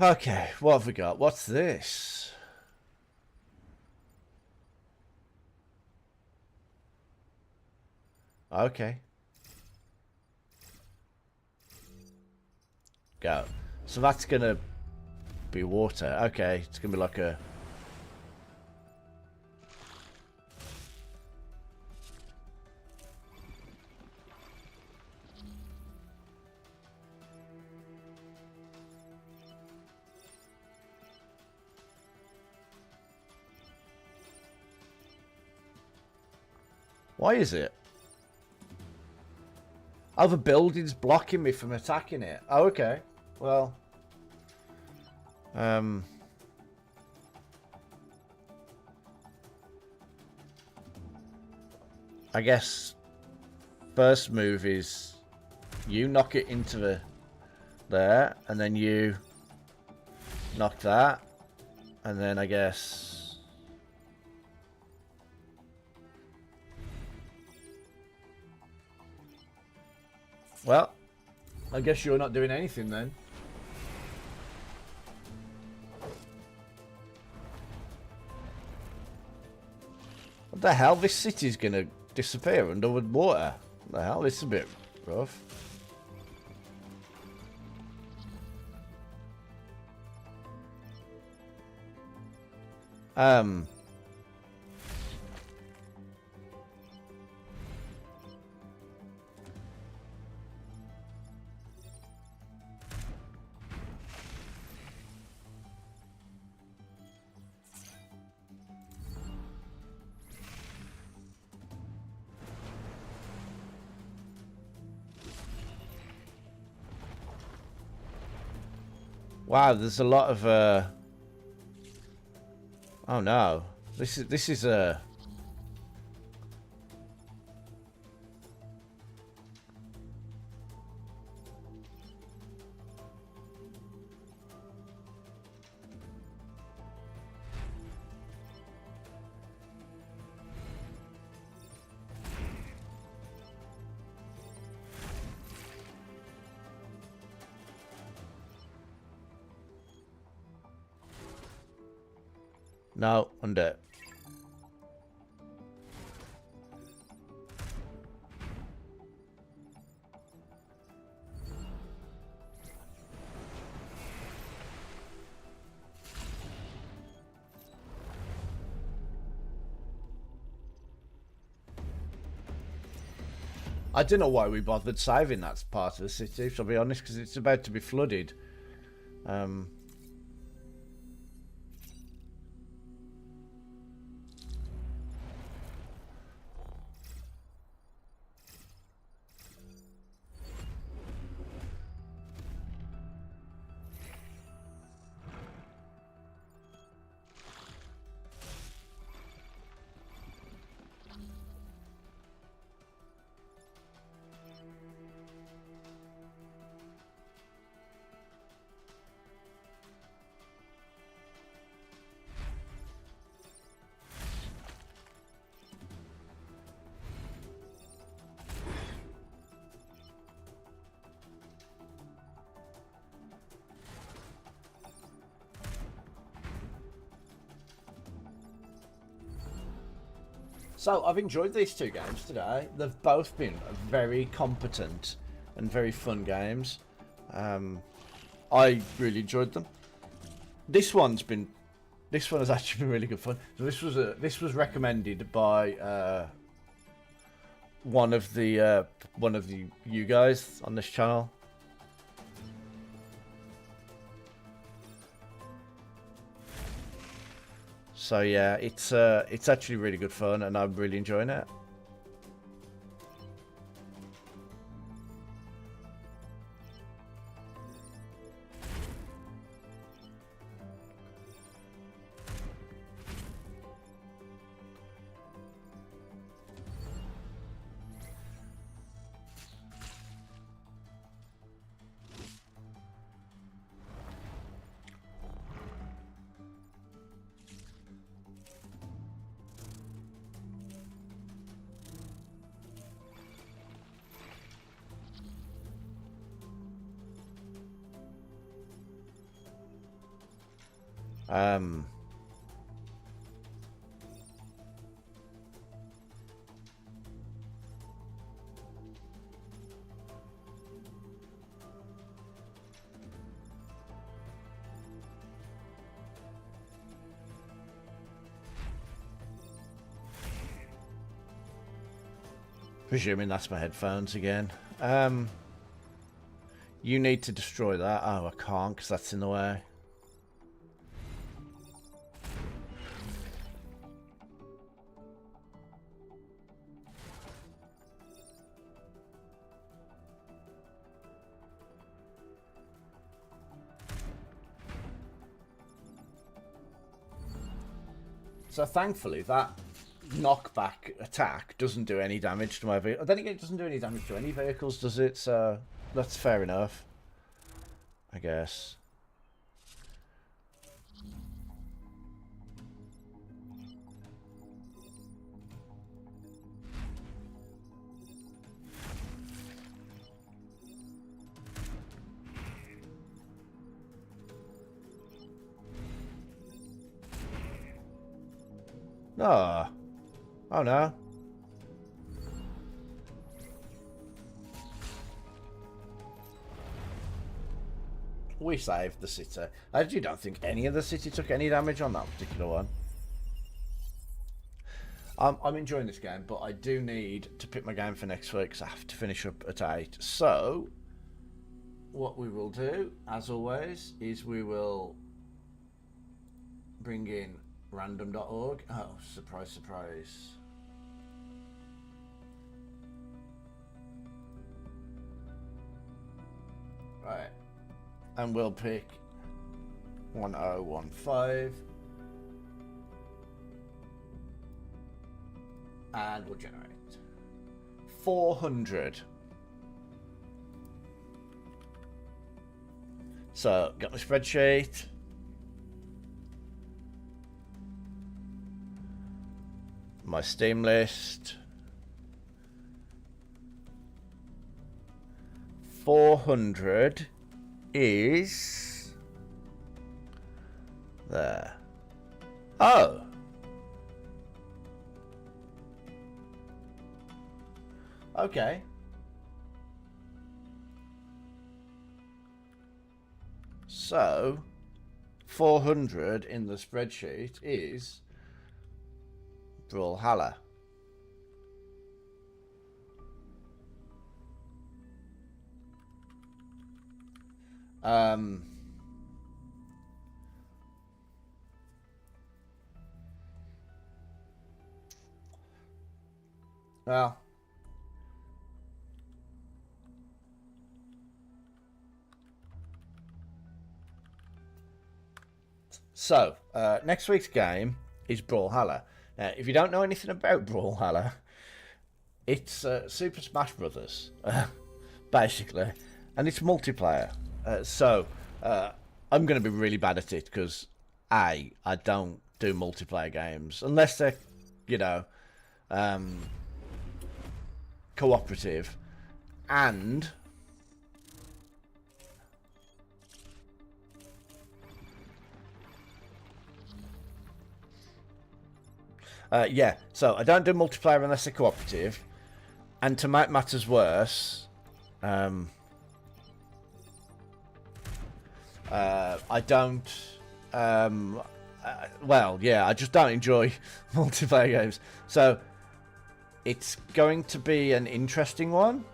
Okay, what have we got? What's this? Okay. Go. So that's gonna be water. Okay, it's gonna be like a... Why is it? Oh, the building's blocking me from attacking it. Oh, okay. Well. I guess first move is you knock it into the there, and then you knock that, and then I guess... Well, I guess you're not doing anything then. What the hell? This city's gonna disappear under water. What the hell? This is a bit rough. Wow, there's a lot of oh no. This is a... No, under. I don't know why we bothered saving that part of the city, to be honest, because it's about to be flooded. So, I've enjoyed these two games today. They've both been very competent and very fun games. I really enjoyed them. This one has actually been really good fun. So this was recommended by one of you guys on this channel. So yeah, it's actually really good fun, and I'm really enjoying it. Presuming that's my headphones again. You need to destroy that. Oh, I can't because that's in the way. So thankfully that knockback attack doesn't do any damage to my vehicle. Then again, it doesn't do any damage to any vehicles, does it? So that's fair enough, I guess. Oh. Oh no. We saved the city. I actually don't think any of the city took any damage on that particular one. I'm enjoying this game, but I do need to pick my game for next week because I have to finish up at 8. So, what we will do, as always, is we will bring in random.org. Oh, surprise, surprise. Right. And we'll pick 1015. And we'll generate 400. So, got my spreadsheet. My Steam list. 400 is there. Oh. Okay. So 400 in the spreadsheet is Brawlhalla. Well, so next week's game is Brawlhalla. Now, if you don't know anything about Brawlhalla, it's Super Smash Brothers, basically, and it's multiplayer. So I'm going to be really bad at it because I don't do multiplayer games unless they're, you know, cooperative, and yeah, so I don't do multiplayer unless they're cooperative, and to make matters worse, I don't, well, yeah, I just don't enjoy multiplayer games, so it's going to be an interesting one.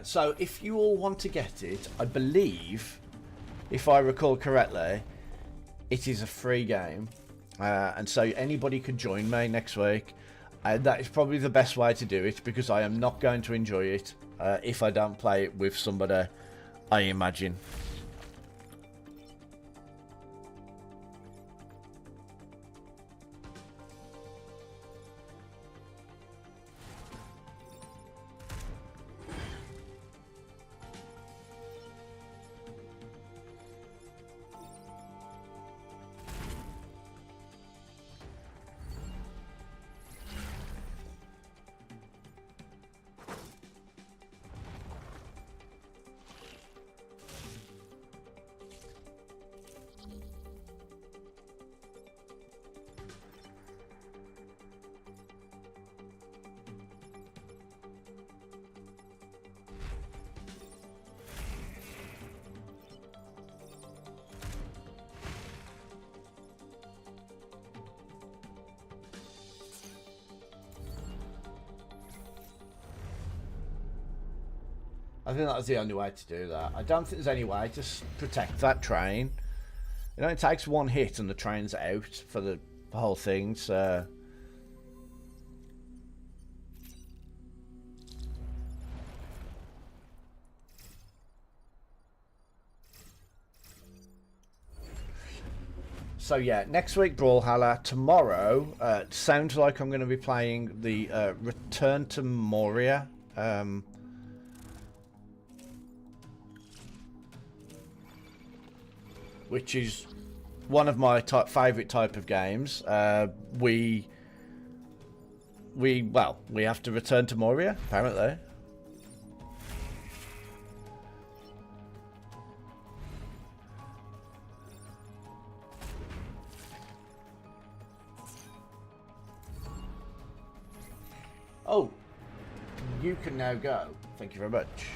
So if you all want to get it, I believe, if I recall correctly, it is a free game. And so anybody could join me next week. That is probably the best way to do it, because I am not going to enjoy it if I don't play it with somebody, I imagine. think that was the only way to do that. I don't think there's any way to protect that train. You know, it takes one hit and the train's out for the whole thing, so... So yeah, next week Brawlhalla. Tomorrow, it sounds like I'm going to be playing the Return to Moria. Which is one of my favourite type of games. We have to return to Moria, apparently. Oh, you can now go. Thank you very much.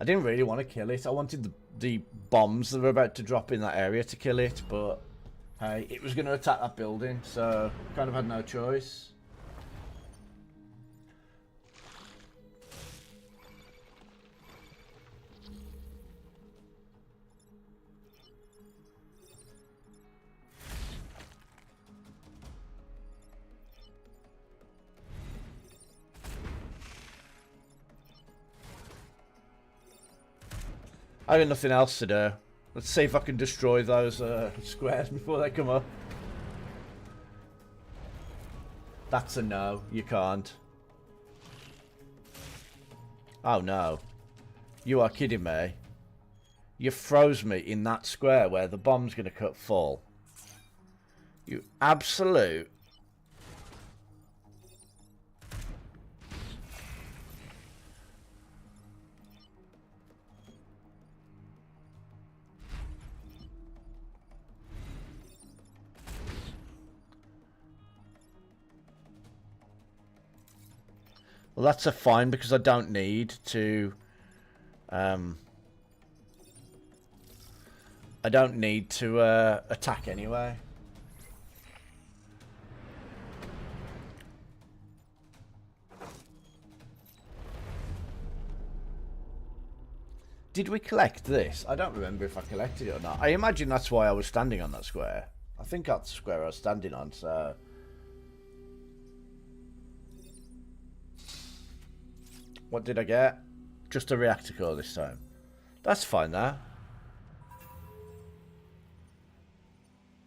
I didn't really want to kill it. I wanted the bombs that were about to drop in that area to kill it, but hey, it was going to attack that building, so kind of had no choice. I got nothing else to do. Let's see if I can destroy those squares before they come up. That's a no. You can't. Oh no. You are kidding me. You froze me in that square where the bomb's going to fall. You absolute... Well, that's a fine because I don't need to. I don't need to attack anyway. Did we collect this? I don't remember if I collected it or not. I imagine that's why I was standing on that square. I think that's the square I was standing on, so... What did I get? Just a reactor core this time. That's fine, though.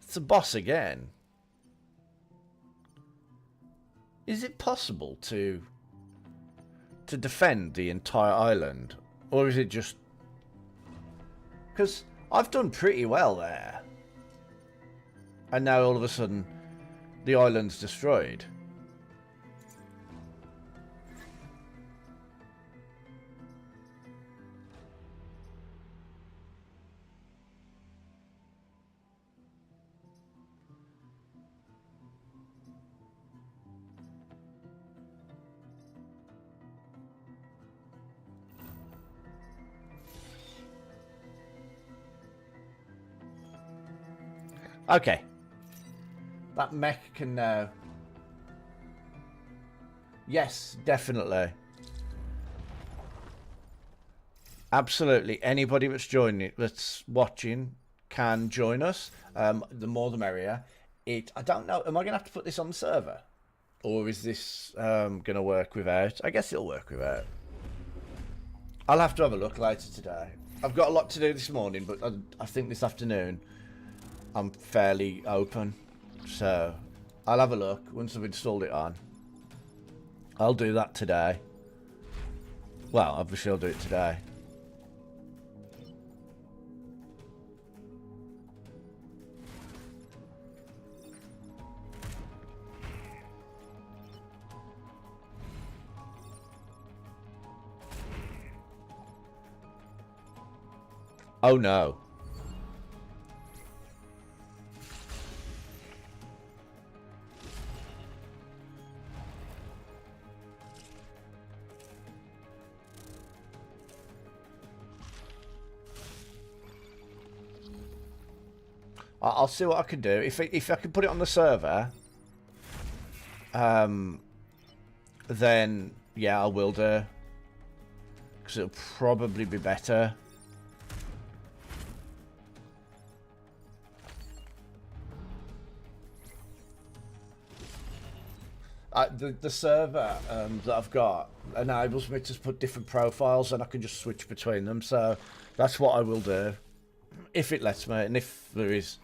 It's a boss again. Is it possible to defend the entire island? Or is it just... Because I've done pretty well there. And now all of a sudden, the island's destroyed. Okay. That mech can now... Yes, definitely. Absolutely. Anybody that's joining, that's watching, can join us. The more the merrier. I don't know. Am I going to have to put this on the server? Or is this going to work without? I guess it'll work without. I'll have to have a look later today. I've got a lot to do this morning, but I think this afternoon... I'm fairly open, so I'll have a look once I've installed it on. I'll do that today. Well, obviously I'll do it today. Oh no. I'll see what I can do. If I can put it on the server, then yeah, I will do. Because it'll probably be better. The server that I've got enables me to put different profiles, and I can just switch between them. So that's what I will do, if it lets me, and if there is.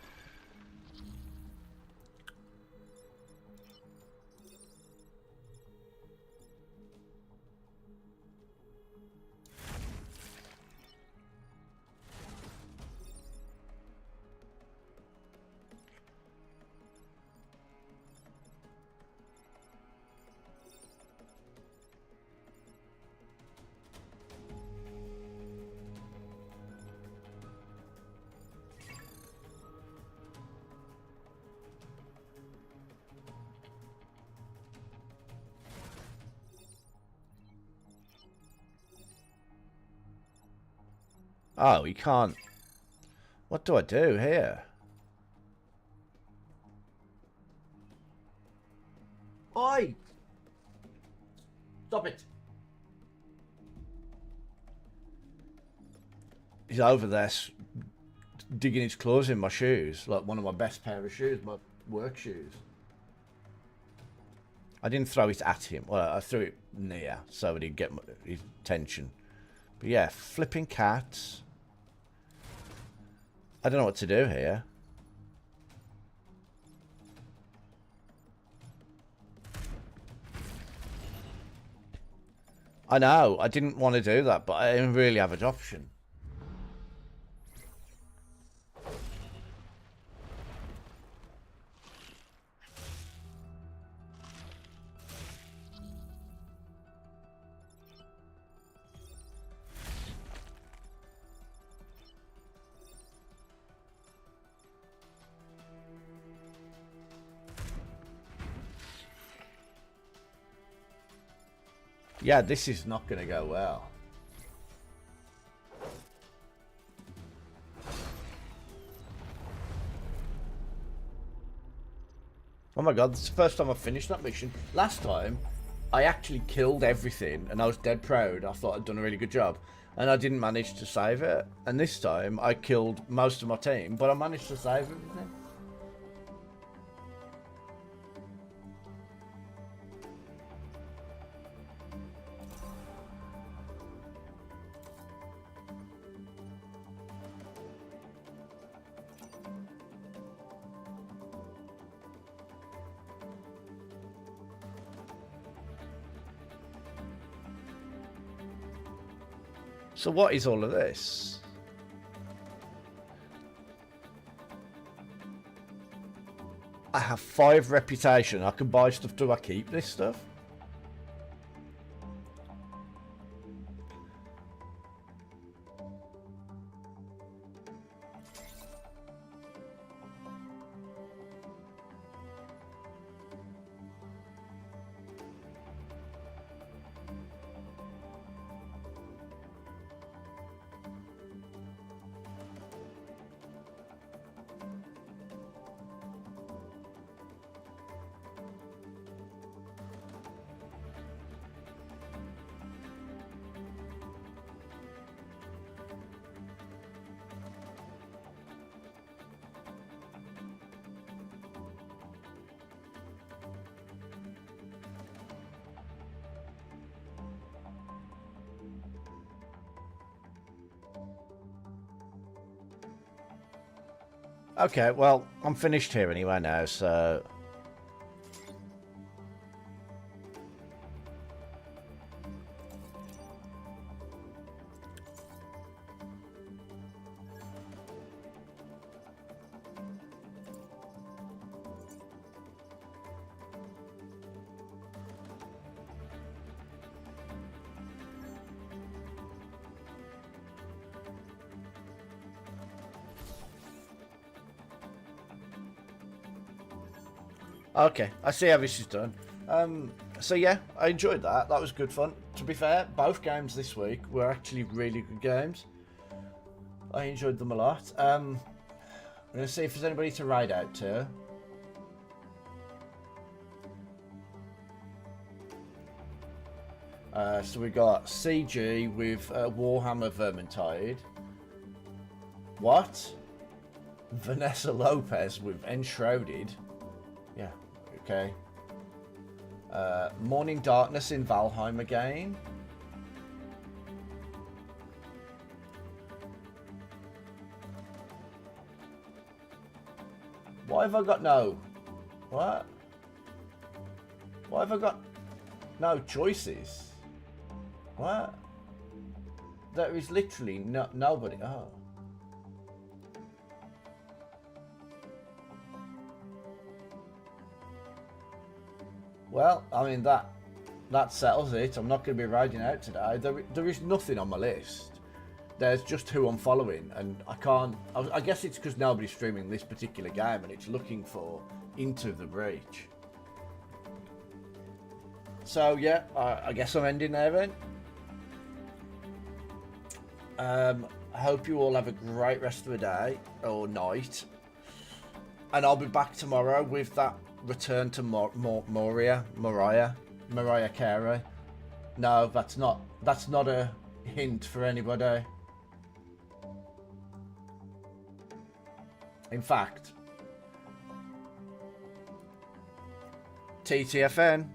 Oh, you can't. What do I do here? Oi! Stop it! He's over there digging his claws in my shoes. Like one of my best pair of shoes, my work shoes. I didn't throw it at him. Well, I threw it near so that he'd get his attention. But yeah, flipping cats. I don't know what to do here. I know, I didn't want to do that, but I didn't really have an option. Yeah, this is not going to go well. Oh my god, this is the first time I've finished that mission. Last time, I actually killed everything, and I was dead proud. I thought I'd done a really good job, and I didn't manage to save it. And this time, I killed most of my team, but I managed to save everything. So what is all of this? I have 5 reputation. I can buy stuff. Do I keep this stuff? Okay, well, I'm finished here anyway now, so... Okay, I see how this is done. So yeah, I enjoyed that. That was good fun. To be fair, both games this week were actually really good games. I enjoyed them a lot. I'm going to see if there's anybody to ride out to. So we got CG with Warhammer Vermintide. What? Vanessa Lopez with Enshrouded. Yeah, okay. Morning Darkness in Valheim again. Why have I got no? What? Why have I got no choices? What? There is literally nobody. Oh. Well, I mean that settles it. I'm not going to be riding out today. There is nothing on my list. There's just who I'm following, and I can't. I guess it's because nobody's streaming this particular game, and it's looking for Into the Breach. So yeah, I guess I'm ending there then. I hope you all have a great rest of the day or night, and I'll be back tomorrow with that return to Mariah Carey. No, that's not a hint for anybody. In fact, TTFN.